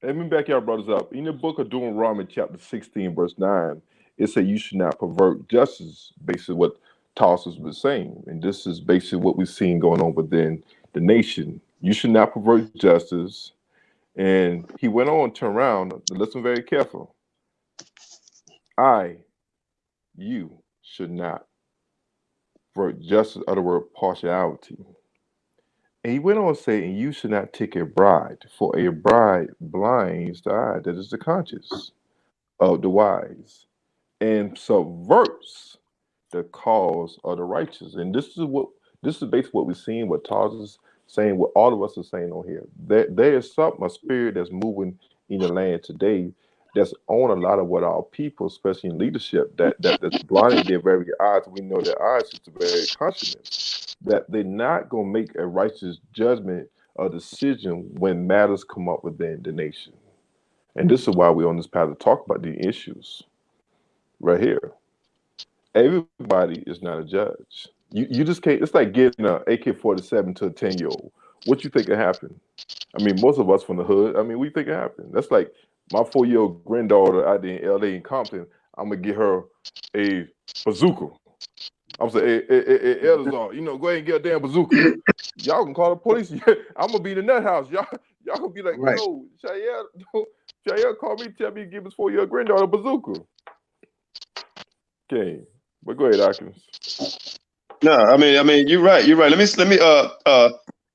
Let me back y'all brothers up. In the book of Deuteronomy, chapter 16, verse 9, it says you should not pervert justice, basically what Tarsus was saying. And this is basically what we've seen going on within the nation. You should not pervert justice. And he went on to turn around, listen very careful. You should not pervert justice, other word, partiality. And he went on to say, and you should not take a bride, for a bride blinds the eye, that is the conscience of the wise, and subverts the cause of the righteous. And this is basically what we're seeing, what Tarsus is saying, what all of us are saying on here. There is something, a spirit that's moving in the land today that's on a lot of what our people, especially in leadership, that's blinding their very eyes. We know their eyes is the very consciousness, that they're not going to make a righteous judgment or decision when matters come up within the nation. And this is why we're on this path to talk about the issues right here. Everybody is not a judge. You just can't. It's like getting an AK-47 to a 10-year-old. What you think will happen? I mean, most of us from the hood. I mean, we think it happened. That's like my 4-year-old granddaughter out there in LA in Compton. I'm gonna get her a bazooka. I'm saying, hey, Elazar, go ahead and get a damn bazooka. Y'all can call the police. I'm gonna be in the nut house. Y'all gonna be like, Right. yo, Shael called me, tell me to give his 4-year-old granddaughter a bazooka. Okay, but go ahead, Atkins. No, I mean, you're right. You're right. Let me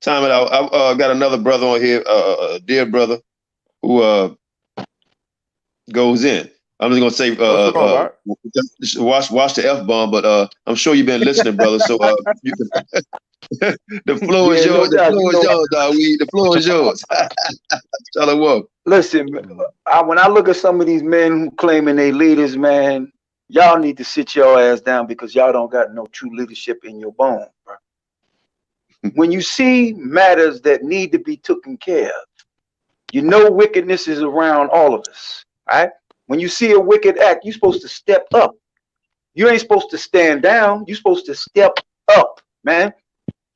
time it out. I got another brother on here, a dear brother, who goes in. I'm just gonna say, What's wrong, watch the F-bomb, but I'm sure you've been listening, brother. So you can, the floor is yours. The floor is yours, Dawid. The floor is yours. Shalom. Listen, when I look at some of these men who claiming they leaders, man, y'all need to sit your ass down because y'all don't got no true leadership in your bone, bro. When you see matters that need to be taken care of, wickedness is around all of us, right? When you see a wicked act, you're supposed to step up. You ain't supposed to stand down. You're supposed to step up, man.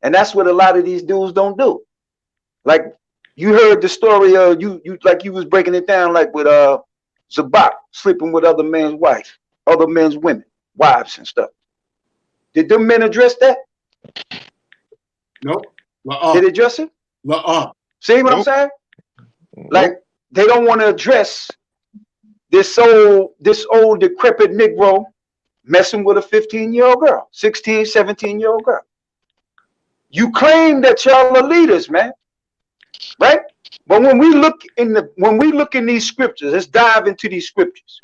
And that's what a lot of these dudes don't do. Like you heard the story of you was breaking it down like with Zabak sleeping with other men's wife, other men's women, wives and stuff. Did them men address that? Nope. Did they address it? See what I'm saying? Like they don't want to address this old decrepit Negro messing with a 15-year-old girl, 16, 17-year-old girl. You claim that y'all are leaders, man, right? But when we look in these scriptures, let's dive into these scriptures.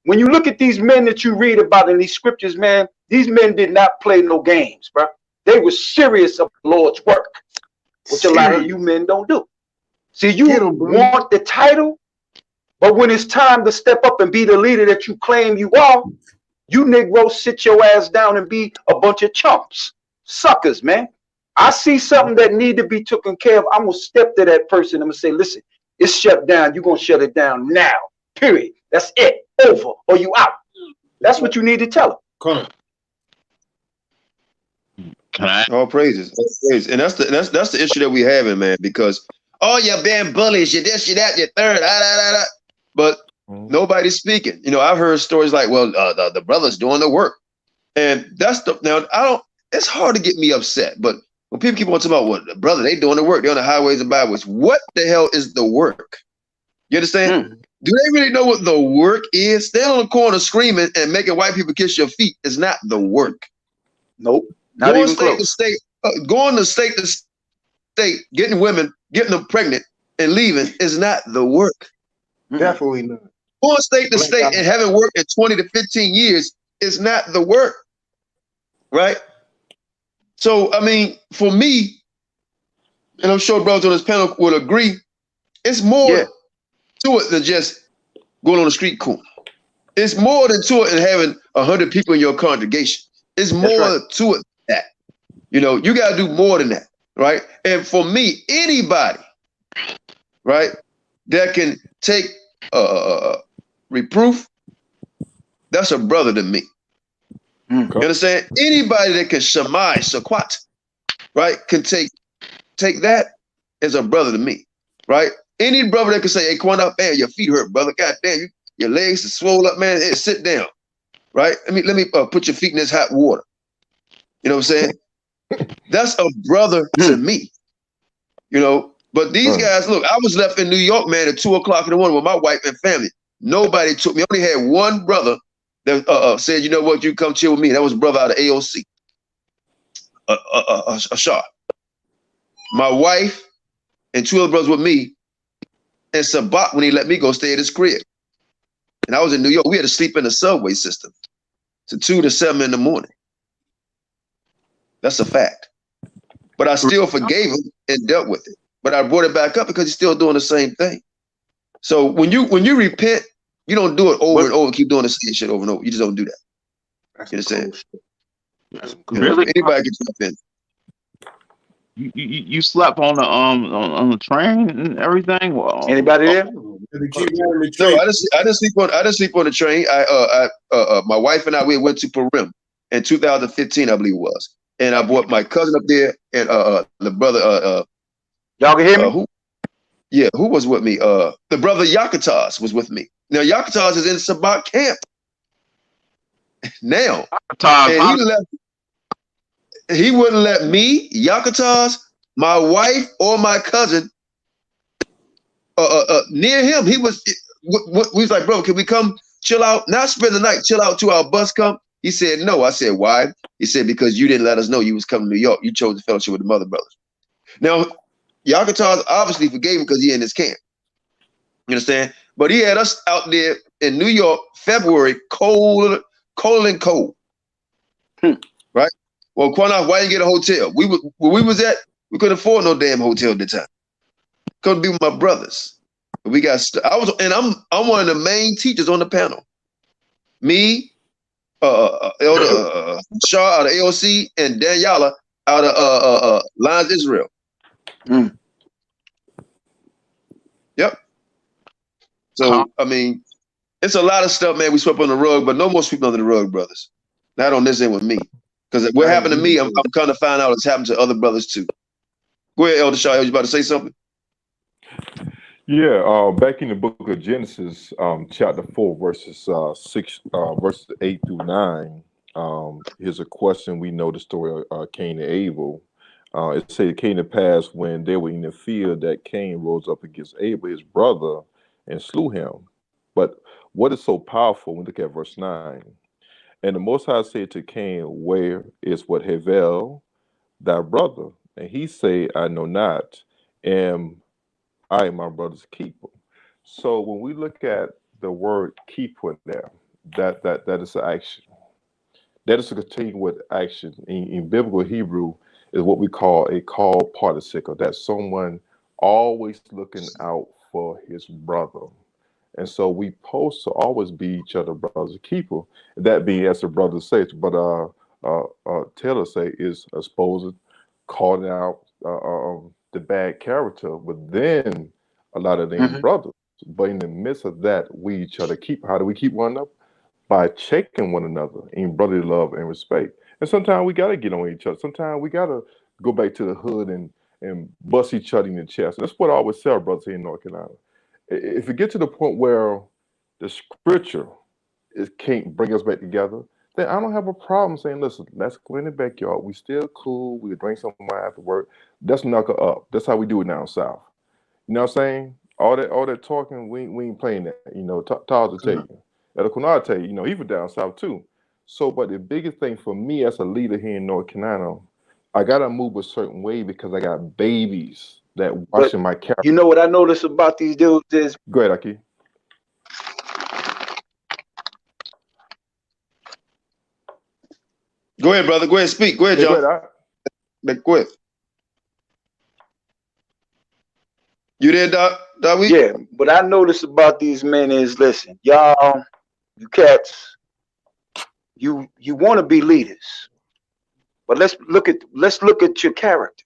When you look at these men that you read about in these scriptures, man, these men did not play no games, bro. They were serious of the Lord's work, which a lot of you men don't do. See, you want the title, but when it's time to step up and be the leader that you claim you are, you Negroes sit your ass down and be a bunch of chumps, suckers, man. I see something that need to be taken care of. I'm gonna step to that person. I'm gonna say, listen, it's shut down. You're gonna shut it down now. Period. That's it. Over. Or you out. That's what you need to tell them. Come on. All praises. All praises. And that's the issue that we having, man, because you're being bullies, you this, you that, you third, but nobody's speaking. I've heard stories like, well, the brother's doing the work. And it's hard to get me upset, but when people keep on talking about what brother, they doing the work, they're on the highways and byways. What the hell is the work? You understand? Do they really know what the work is? Standing on the corner screaming and making white people kiss your feet is not the work. Nope. Not even close. Going to state to state, getting women, getting them pregnant and leaving is not the work. Definitely not. Going state to state and having worked in 20 to 15 years is not the work. Right? So, I mean, for me, and I'm sure brothers on this panel would agree, it's more to it than just going on the street corner. It's more than to it than having 100 people in your congregation. It's more to it than that. You got to do more than that, right? And for me, anybody, right, that can take reproof, that's a brother to me. You understand? Anybody that can shamai, sakwat, right, can take that as a brother to me, right? Any brother that can say, hey, come on up, man, your feet hurt, brother. God damn, your legs are swole up, man. Hey, sit down, right? Let me put your feet in this hot water. You know what I'm saying? That's a brother to me, you know. But these guys, look, I was left in New York, man, at 2 o'clock in the morning with my wife and family. Nobody took me. I only had one brother that said, you know what, you come chill with me. That was a brother out of AOC, Ashar. My wife and 2 other brothers with me, and Sabat when he let me go stay at his crib. And I was in New York. We had to sleep in the subway system to 2 to 7 in the morning. That's a fact. But I still forgave him and dealt with it. But I brought it back up because he's still doing the same thing. So when you repent, you don't do it over and over and keep doing the same shit over and over. You just don't do that. You understand? Really? Anybody can jump in. You slept on the train and everything? Well, Anybody there? No, I didn't sleep on the train. My wife and I, we went to Purim in 2015, I believe it was. And I brought my cousin up there and the brother y'all can hear me? Who was with me? The brother Yakatas was with me. Now Yakatas is in Sabat camp now. And he left. He wouldn't let me, Yakatas, my wife, or my cousin near him. We was like, bro, can we come chill out? Not spend the night, chill out till our bus come. He said, no. I said, why? He said, because you didn't let us know you was coming to New York. You chose the fellowship with the Mother Brothers. Now, Yakatas obviously forgave him because he in his camp. You understand? But he had us out there in New York, February, cold. Right? Well, Quanah, why didn't you get a hotel? Where we was at, we couldn't afford no damn hotel at the time. Couldn't be with my brothers. We got I'm one of the main teachers on the panel. Me, Elder Shaw out of AOC, and Daniela out of Lions Israel. Yep. So I mean, it's a lot of stuff, man. We swept on the rug, but no more sweeping under the rug, brothers. Not on this end with me. Because what happened to me, I'm kind of find out it's happened to other brothers too. Go ahead, Elder Shaw. You about to say something? Yeah, back in the book of Genesis, chapter 4, verses 8 through 9. Here's a question. We know the story of Cain and Abel. It said it came to pass when they were in the field that Cain rose up against Abel, his brother, and slew him. But what is so powerful when we look at verse 9? And the Most High said to Cain, where is what Havel, thy brother? And he said, I know not, am I my brother's keeper. So when we look at the word keeper there, that is an action. That is a continuous action. In biblical Hebrew is what we call a called participle. That's someone always looking out for his brother. And so we supposed to always be each other brother's keeper. That being, as the brother says, but Taylor say is exposing, calling out the bad character within a lot of them brothers. But in the midst of that, we each other keep. How do we keep one another? By checking one another in brotherly love and respect. And sometimes we gotta get on each other. Sometimes we gotta go back to the hood and bust each other in the chest. That's what I always tell brothers here in North Carolina. If it get to the point where the scripture can't bring us back together, then I don't have a problem saying, listen, let's go in the backyard. We still cool. We can drink some wine after work. Let's knuckle up. That's how we do it down south. You know what I'm saying? All that talking, we ain't playing that. You know, Taz will tell you. Elder Quanah tell you, you know, he was down south too. So, but the biggest thing for me as a leader here in North Carolina, I gotta move a certain way because I got babies that watching my character. You know what I notice about these dudes is. Go ahead, Aki. Go ahead, brother. Go ahead, speak. Go ahead, John. Go ahead. You there, Doc? Yeah, what I notice about these men is, listen, y'all, you cats, you want to be leaders, but let's look at your character.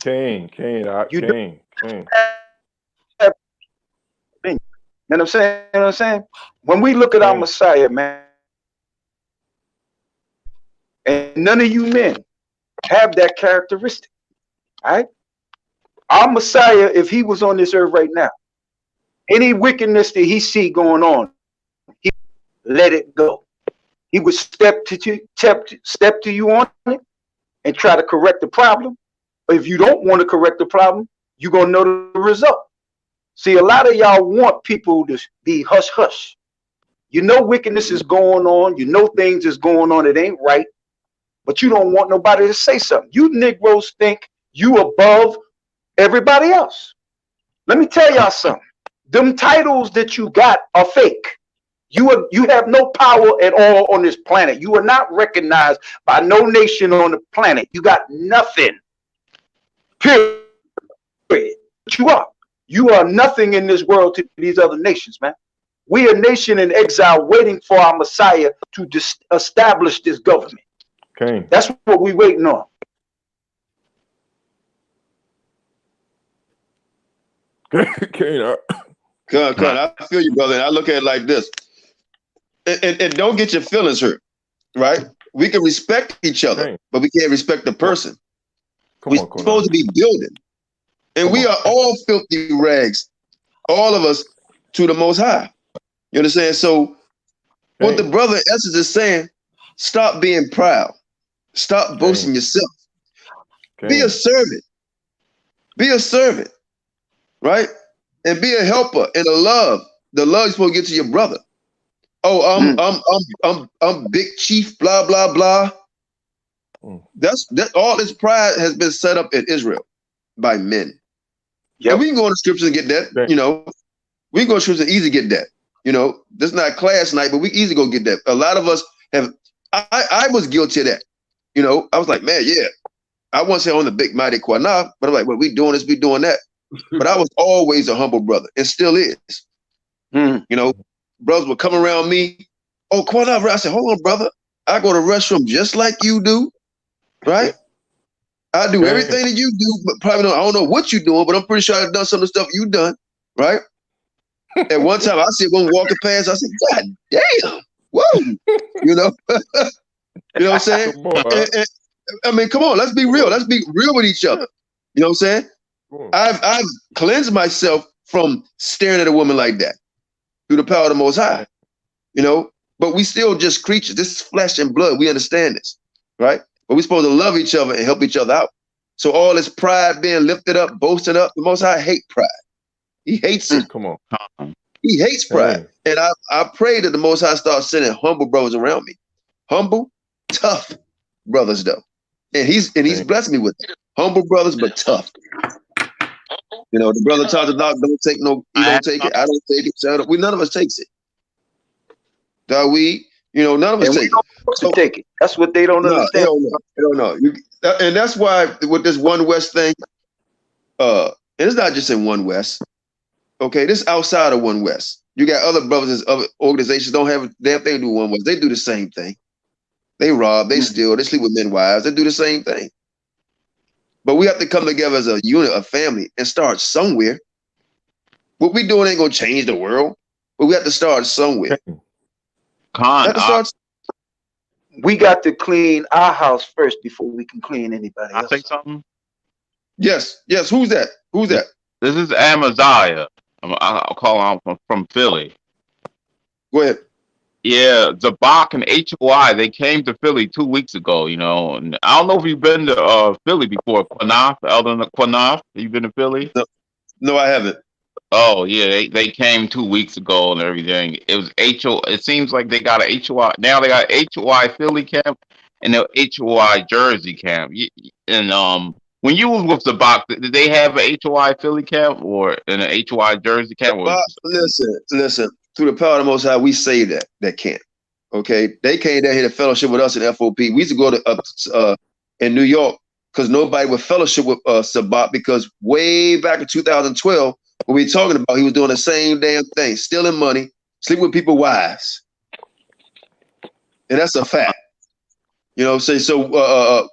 Cain. You know what I'm saying? You know what I'm saying? When we look at our Messiah, man, and none of you men have that characteristic. All right? Our Messiah, if he was on this earth right now, any wickedness that he see going on, he let it go. He would step to you on it and try to correct the problem. But if you don't want to correct the problem, you're going to know the result. See, a lot of y'all want people to be hush hush. You know wickedness is going on. You know things is going on that ain't right. But you don't want nobody to say something. You Negroes think you above everybody else. Let me tell y'all something. Them titles that you got are fake. You have no power at all on this planet. You are not recognized by no nation on the planet. You got nothing. Period. You are nothing in this world to these other nations, man. We are a nation in exile waiting for our Messiah to establish this government. Okay. That's what we're waiting on. Okay. I feel you, brother. And I look at it like this. And don't get your feelings hurt, right? We can respect each other, but we can't respect the person. We're supposed to be building. And we are all filthy rags, all of us, to the Most High. You understand? So what the brother Essence is saying, stop being proud. Stop boasting yourself. Be a servant. Be a servant, right? And be a helper and a love. The love you're supposed to get to your brother. Oh, I'm big chief, blah, blah, blah. That all this pride has been set up in Israel by men. Yeah, we can go in the scriptures and get that. You know, we can go to scriptures and easily get that. You know, this is not class night, but we easily go get that. A lot of us have. I was guilty of that. You know, I was like, man, yeah, I won't say on the big mighty Quanah, but I'm like, well, we doing this, we doing that. But I was always a humble brother, and still is. You know, brothers would come around me. Oh, Quanah, I said, hold on, brother. I go to the restroom just like you do, right? I do everything that you do, but probably I don't know what you're doing, but I'm pretty sure I've done some of the stuff you've done, right? At one time, I see one walking past. I said, God damn, whoa, you know, you know what I'm saying? And, I mean, come on, let's be real. Let's be real with each other. You know what I'm saying? I've cleansed myself from staring at a woman like that through the power of the Most High. You know, but we still just creatures. This is flesh and blood. We understand this, right? But we're supposed to love each other and help each other out. So all this pride being lifted up, boasting up, the Most High hate pride. He hates it. Come on. He hates pride. And I pray that the Most High starts sending humble brothers around me. Humble, tough brothers, though. And he's blessed me with it. Humble brothers, but tough. You know, the brother taught the dog, don't take no, you don't take it, I don't take it. So none of us takes it. You know, none of us take it. So, take it. That's what they don't understand. They don't know. And that's why with this One West thing, and it's not just in One West. Okay, this is outside of One West. You got other brothers, other organizations don't have damn thing to do with One West. They do the same thing. They rob, they steal, they sleep with men wives. They do the same thing. But we have to come together as a unit, a family, and start somewhere. What we doing ain't gonna change the world, but we have to start somewhere. We got to clean our house first before we can clean anybody else. I say something? Yes. Who's that? This is Amaziah. I'll call him from Philly. Go ahead. Yeah, Zabak and HOI, they came to Philly 2 weeks ago, you know. And I don't know if you've been to Philly before. Quanah, Elder Quanah, you been to Philly? No, I haven't. Oh yeah, they came 2 weeks ago and everything. It was It seems like they got a HOI now. They got HOI Philly camp and the HOI Jersey camp. And when you was with the box, did they have a HOI Philly camp or an HOI Jersey camp? Listen. Through the power of the Most High, we saved that camp. Okay, they came down here to fellowship with us in FOP. We used to go to in New York because nobody would fellowship with Sabak because way back in 2012. What we talking about, he was doing the same damn thing, stealing money, sleeping with people's wives. And that's a fact. You know, so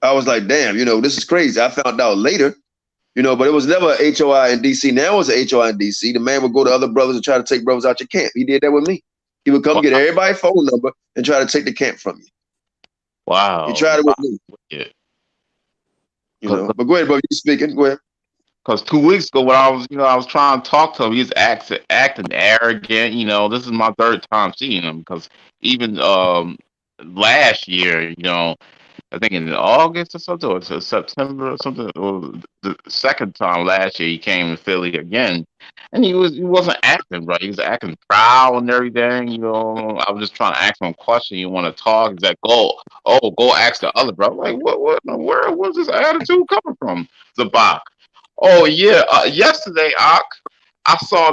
I was like, damn, you know, this is crazy. I found out later, you know, but it was never a HOI in DC. Now it's a HOI in DC. The man would go to other brothers and try to take brothers out your camp. He did that with me. He would come get everybody's phone number and try to take the camp from you. Wow. He tried it with me. Yeah. You know, but go ahead, bro. You speaking? Go ahead. Because 2 weeks ago, when I was trying to talk to him, he's acting arrogant. You know, this is my third time seeing him. Because even last year, you know, I think in August or something, or September or something, or the second time last year, he came to Philly again, and he wasn't acting right. He was acting proud and everything. You know, I was just trying to ask him a question. You want to talk? He's like, go ask the other brother. Like, what in the world? Where's this attitude coming from, Zabak? Oh yeah, yesterday, I saw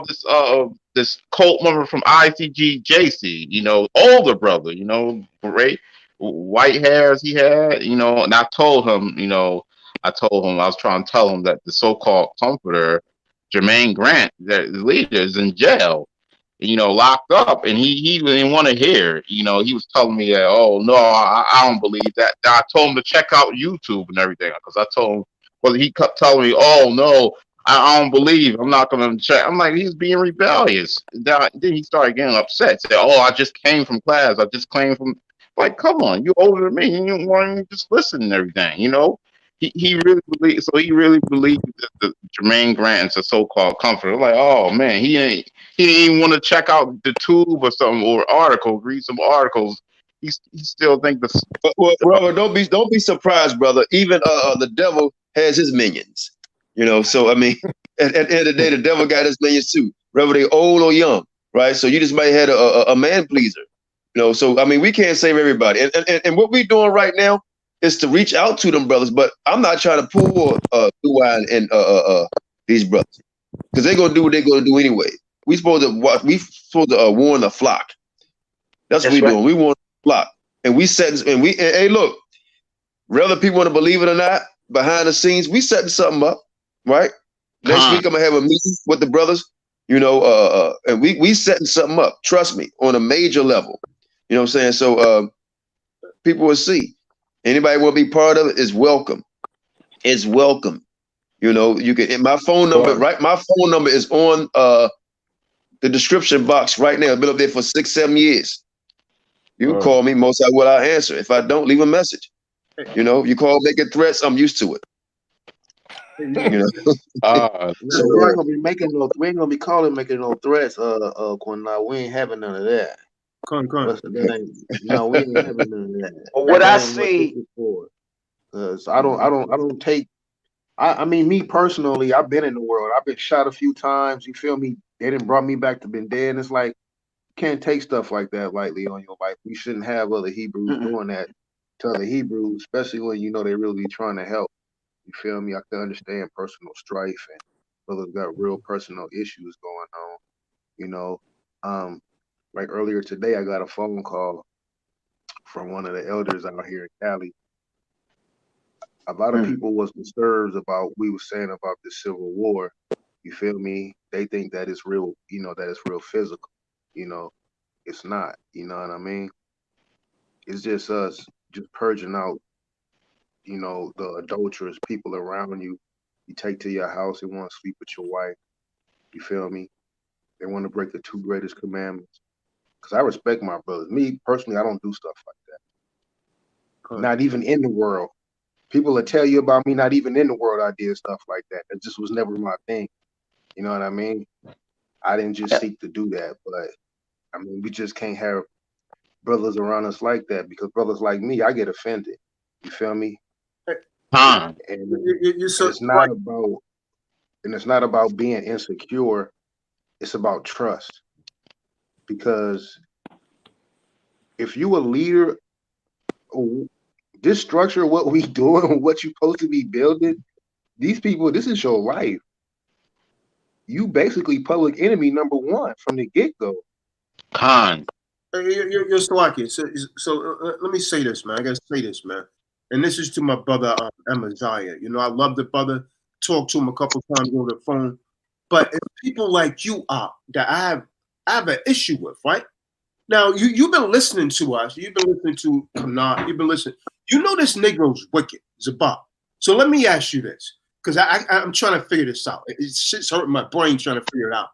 this cult member from ICG JC, you know, older brother, you know, great white hairs he had, you know, and I told him I was trying to tell him that the so-called comforter, Jermaine Grant, that the leader, is in jail, you know, locked up, and he didn't want to hear, you know, he was telling me that, oh no, I don't believe that. I told him to check out YouTube and everything, because I told him. Well, he kept telling me, "Oh no, I don't believe. I'm not going to check." I'm like, he's being rebellious. Then he started getting upset. Said, "Oh, I just came from class. I just came from." Like, come on, you're older than me. You want to just listen and everything, you know? He really believes. So he really believes that the Jermaine Grant's a so-called comforter. Like, oh man, he didn't even want to check out the tube or something or articles. Read some articles. He still think this. Well, brother, don't be surprised, brother. Even the devil has his minions, you know. So I mean, at the end of the day, the devil got his minions too, whether they old or young, right? So you just might have a man pleaser, you know. So I mean, we can't save everybody, and what we're doing right now is to reach out to them brothers. But I'm not trying to pull wine and these brothers, because they're gonna do what they're gonna do anyway. We supposed to warn the flock. That's what we're doing. We warn the flock, and hey, look, whether people want to believe it or not. Behind the scenes, we setting something up, right? Next week, I'm gonna have a meeting with the brothers, you know, and we setting something up. Trust me, on a major level. You know what I'm saying? So people will see. Anybody want to be part of it is welcome. It's welcome. You know, you can. My phone number, right? My phone number is on the description box right now. I've been up there for 6-7 years. You can call me. Most I will. I'll answer. If I don't, leave a message. You know, you call making threats, I'm used to it. You know, so we ain't gonna be calling making no threats. Quinna, we ain't having none of that. No, we ain't having none of that. What I see, because I don't take. I mean, me personally, I've been in the world. I've been shot a few times. You feel me? They didn't brought me back to been dead. And it's like you can't take stuff like that lightly on your life. We shouldn't have other Hebrews doing that. To other Hebrews, especially when you know they really trying to help. You feel me? I can understand personal strife and brothers got real personal issues going on. You know, like earlier today, I got a phone call from one of the elders out here in Cali. A lot of people was disturbed about what we were saying about the Civil War. You feel me? They think that it's real. You know, that it's real physical. You know, it's not. You know what I mean? It's just us. Just purging out, you know, the adulterous people around you. You take to your house, they want to sleep with your wife. You feel me? They want to break the 2 greatest commandments. Because I respect my brothers. Me, personally, I don't do stuff like that. Not even in the world. People will tell you about me, not even in the world I did stuff like that. That just was never my thing. You know what I mean? I didn't just seek to do that. But, I mean, we just can't have brothers around us like that, because brothers like me, I get offended. You feel me? And it's not about, and it's not about being insecure. It's about trust. Because if you a leader, this structure, what we doing, what you supposed to be building, these people, this is your life. You basically public enemy number 1 from the get-go. You're Slovakian. So let me say this, man. I gotta say this, man. And this is to my brother Amaziah. You know, I love the brother. Talked to him a couple times on the phone. But it's people like you are that I have an issue with, right? Now you've been listening to us. You've been listening to Kanat. You've been listening. You know this Negro's wicked, Zabak. So let me ask you this, because I'm trying to figure this out. It's hurting my brain trying to figure it out.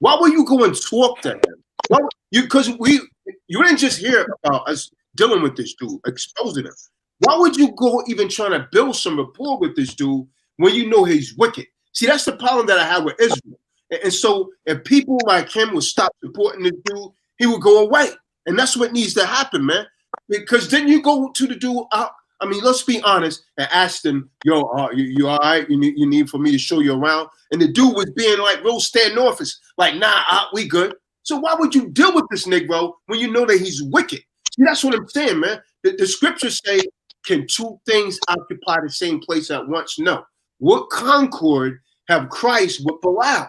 Why will you go and talk to him? Because you didn't just hear about us dealing with this dude, exposing him? Why would you go even trying to build some rapport with this dude when you know he's wicked? See, that's the problem that I have with Israel. And so if people like him would stop supporting this dude, he would go away. And that's what needs to happen, man. Because then you go to the dude, I mean, let's be honest, and ask them, yo, you all right? You need for me to show you around? And the dude was being like real standoffish, like, nah, we good. So why would you deal with this Negro when you know that he's wicked? See, that's what I'm saying, man. The scriptures say, can two things occupy the same place at once? No. What concord have Christ with Belial?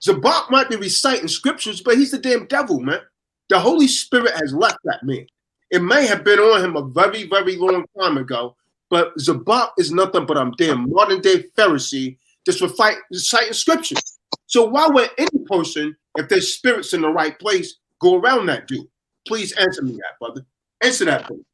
Zabak might be reciting scriptures, but he's the damn devil, man. The Holy Spirit has left that man. It may have been on him a very, very long time ago, but Zabak is nothing but a damn modern day Pharisee just for reciting scripture. So why would any person, if their spirit's in the right place, go around that dude? Please answer me that, brother. Answer that, please.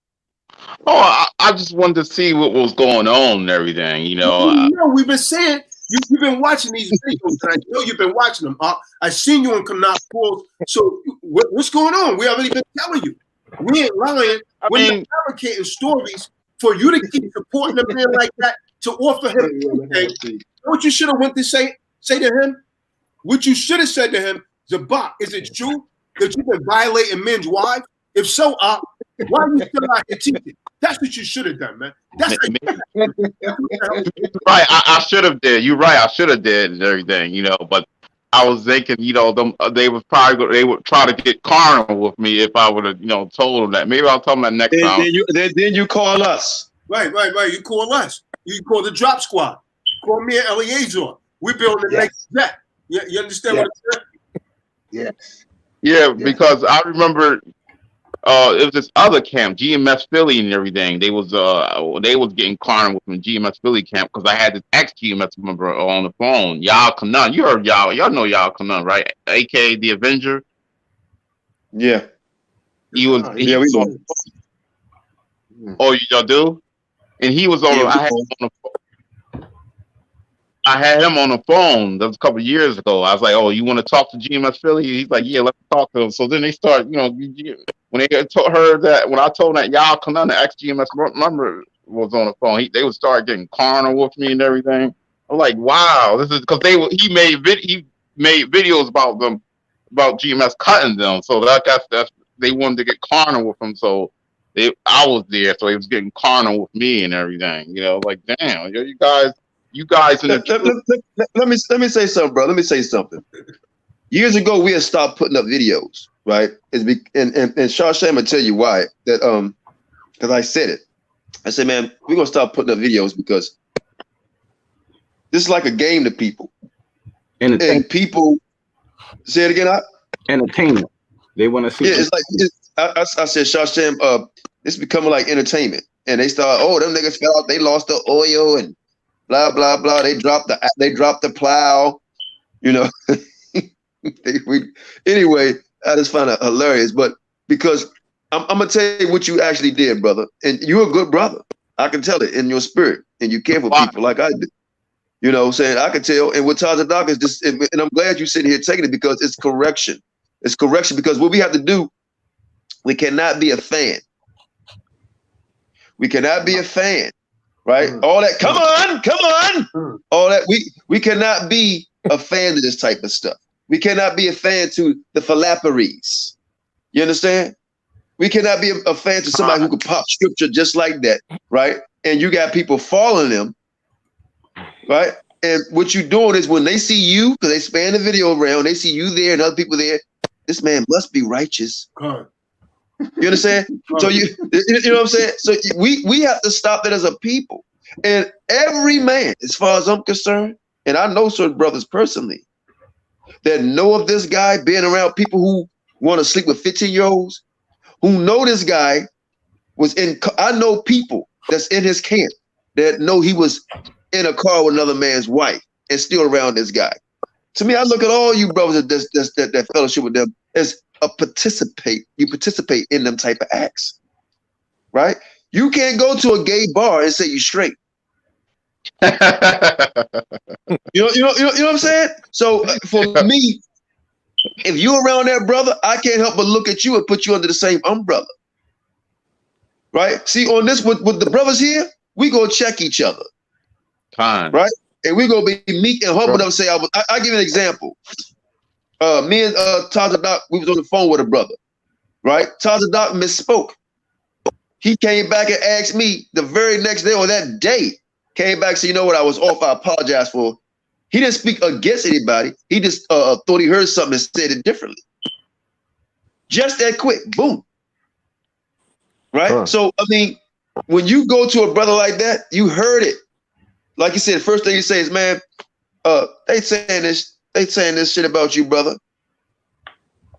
Oh, I just wanted to see what was going on and everything, you know. We've been saying, you've been watching these videos, and I know you've been watching them. I've seen you in Connaught Falls. So what's going on? We already been telling you. We ain't lying. We're not fabricating stories for you to keep supporting a man like that to offer him anything. You know what you should have went to say to him? What you should have said to him, Zabak, is it true that you've been violating men's wives? If so, why are you still out here teaching? That's what you should have done, man. That's right. I should have did. You're right. I should have did and everything, you know. But I was thinking, you know, they would try to get carnal with me if I would have, you know, told them that. Maybe I'll tell them that next time. Then you call us. Right. You call us. You call the drop squad. Call me and Eliezer. We build the next jet. You understand what I'm saying? Yes. Yeah, because I remember. It was this other camp, GMS Philly and everything. They was getting carnal with me, GMS Philly camp, because I had this ex-GMS member on the phone, Y'all Kanan. You heard y'all know Y'all Kanan, right? AKA the Avenger. Yeah. We know. Oh, y'all do? And he was on. I had him on the phone. That was a couple of years ago. I was like, "Oh, you want to talk to GMS Philly?" He's like, "Yeah, let's talk to him." So then they start, you know, when they heard that, when I told them that Y'all Kanan, the ex-GMS member, was on the phone, they would start getting carnal with me and everything. I'm like, "Wow, this is because he made videos about them, about GMS cutting them." So that's they wanted to get carnal with him. So I was there, so he was getting carnal with me and everything. You know, like, damn, you guys in let me say something, bro. Let me say something. Years ago, we had stopped putting up videos, right? And Shawshank will tell you why. That because I said it. I said, man, we're gonna stop putting up videos because this is like a game to people. And people say it again. Entertainment. They want to see. Yeah, it's like I said, Shawshank, it's becoming like entertainment. And they start, oh, them niggas fell out, they lost the oil and blah blah blah. They dropped the plow, you know. Anyway, I just find it hilarious. But because I'm gonna tell you what you actually did, brother, and you're a good brother. I can tell it in your spirit, and you care for people like I do. You know what I'm saying? I can tell. And what Tazadak is just, and I'm glad you're sitting here taking it because it's correction. It's correction because what we have to do, we cannot be a fan. We cannot be a fan. Right? All that, come on. All that, we cannot be a fan of this type of stuff. We cannot be a fan to the Falaparies. You understand? We cannot be a fan to somebody who could pop scripture just like that, right? And you got people following them, right? And what you're doing is when they see you, because they span the video around, they see you there and other people there, this man must be righteous. You understand? So you know what I'm saying? So we have to stop that as a people. And every man, as far as I'm concerned, and I know certain brothers personally that know of this guy being around people who want to sleep with 15-year-olds, who know this guy was in. I know people that's in his camp that know he was in a car with another man's wife and still around this guy. To me, I look at all you brothers that fellowship with them as you participate in them type of acts, right? You can't go to a gay bar and say you straight. You know what I'm saying? So for me, if you're around that brother, I can't help but look at you and put you under the same umbrella. right? See, on this with the brothers here, we go check each other, Time. right? And we gonna be meek and humble enough to say, I give you an example. Me and Taza Doc, we was on the phone with a brother, right? Taza Doc misspoke. He came back and asked me the very next day or that day, came back and said, you know what, I was off, I apologize for. He didn't speak against anybody. He just thought he heard something and said it differently. Just that quick, boom. Right? Huh. So, I mean, when you go to a brother like that, you heard it. Like you said, the first thing you say is, man, they saying this shit about you, brother.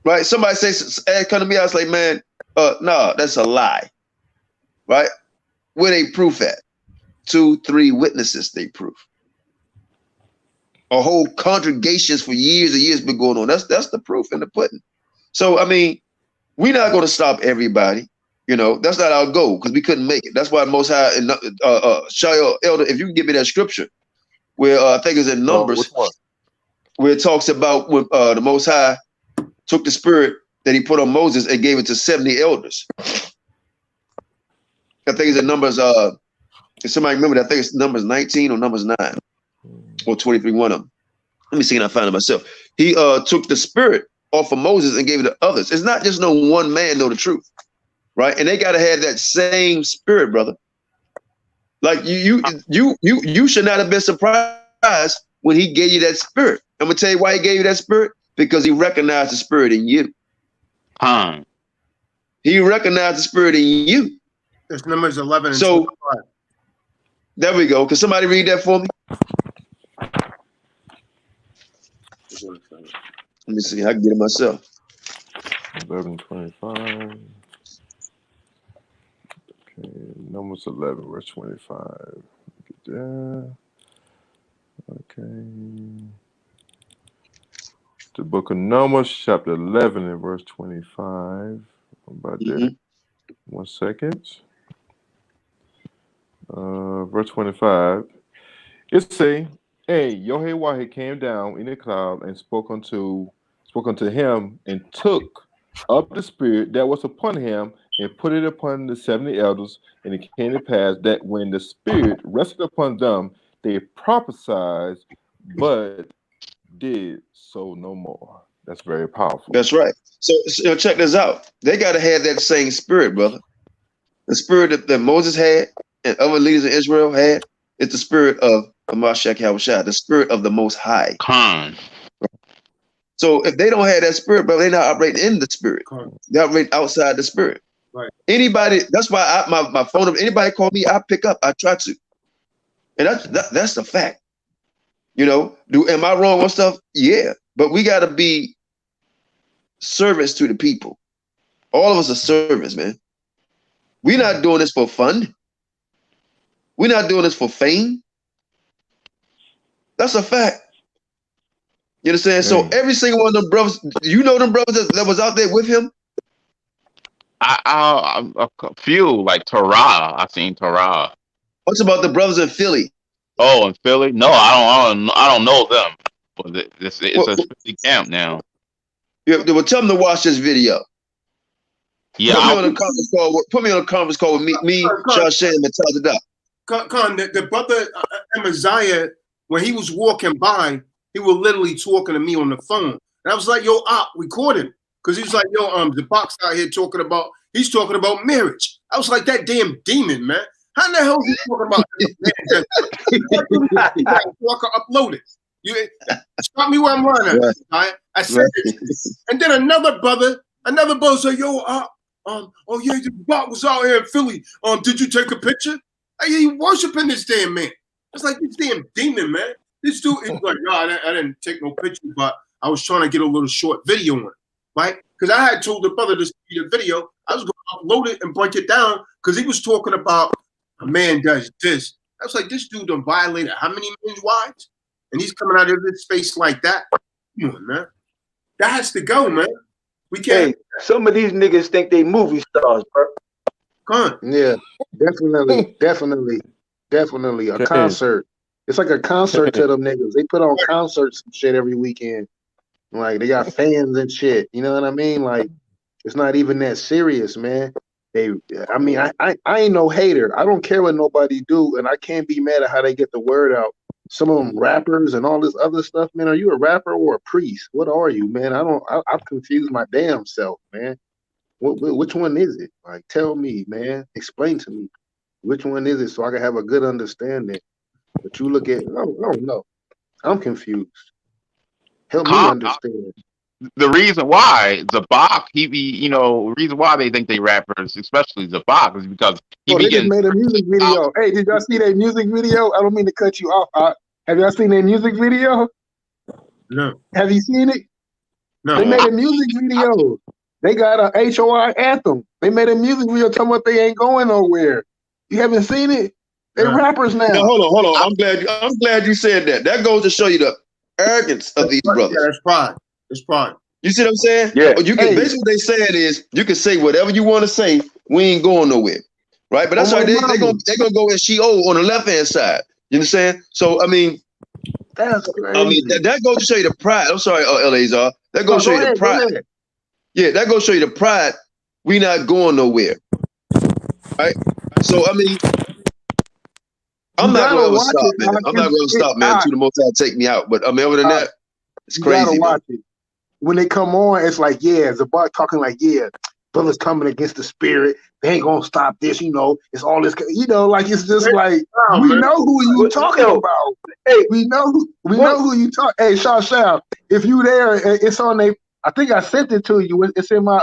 Right? Somebody come to me, I was like, man, no, that's a lie. Right? Where they proof at? 2, 3 witnesses they proof. A whole congregations for years and years been going on. That's the proof in the pudding. So, I mean, we're not going to stop everybody. You know, that's not our goal because we couldn't make it. That's why Most High, Shaul, Elder, if you can give me that scripture where I think it's in Numbers, where it talks about when the Most High took the spirit that he put on Moses and gave it to 70 elders. I think it's in Numbers, if somebody remember that, I think it's Numbers 19 or Numbers 9 or 23, one of them. Let me see, can I find it myself? He took the spirit off of Moses and gave it to others. It's not just no one man know the truth. Right, and they gotta have that same spirit, brother. Like you should not have been surprised when he gave you that spirit. I'm gonna tell you why he gave you that spirit, because he recognized the spirit in you. He recognized the spirit in you. There's Numbers 11 and so 25. There we go. Can somebody read that for me? Let me see. I can get it myself. 11:25. Numbers 11, verse 25. Get there. Okay. The book of Numbers, chapter 11 and verse 25. About there. 1 second. Verse 25. It say, hey, Yehoiah came down in the cloud and spoke unto him and took up the spirit that was upon him and put it upon the 70 elders, and it came to pass that when the spirit rested upon them, they prophesied, but did so no more. That's very powerful. That's right. So check this out. They got to have that same spirit, brother. The spirit that Moses had and other leaders of Israel had is the spirit of Mashiach Yahushua, the spirit of the Most High. So if they don't have that spirit, brother, they're not operating in the spirit. They operate outside the spirit. Right. Anybody, that's why my phone number, anybody call me, I pick up, I try to. And that's the fact. You know, am I wrong on stuff? Yeah. But we gotta be servants to the people. All of us are servants, man. We're not doing this for fun. We're not doing this for fame. That's a fact. You understand? So every single one of them brothers, you know them brothers that was out there with him? A few, like Torah. I seen Torah. What's about the brothers in Philly? Oh, in Philly? No, I don't know them. But it's a Philly camp now. Yeah, well, tell them to watch this video. Yeah, put me on a conference call with me, Shashay, and Taza Doc. The brother Amaziah, when he was walking by, he was literally talking to me on the phone. And I was like, yo, record him. Because he was like, yo, the box out here he's talking about marriage. I was like, that damn demon, man. How in the hell is he talking about upload it. You stop me where I'm running. Right. Right? I said it. And then another brother said, yo, oh yeah, the bot was out here in Philly. Did you take a picture? He worshiping this damn man. It's like this damn demon, man. This dude is like, no, I didn't take no picture, but I was trying to get a little short video on it, right? Because I had told the brother to see the video. I was going to upload it and break it down because he was talking about a man does this. I was like, this dude done violated how many men's wives? And he's coming out of his face like that. Come on, man. That has to go, man. We can't. Hey, some of these niggas think they movie stars, bro. Come on. Yeah, definitely. A concert. It's like a concert to them niggas. They put on concerts and shit every weekend. Like they got fans and shit. You know what I mean? Like it's not even that serious, man. I mean, I ain't no hater. I don't care what nobody do, and I can't be mad at how they get the word out. Some of them rappers and all this other stuff, man. Are you a rapper or a priest? What are you, man? I've confused my damn self, man. Which one is it? Like, tell me, man. Explain to me which one is it so I can have a good understanding. But you look at, I don't know. I'm confused. Help me understand. The reason why Zabak, the reason why they think they rappers, especially Zabak, is because they just made a music video. Hey, did y'all see that music video? I don't mean to cut you off. Have y'all seen that music video? No. Have you seen it? No. They made a music video. They got a HOI anthem. They made a music video talking about they ain't going nowhere. You haven't seen it? They rappers now. Now, hold on. I'm glad you said that. That goes to show you the arrogance of these brothers. Yeah, it's pride. It's pride. You see what I'm saying? Yeah. You can basically what they saying is you can say whatever you want to say. We ain't going nowhere, right? But that's why they're gonna go and Sheol on the left hand side. You understand? So I mean, that's crazy. I mean that goes to show you the pride. I'm sorry, Eleazar. That goes to show you the pride. Yeah, that goes to show you the pride. We not going nowhere, right? So I mean, I'm not going to stop, man. I'm not going to stop, man. Until the Most High take me out. But I mean, other than that, it's crazy. You gotta watch it. When they come on, it's like, yeah, Zabak talking like, yeah, brothers coming against the spirit. They ain't gonna stop this, It's all this, like it's just like we know who you talking about. Hey, we know who you talk. Hey, Shaw, if you there, it's on a. I think I sent it to you. It's in my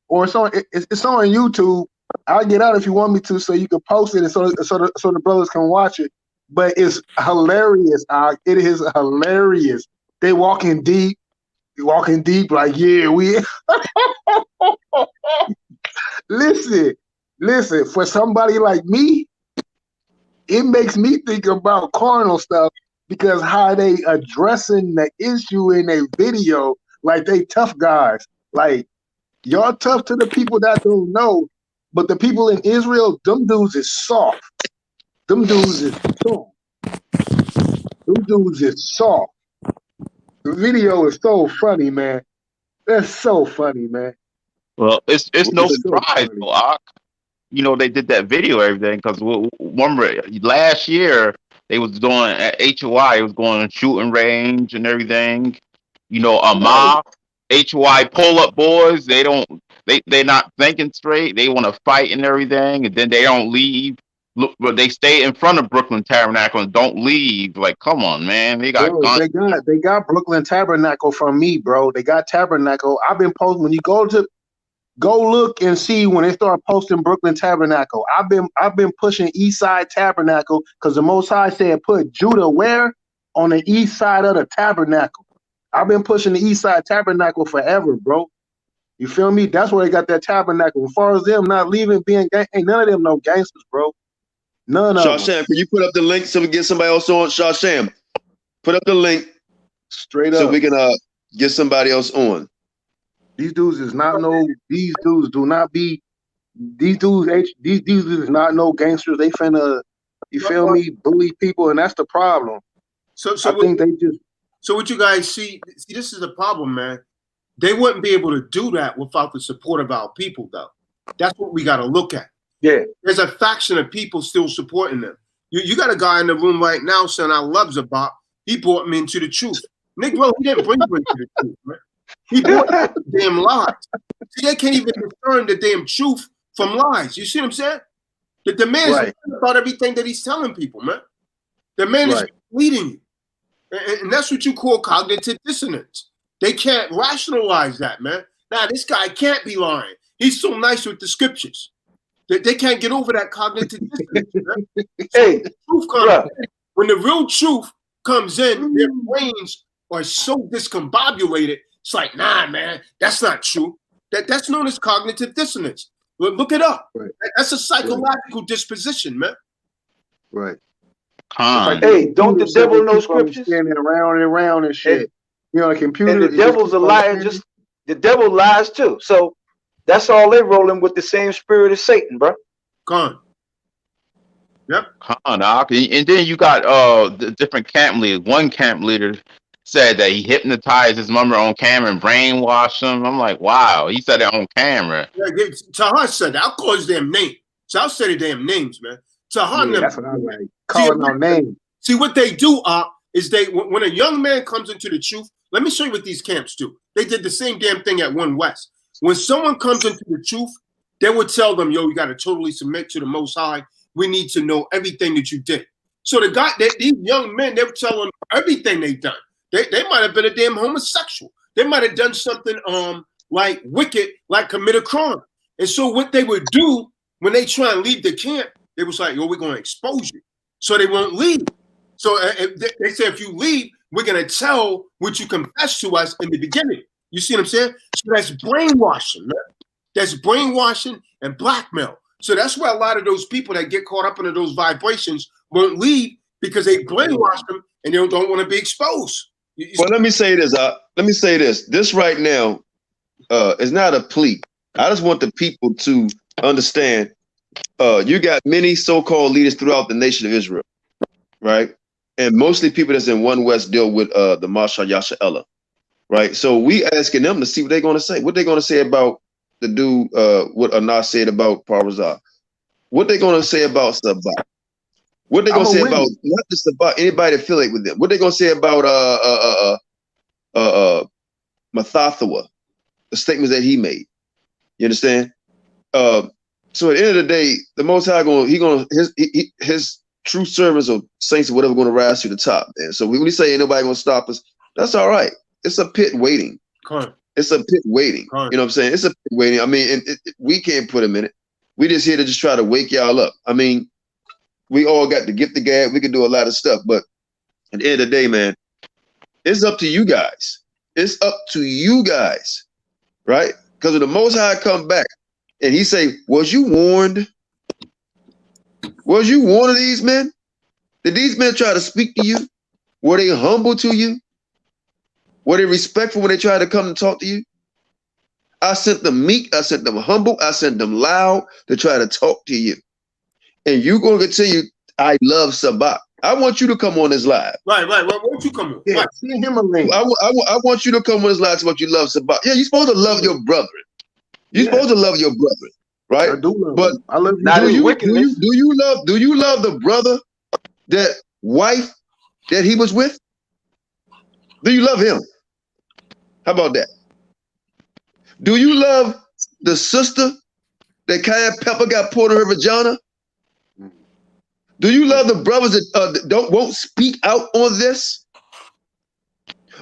or it's on YouTube. I'll get out if you want me to, so you can post it, and so the brothers can watch it. But it's hilarious. It is hilarious. They walking deep, like, yeah, we. Listen. For somebody like me, it makes me think about carnal stuff because how they addressing the issue in a video, like they tough guys. Like y'all tough to the people that don't know. But the people in Israel, them dudes is soft. Them dudes is soft. The video is so funny, man. That's so funny, man. Well, it's no surprise, though. They did that video, everything, because remember last year they was doing at HOI, it was going on shooting range and everything. Mob, HOI pull-up boys, they're not thinking straight. They want to fight and everything, and then they don't leave. Look, but they stay in front of Brooklyn Tabernacle and don't leave. Like, come on, man. They got guns. They got Brooklyn Tabernacle from me, bro. They got Tabernacle. I've been posting when you go look and see when they start posting Brooklyn Tabernacle. I've been pushing East Side Tabernacle because the Most High said put Judah where? On the east side of the Tabernacle. I've been pushing the East Side Tabernacle forever, bro. You feel me? That's where they got that Tabernacle. As far as them not leaving, being ain't none of them no gangsters, bro. None of them. Sham, can you put up the link so we get somebody else on? Sham, put up the link straight up so we can get somebody else on. These dudes is not no. These dudes do not be. These dudes is not no gangsters. They finna, you feel me, bully people, and that's the problem. So what you guys see, this is the problem, man. They wouldn't be able to do that without the support of our people, though. That's what we got to look at. Yeah. There's a faction of people still supporting them. You got a guy in the room right now saying, I love Zabak. He brought me into the truth. Negro, he didn't bring me into the truth, man. He brought the damn lies. See, they can't even discern the damn truth from lies. You see what I'm saying? The man is about everything that he's telling people, man. The man is leading you. And that's what you call cognitive dissonance. They can't rationalize that, man. Now, this guy can't be lying. He's so nice with the scriptures. They can't get over that cognitive dissonance, man. Hey, the truth comes in. When the real truth comes in, their brains are so discombobulated. It's like, nah, man, that's not true. That's known as cognitive dissonance. Look it up. Right. That's a psychological disposition, man. Right. Hey, don't the devil know scriptures? Standing around and around and shit. You know, the computer. And the devil's a liar. The devil lies too. So that's all they rolling with, the same spirit as Satan, bro. Gone. Yep. And then you got the different camp leaders. One camp leader said that he hypnotized his mother on camera and brainwashed him. I'm like, wow, he said it on camera. Yeah, Tahar said that. I'll call his damn name. So I'll say the damn names, man. Tahar Yeah, never. that's what I'm like. Calling out names. See what they do, is when a young man comes into the truth. Let me show you what these camps do. They did the same damn thing at One West. When someone comes into the truth, they would tell them, yo, you got to totally submit to the Most High. We need to know everything that you did. So these young men, they were telling them everything they done. They might have been a damn homosexual. They might have done something like wicked, like commit a crime. And so what they would do when they try and leave the camp, they was like, yo, we're going to expose you. So they won't leave. So they say, if you leave, we're going to tell what you confessed to us in the beginning. You see what I'm saying? So that's brainwashing, man. That's brainwashing and blackmail. So that's why a lot of those people that get caught up into those vibrations won't leave, because they brainwash them and they don't want to be exposed. Well, let me say this. This right now is not a plea. I just want the people to understand. You got many so-called leaders throughout the nation of Israel, right? And mostly people that's in One West deal with the Mashal Yasha'Allah, right? So we asking them to see what they're going to say. What they're going to say about the dude, what Anas said about Parvazah. What they're going to say about Sabah. What they're going to say about not just about anybody affiliated with them. What they're going to say about Mathathawa, the statements that he made. You understand? So at the end of the day, the Most High his true servants or saints or whatever going to rise to the top. Man. So when we say ain't nobody going to stop us, that's all right. It's a pit waiting. It's a pit waiting. You know what I'm saying? It's a pit waiting. I mean, we can't put them in it. We just here to just try to wake y'all up. I mean, we all got the gift of gab. We can do a lot of stuff, but at the end of the day, man, it's up to you guys. It's up to you guys, right? Because when the Most High come back and he say, was you warned? Was you warned of these men? Did these men try to speak to you? Were they humble to you? Were they respectful when they tried to come and talk to you? I sent them meek, I sent them humble, I sent them loud to try to talk to you. And you going to continue, I love Sabak. I want you to come on this live. Right. Why don't you come on? Yeah, send him a link. I want you to come on this live to what you love Sabak. Yeah, you're supposed to love your brethren. You're supposed to love your brethren, right? I do love but him. I love you. Do you love the brother, that wife that he was with? Do you love him? How about that? Do you love the sister that cayenne pepper got poured in her vagina? Do you love the brothers that won't speak out on this?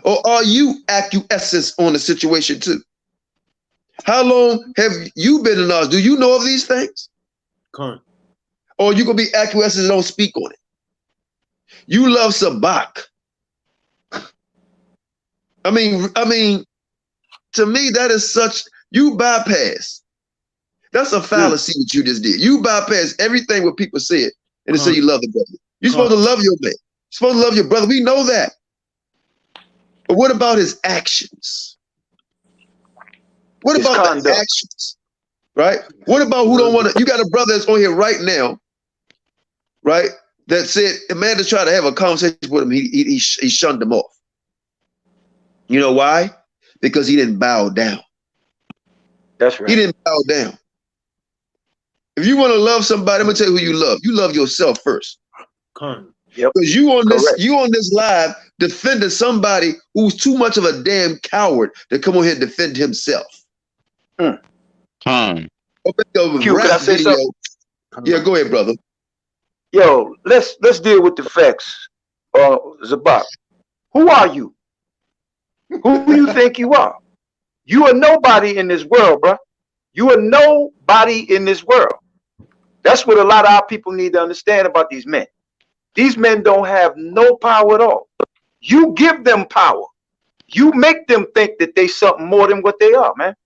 Or are you acquiescent on the situation too? How long have you been in ours? Do you know of these things? Or you gonna be acquiescent and don't speak on it? You love Sabak. I mean, to me, that is such, you bypass. That's a fallacy that you just did. You bypass everything what people said and they say you love the brother. You're supposed to love your man. You're supposed to love your brother. We know that. But what about his actions? What about the actions? Right? What about who don't want to? You got a brother that's on here right now, right? That said, a man to try to have a conversation with him, he shunned him off. You know why? Because he didn't bow down. That's right. He didn't bow down. If you want to love somebody, I'm gonna tell you who you love. You love yourself first. Yep. Because you on this live defending somebody who's too much of a damn coward to come on here and defend himself. Q, can I say something? Yeah, go ahead, brother. Yo, let's deal with the facts. Zabak, who are you? Who do you think you are? You are nobody in this world, bro. You are nobody in this world. That's what a lot of our people need to understand about these men. These men don't have no power at all. You give them power. You make them think that they something more than what they are, man.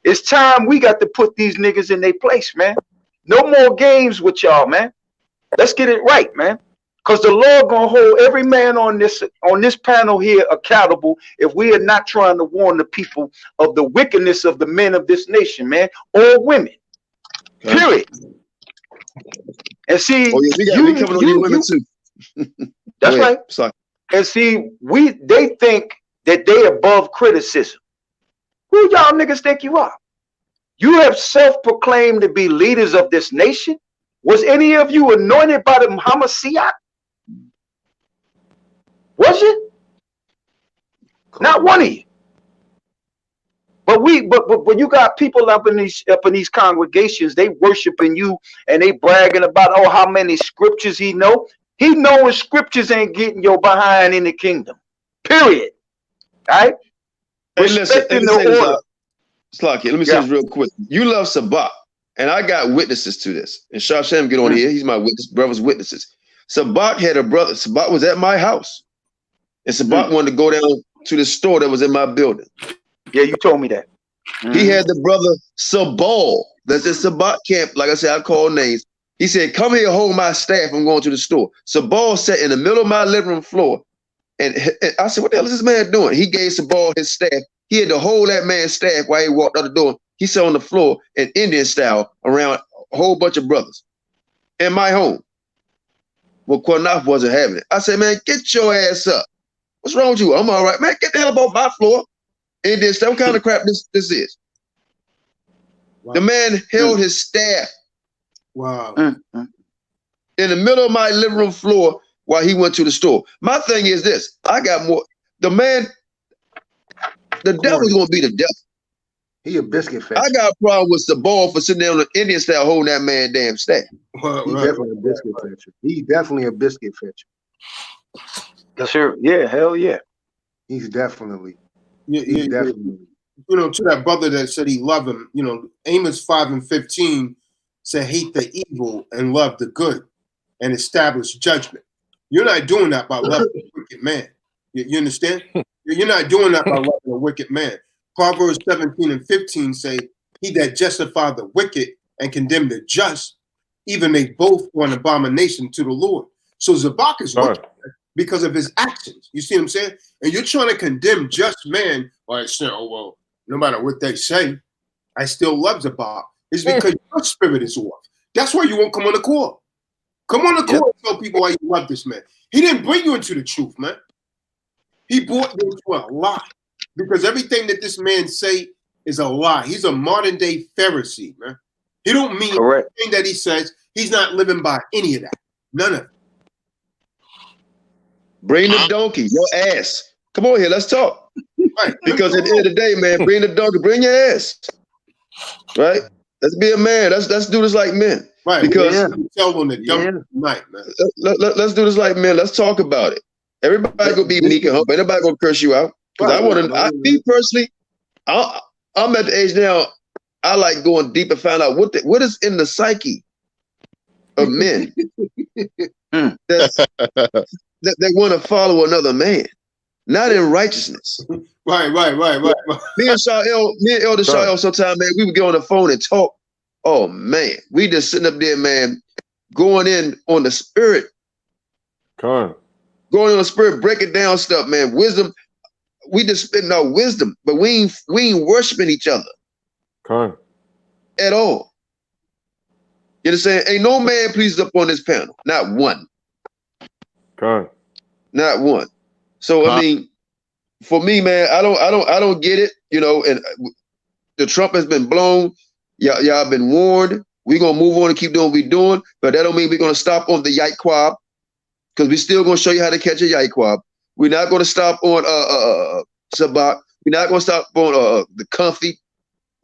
It's time we got to put these niggas in their place, man. No more games with y'all, man. Let's get it right, man. Because the Lord gonna hold every man on this panel here accountable if we are not trying to warn the people of the wickedness of the men of this nation, man, or women. Period. And see, we coming on you women too. That's right. Sorry. And see, they think that they above criticism. Who y'all niggas think you are? You have self-proclaimed to be leaders of this nation. Was any of you anointed by the Hamashiach? Was you? Not one of you. But you got people up in these congregations, they worshiping you and they bragging about how many scriptures he know. He knowing scriptures ain't getting your behind in the kingdom. Period. All right? Hey, listen, let me say this real quick. You love Sabak, and I got witnesses to this. And Shashem get on here. He's my witness, brother's witnesses. Sabak had a brother. Sabak was at my house. And Sabak wanted to go down to the store that was in my building. Yeah, you told me that. He had the brother Sabal. That's at Sabak camp. Like I said, I call names. He said, come here, hold my staff. I'm going to the store. Sabal sat in the middle of my living room floor. And I said, what the hell is this man doing? He gave Sabal his staff. He had to hold that man's staff while he walked out the door. He sat on the floor in Indian style around a whole bunch of brothers in my home. Well, Quanaf wasn't having it. I said, man, get your ass up. What's wrong with you? I'm all right, man. Get the hell up off my floor. Indian style. What kind of crap this is? Wow. The man held his staff. Wow. In the middle of my living room floor while he went to the store. My thing is this. I got more. The devil's going to be the devil. He a biscuit fetcher. I got a problem with the ball for sitting there on the Indian style holding that man damn staff. He's definitely a biscuit fetcher. He's definitely a biscuit fetcher. Sure. Yeah, hell yeah. He's definitely. He's definitely. You know, to that brother that said he loved him, you know, Amos 5:15 said, hate the evil and love the good and establish judgment. You're not doing that by loving a wicked man. You understand? You're not doing that by loving a wicked man. Proverbs 17:15 say, he that justify the wicked and condemn the just, even they both were an abomination to the Lord. So Zabak is wicked because of his actions. You see what I'm saying? And you're trying to condemn just man by saying, oh, well, no matter what they say, I still love Zabak. It's because your spirit is off. That's why you won't come on the court. Come on the court and tell people why you love this man. He didn't bring you into the truth, man. He brought you into a lie. Because everything that this man say is a lie. He's a modern day Pharisee, man. He don't mean anything that he says. He's not living by any of that. None of it. Bring the donkey, your ass. Come on here, let's talk. Right. Because at the end of the day, man, bring the donkey, bring your ass. Right? Let's be a man. Let's do this like men. Right. Because tell on the night, man. Let's do this like men. Let's talk about it. Everybody gonna be meek and humble. Everybody gonna curse you out. Because me personally, I'm at the age now. I like going deep and find out what is in the psyche of men that want to follow another man, not in righteousness. Right. Me and Elder Shael, sometimes, man, we would get on the phone and talk. Oh man, we just sitting up there, man, going in on the spirit. Going on the spirit, breaking down stuff, man. Wisdom. We just spitting our wisdom, but we ain't worshiping each other at all. You understand? Ain't no man pleased up on this panel. Not one. Not one. So I mean, for me, man, I don't get it. You know, and the trumpet has been blown. Y'all been warned. We're gonna move on and keep doing what we're doing, but that don't mean we're gonna stop on the Yaikwab, because we're still gonna show you how to catch a Yaikwab. We're not going to stop on Sabak. We're not going to stop on the comfy,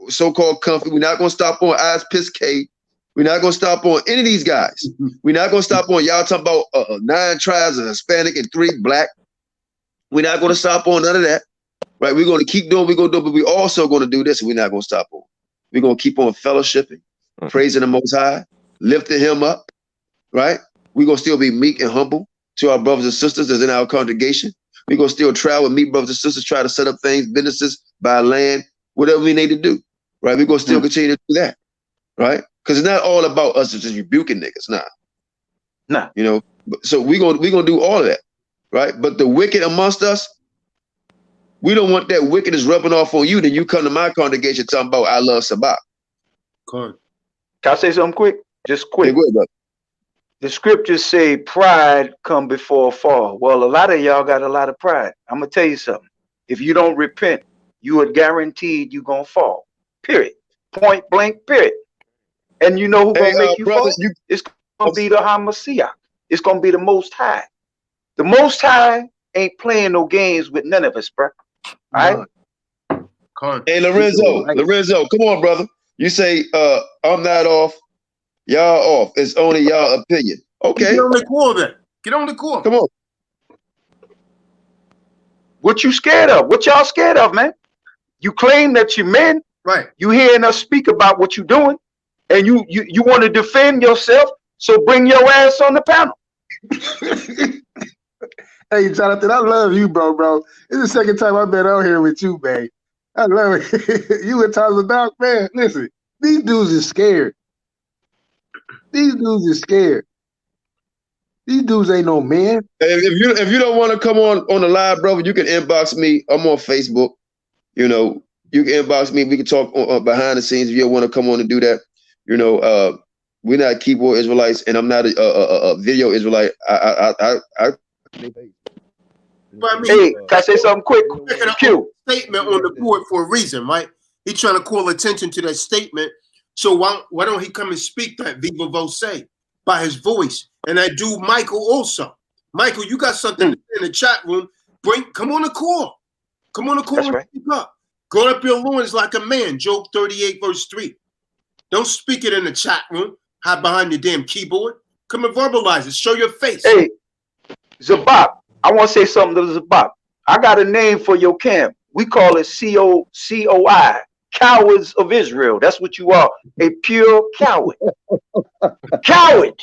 so-called comfy. We're not going to stop on Eyes Piss K. We're not going to stop on any of these guys. We're not going to stop on y'all talking about 9 tribes of Hispanic and 3 black. We're not going to stop on none of that. Right? We're going to keep doing what we're going to do, but we're also going to do this, and we're not going to stop on. We're going to keep on fellowshipping, praising the Most High, lifting him up. Right? We're going to still be meek and humble to our brothers and sisters that's in our congregation. We're going to still travel with me, brothers and sisters, try to set up things, businesses, buy land, whatever we need to do, right? We're going to still continue to do that, right? Because it's not all about us just rebuking niggas, nah. You know, so we're going to do all of that, right? But the wicked amongst us, we don't want that wickedness rubbing off on you, then you come to my congregation talking about I love Sabak. Can I say something quick? Just quick. Yeah, go ahead, brother. the scriptures say pride come before a fall. Well, a lot of y'all got a lot of pride. I'm gonna tell you something. If you don't repent, you are guaranteed you're gonna fall. Period. Point blank, period. And you know who gonna make you brother, fall? It's gonna be the Hamashiach. It's gonna be the Most High. The Most High ain't playing no games with none of us, bro. All right? Hey, Lorenzo, come on, brother. You say I'm not off, y'all off. It's only y'all opinion. Okay. Get on the call then. Get on the call. Come on. What you scared of? What y'all scared of, man? You claim that you're men. Right. You hearing us speak about what you're doing, and you want to defend yourself. So bring your ass on the panel. Hey, Jonathan, I love you, bro. It's the second time I've been out here with you, man. I love it. You and Tyler Doc, man. Listen, these dudes are scared. These dudes are scared. These dudes ain't no men. If you don't want to come on the live, brother, you can inbox me. I'm on Facebook. You know, you can inbox me. We can talk behind the scenes if you want to come on and do that. You know, we're not keyboard Israelites, and I'm not a video Israelite. Hey, can I say something quick? Statement on the board for a reason, right? He's trying to call attention to that statement. So why don't he come and speak that Viva Voce by his voice? And I do Michael also. Michael, you got something to say in the chat room. Come on the call. Come on the call. That's and right. Speak up. Gird up your loins like a man. Job 38 verse 3. Don't speak it in the chat room. Hide behind your damn keyboard. Come and verbalize it. Show your face. Hey, Zabak, I want to say something to Zabak. I got a name for your camp. We call it COI, Cowards of Israel. That's what you are, a pure coward. Coward.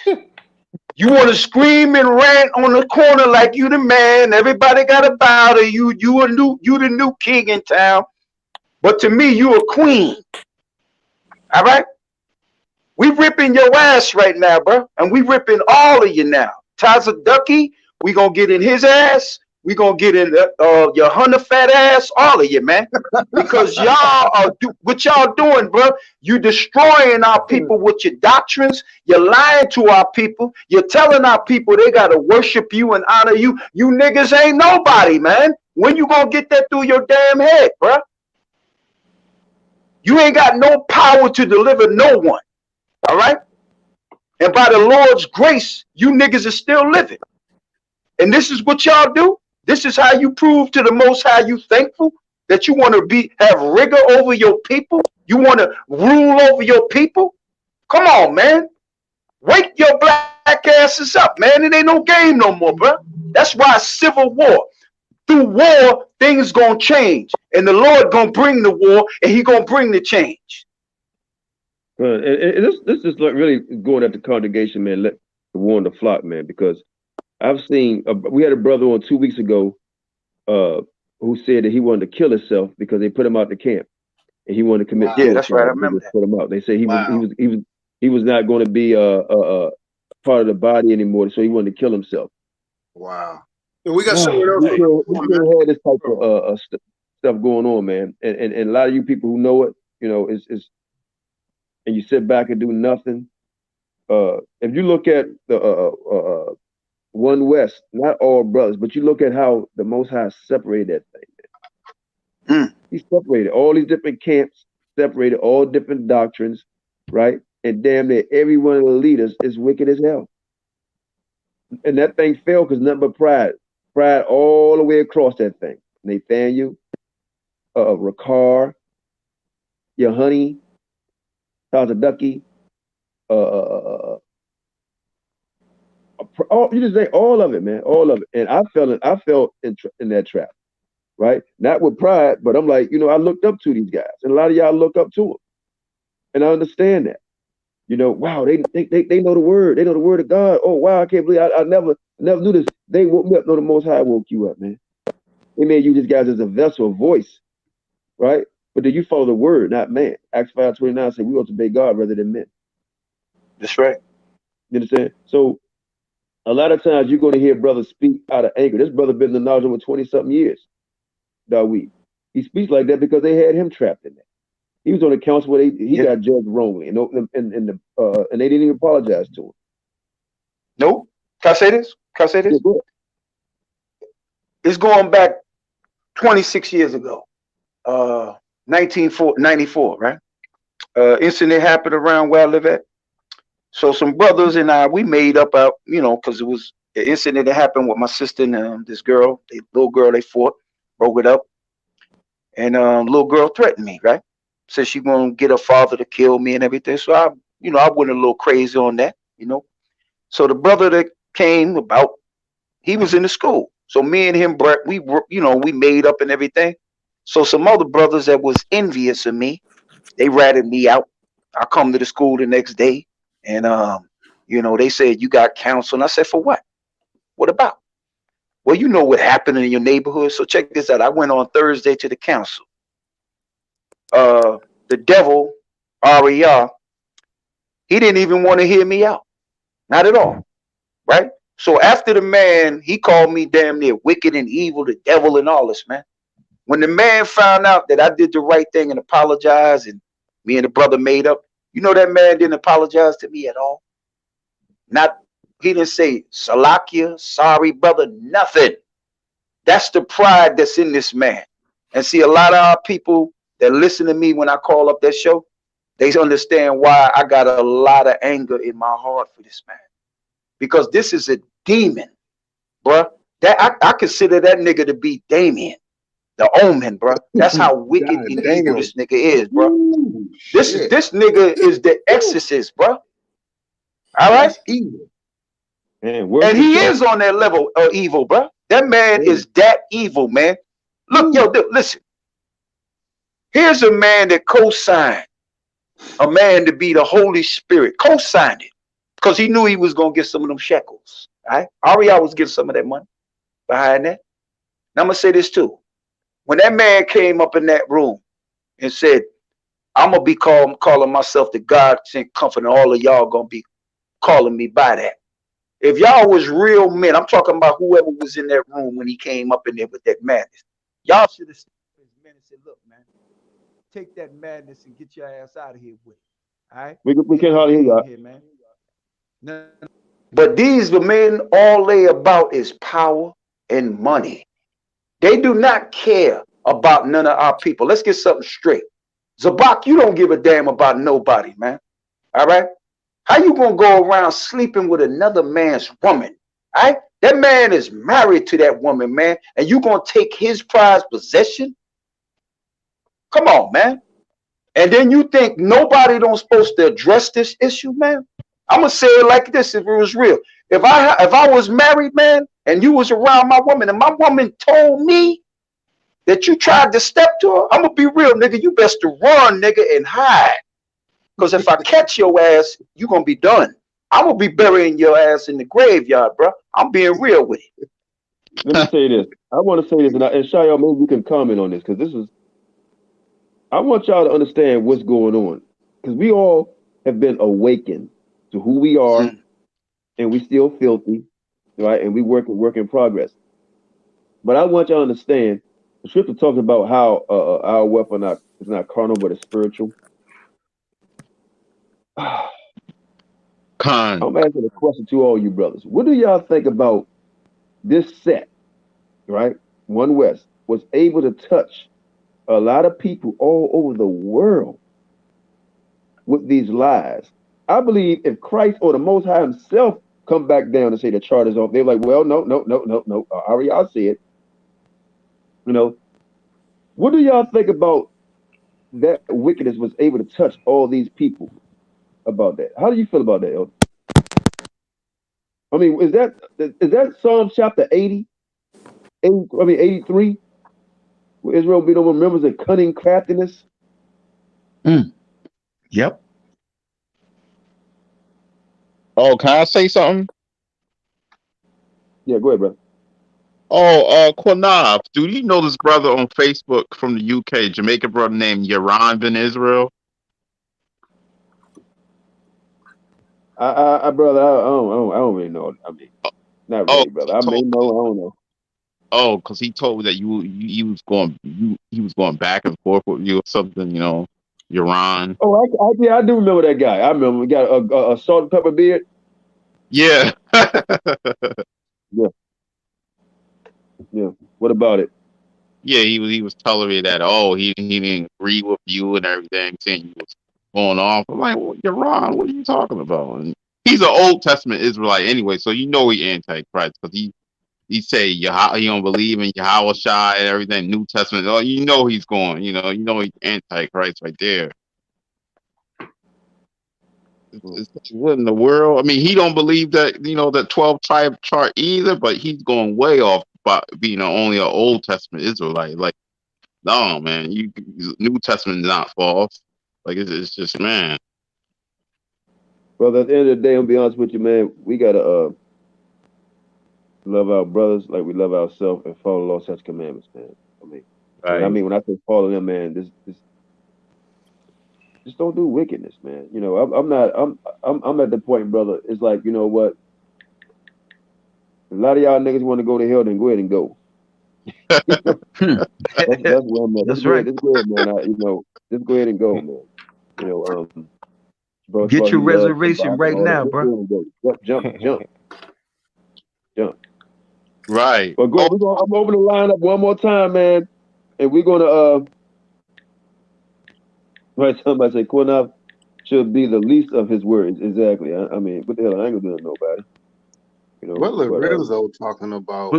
You want to scream and rant on the corner like you the man. Everybody got to bow to you. You the new king in town. But to me, you a queen. All right? We ripping your ass right now, bro. And we ripping all of you now. Taza Ducky, we gonna get in his ass. We gonna get in your hunter fat ass, all of you, man. Because y'all are what y'all doing, bro. You destroying our people with your doctrines. You're lying to our people. You're telling our people they gotta worship you and honor you. You niggas ain't nobody, man. When you gonna get that through your damn head, bro? You ain't got no power to deliver no one. All right? And by the Lord's grace, you niggas are still living. And this is what y'all do. This is how you prove to the Most High you thankful, that you want to have rigor over your people. You want to rule over your people. Come on, man. Wake your black asses up, man. It ain't no game no more, bro. That's why civil war. Through war, things gonna change. And the Lord gonna bring the war, and he gonna bring the change. And this is like really going at the congregation, man. Let the warn the flock, man, because I've seen we had a brother on 2 weeks ago who said that he wanted to kill himself because they put him out the camp and he wanted to commit suicide. Yeah, that's right. I remember that. Put him out. They said he was not going to be part of the body anymore, so he wanted to kill himself. Wow. And we got someone else. We still had this type of stuff going on, man, and a lot of you people who know it, you know, is and you sit back and do nothing. If you look at the One West, not all brothers, but you look at how the Most High separated that thing. Man. He separated all these different camps, separated all different doctrines, right? And damn near every one of the leaders is wicked as hell. And that thing fell because nothing but pride. Pride all the way across that thing. Nathaniel, Rakar, Yehani, Tazaducky, you just say all of it, man, all of it. And I fell in that trap, right? Not with pride, but I'm like, you know, I looked up to these guys, and a lot of y'all look up to them, and I understand that. You know, wow, they know the word, they know the word of God. Oh wow, I can't believe I never knew this. They woke me up. No, the Most High woke you up, man. They made you these guys as a vessel, a voice, right? But then you follow the word, not man. Acts 5:29 said we ought to obey God rather than men. That's right. You understand? So a lot of times you're going to hear brothers speak out of anger. This brother been in the knowledge over 20-something years. Dawid. He speaks like that because they had him trapped in there. He was on a council where he got judged wrongly, and they didn't even apologize to him. No? Can I say this? Can I say this? Yeah, go ahead. It's going back 26 years ago. 1994, right? Incident happened around where I live at. So some brothers and I, we made up out, because it was an incident that happened with my sister and this girl, little girl, they fought, broke it up. And little girl threatened me, right? Said she gonna get her father to kill me and everything. So I went a little crazy on that, So the brother that came about, he was in the school. So me and him, we made up and everything. So some other brothers that was envious of me, they ratted me out. I come to the school the next day, and they said, you got counsel. And I said, for what? What about? Well, you know what happened in your neighborhood. So check this out. I went on Thursday to the council. The devil, Ariah, he didn't even want to hear me out. Not at all. Right? So after the man, he called me damn near wicked and evil, the devil and all this, man. When the man found out that I did the right thing and apologized, and me and the brother made up, that man didn't apologize to me at all. He didn't say, Salakia, sorry, brother, nothing. That's the pride that's in this man. And see, a lot of our people that listen to me when I call up that show, they understand why I got a lot of anger in my heart for this man. Because this is a demon, bruh. That I consider that nigga to be Damien, the Omen, bruh. That's how wicked and evil this nigga is, bruh. This nigga is the exorcist, bruh. All right? Man, and he is on that level of evil, bruh. That man is that evil, man. Look, listen. Here's a man that co-signed a man to be the Holy Spirit. Co-signed it. Because he knew he was going to get some of them shekels. Right? Ariah was getting some of that money behind that. Now I'm going to say this too. When that man came up in that room and said, I'm going to be calling myself the God sent comfort, and all of y'all going to be calling me by that. If y'all was real men, I'm talking about whoever was in that room when he came up in there with that madness. Y'all should have stood as men and said, look, man, take that madness and get your ass out of here with it. All right? We can't hardly hear you. Here, man. No. But these men, all they about is power and money. They do not care about none of our people. Let's get something straight. Zabak, you don't give a damn about nobody, man. All right? How you gonna go around sleeping with another man's woman? All right? That man is married to that woman, man, and you gonna take his prized possession? Come on, man. And then you think nobody don't supposed to address this issue, man? I'm gonna say it like this: if it was real, if I was married, man, and you was around my woman, and my woman told me that you tried to step to her, I'm gonna be real, nigga. You best to run, nigga, and hide. Because if I catch your ass, you gonna be done. I'm gonna be burying your ass in the graveyard, bro. I'm being real with you. Let me say this. I want to say this, and Shayo, maybe you can comment on this, because I want y'all to understand what's going on, because we all have been awakened to who we are, and we still filthy, right? And we work in progress. But I want y'all to understand, the scripture talks about how our weapon is not carnal, but it's spiritual. I'm asking a question to all you brothers. What do y'all think about this set, right? One West was able to touch a lot of people all over the world with these lies. I believe if Christ or the Most High himself come back down and say the chart is off, they're like, well, no. Ariah said, what do y'all think about that wickedness was able to touch all these people about that? How do you feel about that, Elder? I mean, is that Psalm chapter 83, where Israel be no more members of cunning craftiness? Yep. Oh, can I say something? Yeah, go ahead, brother. Oh, Quanav, do you know this brother on Facebook from the UK, Jamaican brother named Yaron Ben Israel? Brother, I don't really know. I mean, not really, brother. I may know, I don't know. Oh, because he told me that he was going back and forth with you or something, Yaron. Oh, I do remember that guy. I remember he got a salt and pepper beard. Yeah. Yeah. What about it? Yeah, he was telling me that he didn't agree with you and everything, saying you was going off. I'm like, well, you're wrong. What are you talking about? And he's an Old Testament Israelite anyway, so you know he antichrist because he say he don't believe in Yahweh Shai and everything. New Testament, you know he's going. You know he's antichrist right there. What in the world? I mean, he don't believe that that 12 tribe chart either, but he's going way off by being only an Old Testament Israelite. Like, no, man, New Testament is not false. Like it's just, man. Well, at the end of the day, I'm gonna be honest with you, man. We gotta love our brothers like we love ourselves and follow the Lord's such commandments, man. Right. When I say follow them, man, just don't do wickedness, man. I'm at the point, brother. It's like, you know what? A lot of y'all niggas want to go to hell, then go ahead and go. That's where I'm at. That's right. Just go ahead, man. Just go ahead and go, man. Bro, get your reservation right now, bro. Jump. Right. But I'm open the line up one more time, man, and we're gonna right. Somebody say Quinab should be the least of his words. Exactly. I mean, what the hell? I ain't gonna do to nobody. What Lorenzo talking about?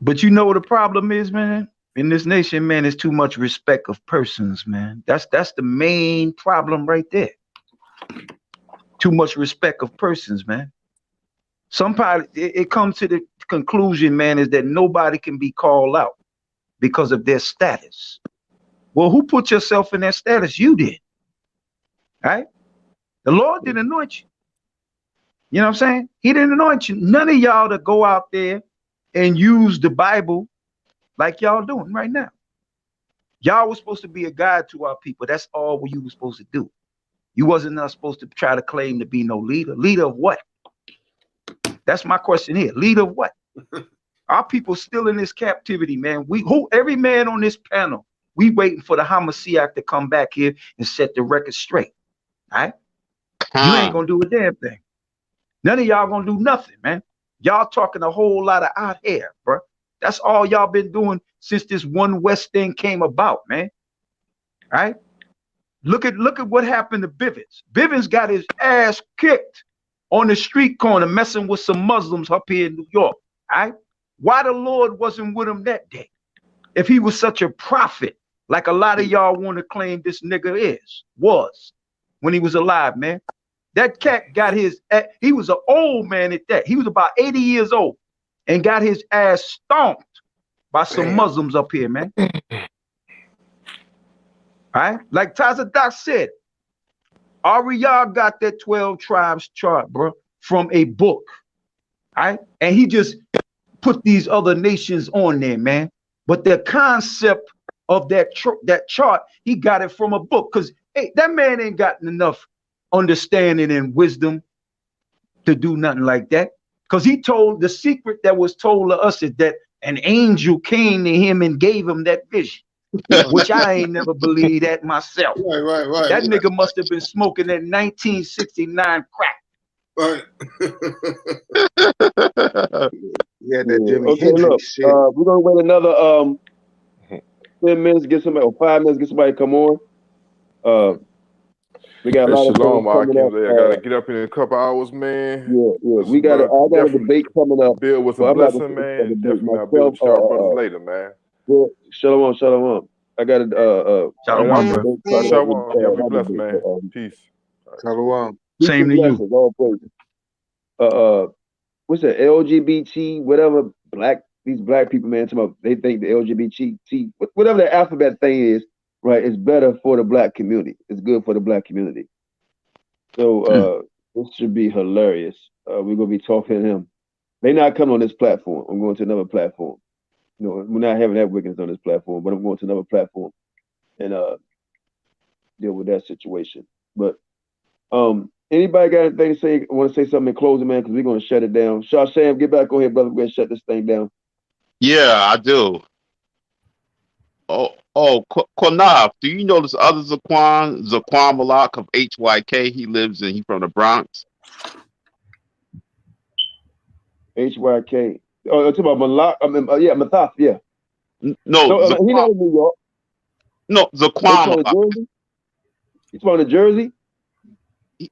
But you know what the problem is, man? In this nation, man, is too much respect of persons, man. That's the main problem right there. Too much respect of persons, man. Somebody, it comes to the conclusion, man, is that nobody can be called out because of their status. Well, who put yourself in that status? You did. Right? The Lord didn't anoint you. You know what I'm saying? He didn't anoint you. None of y'all to go out there and use the Bible like y'all doing right now. Y'all was supposed to be a guide to our people. That's all you were supposed to do. You wasn't not supposed to try to claim to be no leader. Leader of what? That's my question here. Leader of what? Our people still in this captivity, man. Every man on this panel, we waiting for the Hamashiach to come back here and set the record straight. All right? You ain't gonna do a damn thing. None of y'all gonna do nothing, man. Y'all talking a whole lot of out here, bro. That's all y'all been doing since this One West thing came about, man. All right? Look at what happened to Bivens. Bivens got his ass kicked on the street corner messing with some Muslims up here in New York. All right? Why the Lord wasn't with him that day? If he was such a prophet, like a lot of y'all want to claim this nigga was when he was alive, man. That cat got he was an old man at that. He was about 80 years old and got his ass stomped by some Muslims up here, man. All right? Like Tazadak said, Ariyah got that 12 tribes chart, bro, from a book. All right? And he just put these other nations on there, man. But the concept of that chart, he got it from a book. Because hey, that man ain't got enough understanding and wisdom to do nothing like that. Because he told the secret that was told to us is that an angel came to him and gave him that vision. Which I ain't never believed that myself. Right. That nigga must have been smoking that 1969 crack. Right. Yeah, that Jimi Okay, Hendrix look, shit. we're gonna wait another 10 minutes, get somebody, or 5 minutes, get somebody to come on. We got a lot of Shalom, things coming up. I gotta get up in a couple hours, man. Yeah. I got a debate coming up. Build with a blessing, man. Definitely I'll build with y'all brothers later, man. Yeah, shalom. I got a shalom. Yeah, be blessed, man. Peace. Shalom. Same to you. All praises. What's that? LGBT, whatever. These black people, man. They think the LGBT, whatever the alphabet thing is, right? It's better for the black community. It's good for the black community. So this should be hilarious. We're gonna be talking to him. They're not coming on this platform. I'm going to another platform. We're not having that wickedness on this platform, but I'm going to another platform and deal with that situation. But anybody got anything to say? Want to say something in closing, man? Because we're going to shut it down. Sham, get back on here, brother. We're going to shut this thing down. Yeah, I do. Quinab, do you know this other Zaquan Malak of HYK? He's from the Bronx. HYK. Oh, it's about Malak. I mean, yeah, Mathaf. Yeah. No, So he's not in New York. no, He's Zaquam. from Jersey. He's from the Jersey.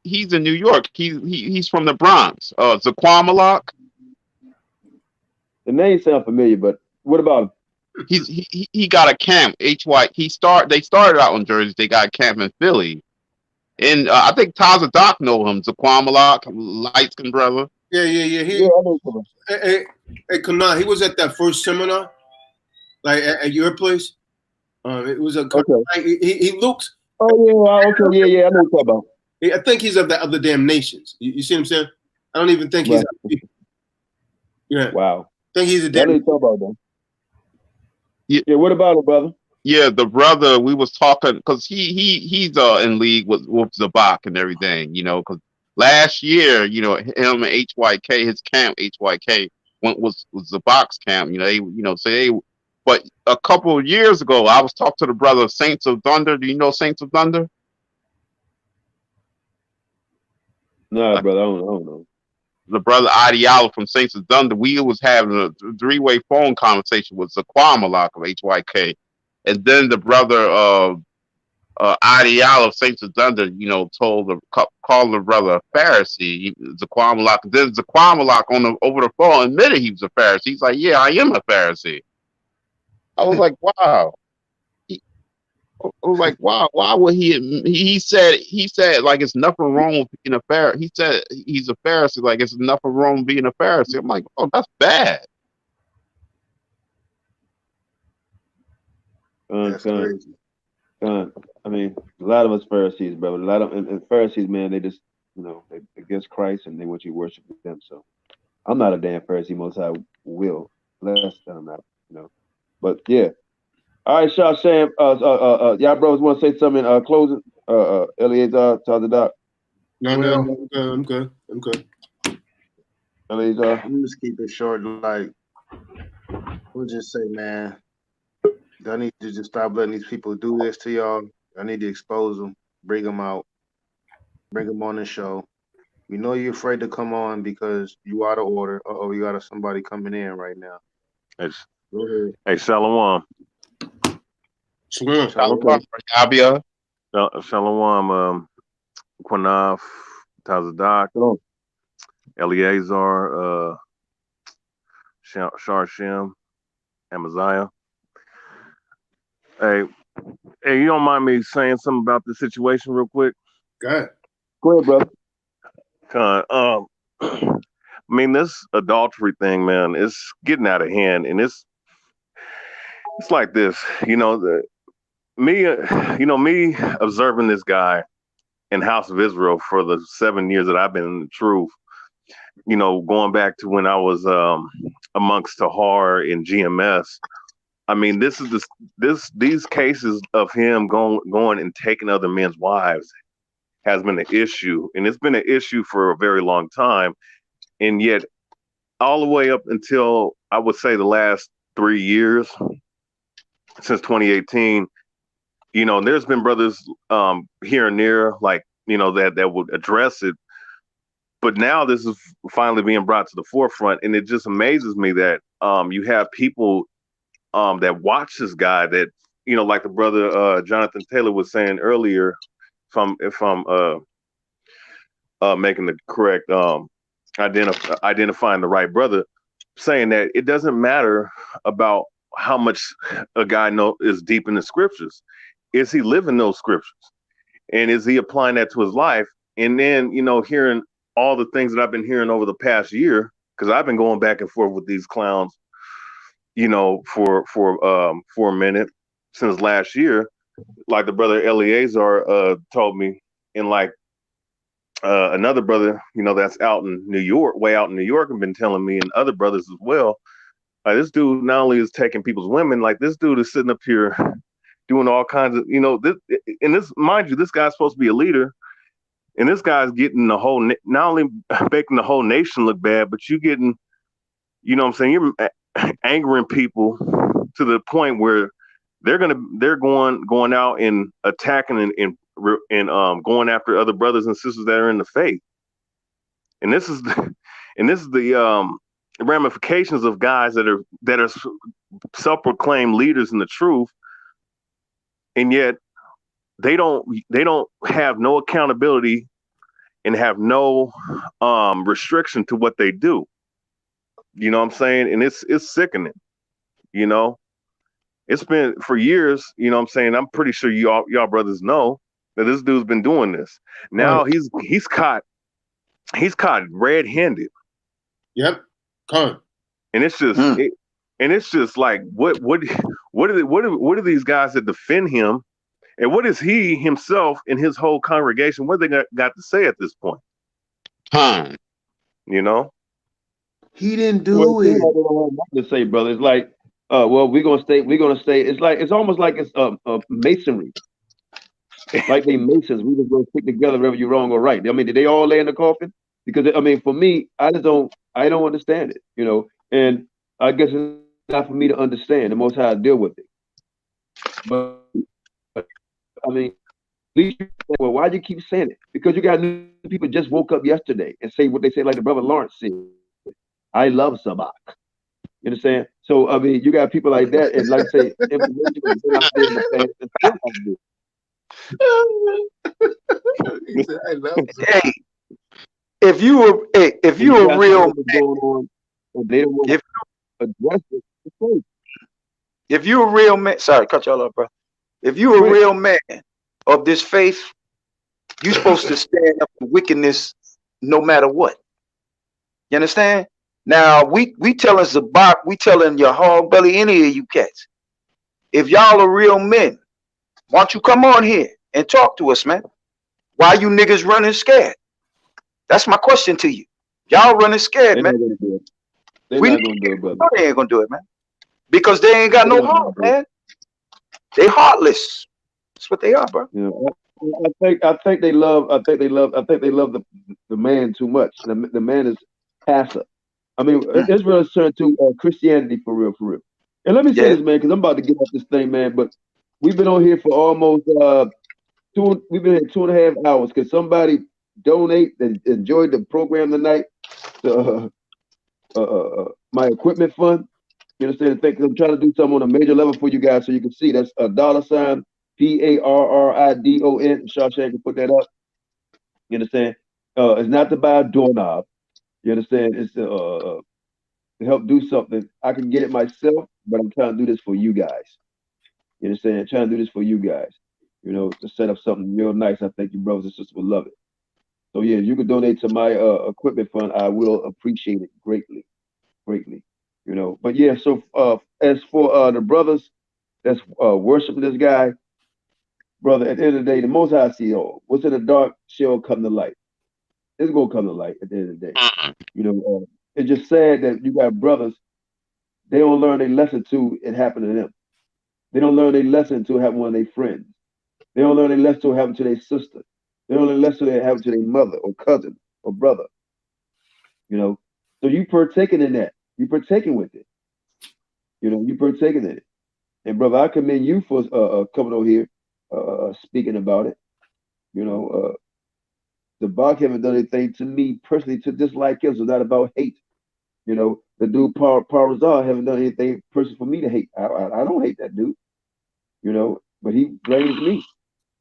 He's in New York. He's from the Bronx. Zaquamalak. The name sounds familiar, but what about him? He got a camp. They started out in Jersey. They got a camp in Philly. And I think Taza Doc know him. Zaquamalak, light skin brother. Yeah. Yeah, I know him. Hey, Kana, he was at that first seminar, like at your place. It was a Okay. he looks. Oh yeah, okay, yeah. I know what you're talking about. I think he's of the other damn nations. You see what I'm saying? I don't even think he's. Right. Yeah. Wow. I think he's a I know damn. what you're talking about, though. Yeah. What about him, brother? Yeah, the brother we was talking because he's in league with Zabak and everything, you know, because last year, you know, him and HYK, his camp HYK was Zabak's camp, you know, but a couple of years ago I was talking to the brother Saints of Thunder. Do you know Saints of Thunder? Nah, brother, I don't know. The brother Adiala from Saints of Thunder. We was having a three-way phone conversation with Zaquamalak of HYK. And then the brother Adiala of Saints of Thunder, you know, called the brother a Pharisee, Zaquamalak. Then Zaquamalak over the phone admitted he was a Pharisee. He's like, yeah, I am a Pharisee. I was like, wow. I was like, wow, why would he said like it's nothing wrong with being a Pharisee. He said he's a Pharisee, like it's nothing wrong with being a Pharisee. I'm like, oh, that's bad. That's crazy. I mean, a lot of us Pharisees, brother. A lot of and Pharisees, man, they just, you know, they against Christ and they want you to worship them. So I'm not a damn Pharisee. Most I will, less than I'm not, you know. But yeah. All right, Shah Sham. Y'all brothers want to say something? Closing. Eleazar, Tazadak. No, I'm good. Eleazar. I'm just keep it short. Like, we'll just say, man, y'all need to just stop letting these people do this to y'all. I need to expose them, bring them out, bring them on the show. We know you're afraid to come on because you out of order. We got somebody coming in right now. Go ahead. Hey, Shalom. Shalom, Abia. Shalom, Quanaf, Tazadak, Eleazar, Sharshem, Amaziah. Hey, you don't mind me saying something about the situation real quick? Go ahead, brother. I mean, this adultery thing, man, it's getting out of hand, and it's like this, you know, me observing this guy in House of Israel for the 7 years that I've been in the truth, you know, going back to when I was amongst Tahar and GMS. I mean, these cases of him going and taking other men's wives has been an issue, and it's been an issue for a very long time. And yet, all the way up until I would say the last 3 years, since 2018, you know, there's been brothers here and there, like, you know, that would address it. But now this is finally being brought to the forefront, and it just amazes me that you have people that watch this guy that, you know, like the brother Jonathan Taylor was saying earlier, if I'm making the correct identifying the right brother, saying that it doesn't matter about how much a guy is deep in the scriptures. Is he living those scriptures? And is he applying that to his life? And then, you know, hearing all the things that I've been hearing over the past year, because I've been going back and forth with these clowns, you know, for a minute since last year, like the brother Eleazar told me, and like another brother, you know, that's out in New York, way out in New York, have been telling me, and other brothers as well. This dude not only is taking people's women, like this dude is sitting up here doing all kinds of, you know, this, mind you, this guy's supposed to be a leader, and this guy's getting the whole, not only making the whole nation look bad, but you getting, you know what I'm saying, you're angering people to the point where they're going out and attacking and going after other brothers and sisters that are in the faith. And this is the ramifications of guys that are self-proclaimed leaders in the truth, and yet they don't have no accountability and have no restriction to what they do. You know what I'm saying? And it's sickening. You know, it's been for years. You know what I'm saying? I'm pretty sure y'all brothers know that this dude's been doing this. Now he's caught red-handed. Yep. Come. And it's just it's just like what are these guys that defend him, and what is he himself and his whole congregation, what they got to say at this point? You know, he didn't do it. To say, brother, it's like, well, we're gonna stay. It's almost like it's masonry. Like they masons, we just gonna stick together whether you're wrong or right. I mean, did they all lay in the coffin? Because I mean, for me, I don't understand it, you know, and I guess it's not for me to understand. The Most High deal with it. But I mean, at least well, why do you keep saying it? Because you got new people just woke up yesterday and say what they say, like the brother Lawrence said. I love Sabak. You understand? So I mean, you got people like that, and like I say, hey, if you were a real man, if you a real man, sorry, cut y'all off, bro. If you a real man of this faith, you're supposed to stand up for wickedness no matter what. You understand? Now we telling Zabak, we telling your hog belly, any of you cats, if y'all are real men, why don't you come on here and talk to us, man? Why you niggas running scared? That's my question to you. Y'all running scared, man. They're not gonna do it, brother. No, they ain't gonna do it, man. Because they ain't got no heart, man. They heartless. That's what they are, bro. You know, I think they love the man too much. The man is passive. I mean, Israel turned to Christianity for real. And let me say this, man, because I'm about to get off this thing, man. But we've been on here for almost we've been here 2.5 hours. Could somebody donate and enjoy the program tonight to my equipment fund? You understand? Because I'm trying to do something on a major level for you guys, so you can see that's $$ PARRIDON. Shawshank can put that up. You understand? It's not to buy a doorknob. You understand? It's to help do something. I can get it myself, but I'm trying to do this for you guys. You understand? I'm trying to do this for you guys. You know, to set up something real nice. I think you brothers and sisters will love it. So yeah, if you could donate to my equipment fund, I will appreciate it greatly. You know, but yeah. So as for the brothers that's worshiping this guy, brother, at the end of the day, the Most High see all. What's in the dark shall come to light. It's gonna come to light at the end of the day. You know, it's just sad that you got brothers. They don't learn a lesson to it happen to them. They don't learn a lesson to have one of their friends. They don't learn a lesson to happen to their sister. They don't learn a lesson to happen to their mother or cousin or brother. You know, so you partaking in that. You partaking with it. You know, you partaking in it. And brother, I commend you for coming over here, speaking about it. You know, the Bach haven't done anything to me personally to dislike him. So it's not about hate. You know, the dude Parazar haven't done anything personally for me to hate. I don't hate that dude. You know, but he blames me.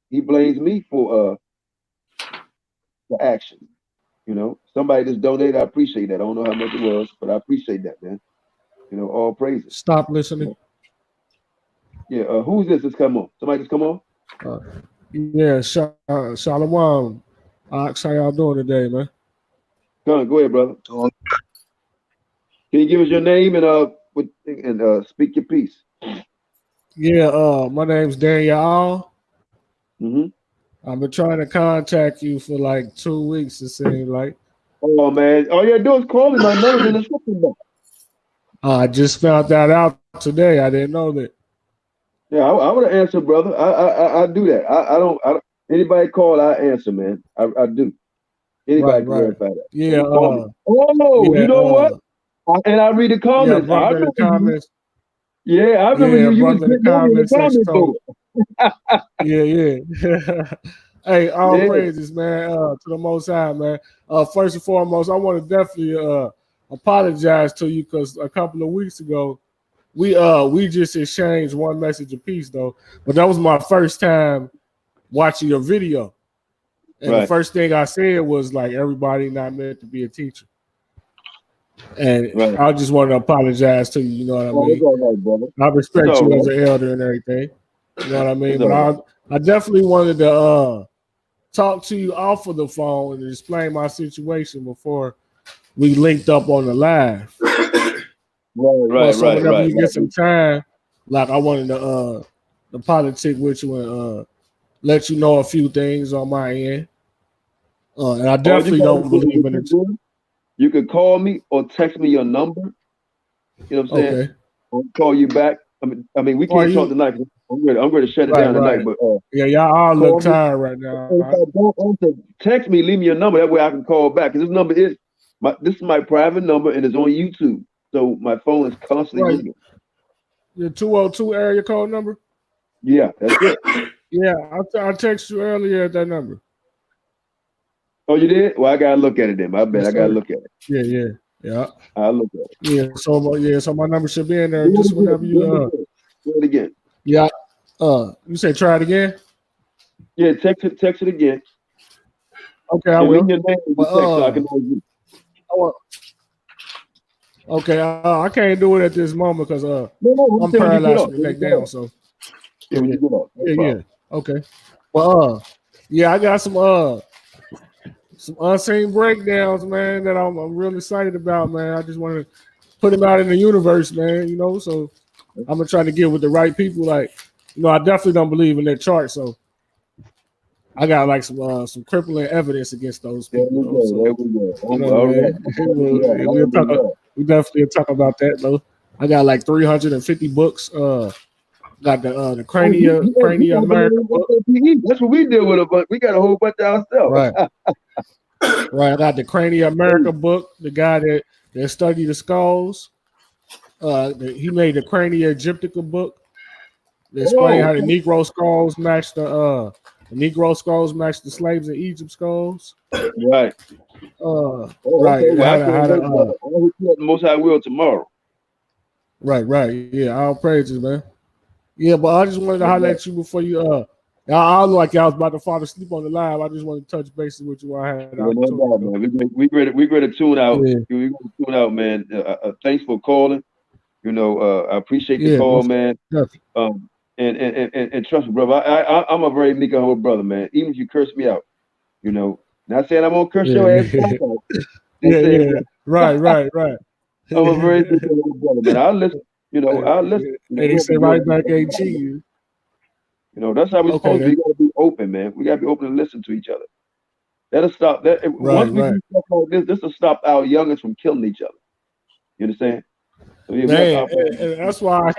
He blames me for action. You know, somebody just donated. I appreciate that. I don't know how much it was, but I appreciate that, man. You know, all praises. Stop listening. Yeah, who's this that's come on? Somebody just come on? Yeah, Shalom. Ox, how y'all doing today, man? Go ahead, brother. Can you give us your name and speak your piece? Yeah, my name's Daniel. Mm-hmm. I've been trying to contact you for like 2 weeks, it seems like. Oh, man. All you gotta do is call me. My number's in the description box. I just found that out today. I didn't know that. Yeah, I would have answered, brother. I do that. I don't. Anybody call, I answer, man. I do. Anybody can verify that. Yeah. You know what? And I read the comments. Yeah, I remember the comments. Yeah, I remember you was getting over in the comments though. Yeah. Hey, all praises, man, to the Most High, man. First and foremost, I want to definitely apologize to you because a couple of weeks ago we just exchanged one message apiece though. But that was my first time watching your video. And the first thing I said was like everybody not meant to be a teacher. And I just want to apologize to you, you know what I mean? All right, brother. I respect It's all you as right. an elder and everything. You know what I mean? It's But all right. I definitely wanted to talk to you off of the phone and explain my situation before we linked up on the live. Right. So whenever you get some time, like I wanted to politic with you and let you know a few things on my end. And I definitely don't believe in it. You could call me or text me your number. You know what I'm saying? Okay. I'll call you back. I mean, we can't talk tonight. I'm ready to shut it down tonight. But y'all all look tired right now. If I don't answer, text me, leave me your number. That way I can call back. Because this number is this is my private number and it's on YouTube. So my phone is constantly ringing. Your 202 area code number? Yeah, that's it. Yeah, I texted you earlier at that number. Oh, you did? Well, I gotta look at it then. I bet I gotta look at it. Yeah. I'll look at it. So my number should be in there just whenever you do it again. Yeah. You say try it again? Yeah, text it again. Okay, I will. Your name in the text so I can know you. Okay, I can't do it at this moment because I'm paralyzed from the neck down. So yeah. Okay. Well, I got some unseen breakdowns, man, that I'm real excited about, man. I just want to put them out in the universe, man. You know, so I'm gonna try to get with the right people. Like, you know, I definitely don't believe in that chart, so I got like some crippling evidence against those people. We definitely talk about that though. I got like 350 books. Got the Crania America book. That's what we deal with, but we got a whole bunch of ourselves. Right. Right. I got the Crania America book. The guy that studied the skulls. He made the Crania Egyptica book. They explain how the Negro skulls match the slaves in Egypt skulls. Right. Right. The Most High will tomorrow. Right. Yeah. All praises, man. Yeah, but I just wanted to holler at you before you I look like I was about to fall asleep on the live. I just wanted to touch bases with you while I had we ready to tune out. Yeah. We ready to tune out, man. Thanks for calling. You know, I appreciate the call, man. And trust me, brother. I'm a very meek and humble brother, man. Even if you curse me out, you know. Not saying I'm gonna curse your ass. Yeah. Right. I'm a very meek and humble brother, man. I'll listen. You know, I'll listen. And they say right back ain't cheating. You know, that's how we're supposed to be. We gotta be open, man. We gotta be open and listen to each other. That'll stop that. Once we do stuff like this will stop our youngest from killing each other. You understand? So, man, and that's why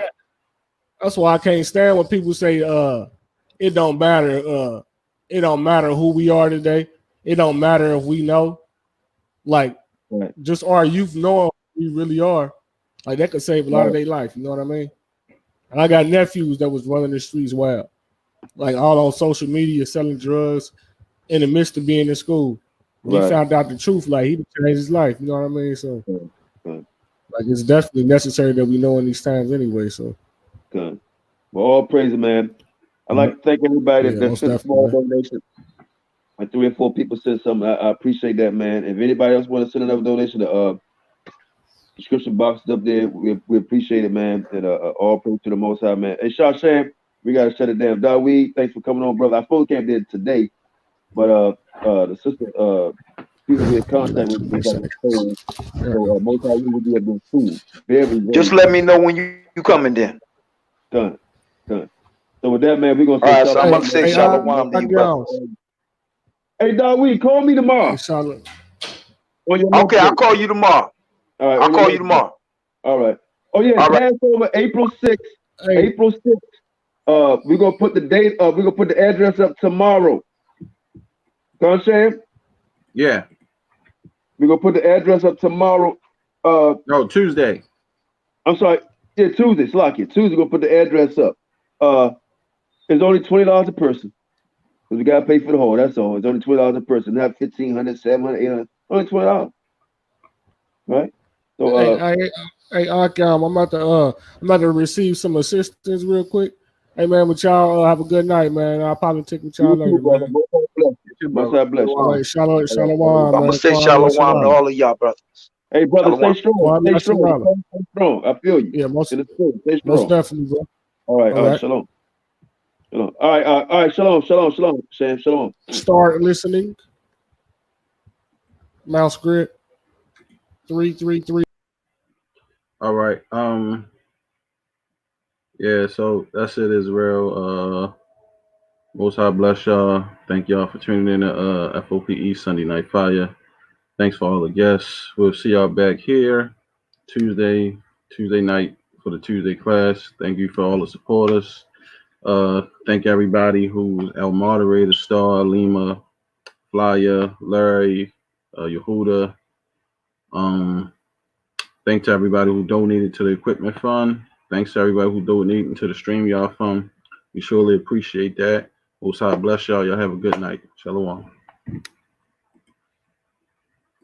I can't stand when people say it don't matter. It don't matter who we are today. It don't matter if we know. Like just our youth knowing who we really are. Like that could save a lot of their life. You know what I mean? And I got nephews that was running the streets wild. Like all on social media, selling drugs in the midst of being in school. When he found out the truth, like he changed his life. You know what I mean? So, like, it's definitely necessary that we know in these times anyway. So, good. Well, all praise, man. I'd like to thank everybody that sent a small donation. Like 3 or 4 people said something. I appreciate that, man. If anybody else want to send another donation, the description box is up there. We appreciate it, man. And all praise to the Most High, man. Hey, Sham, we gotta shut it down. Dawid, thanks for coming on, brother. I fully can't do it today, but the sister people we in contact with me so Most High will be at this food. Just let me know when you coming then. Done. So with that, man, we're gonna say all right, so I'm gonna say shalom to you, brother. Hey, Dawid, call me tomorrow. Okay, I'll call you tomorrow. All right, I'll call you tomorrow. All right. Oh yeah, Passover, April 6th. April 6th. We're gonna put the date up. We're gonna put the address up tomorrow. You understand? Yeah. We're gonna put the address up tomorrow. No, Tuesday. I'm sorry. Yeah, Tuesday. Slocky. Tuesday, we're gonna put the address up. It's only $20 a person. Because we gotta pay for the whole. That's all. It's only $20 a person, not $1,500, $700, $800. Only $20. Right? So Hey, Akim, I'm about to receive some assistance real quick. Hey man, with y'all have a good night, man. I'll probably take with y'all later, man. Most High bless you. All right, shalom, I'm man. gonna say Kwame shalom to all of y'all, brothers. Hey, brother, Shalom. stay strong. Kwame Stay strong. Yasharala. Stay strong. I feel you. Yeah, most In the spirit. Stay most strong. definitely, bro. All right. All All right. right. Shalom. Shalom. All right. All right. Shalom. Shalom. Shalom. Sam. Shalom. Start listening. Mouse grid 333. All right. Yeah, so that's it, Israel. Most High bless y'all. Thank y'all for tuning in to FOPE Sunday Night Fire. Thanks for all the guests. We'll see y'all back here Tuesday night for the Tuesday class. Thank you for all the supporters. Thank everybody who's our moderator, Star, Lima, Flyer, Larry, Yehuda. Thanks to everybody who donated to the equipment fund. Thanks to everybody who donated to the StreamYard fund. We surely appreciate that. Most High bless y'all. Y'all have a good night. Shalom.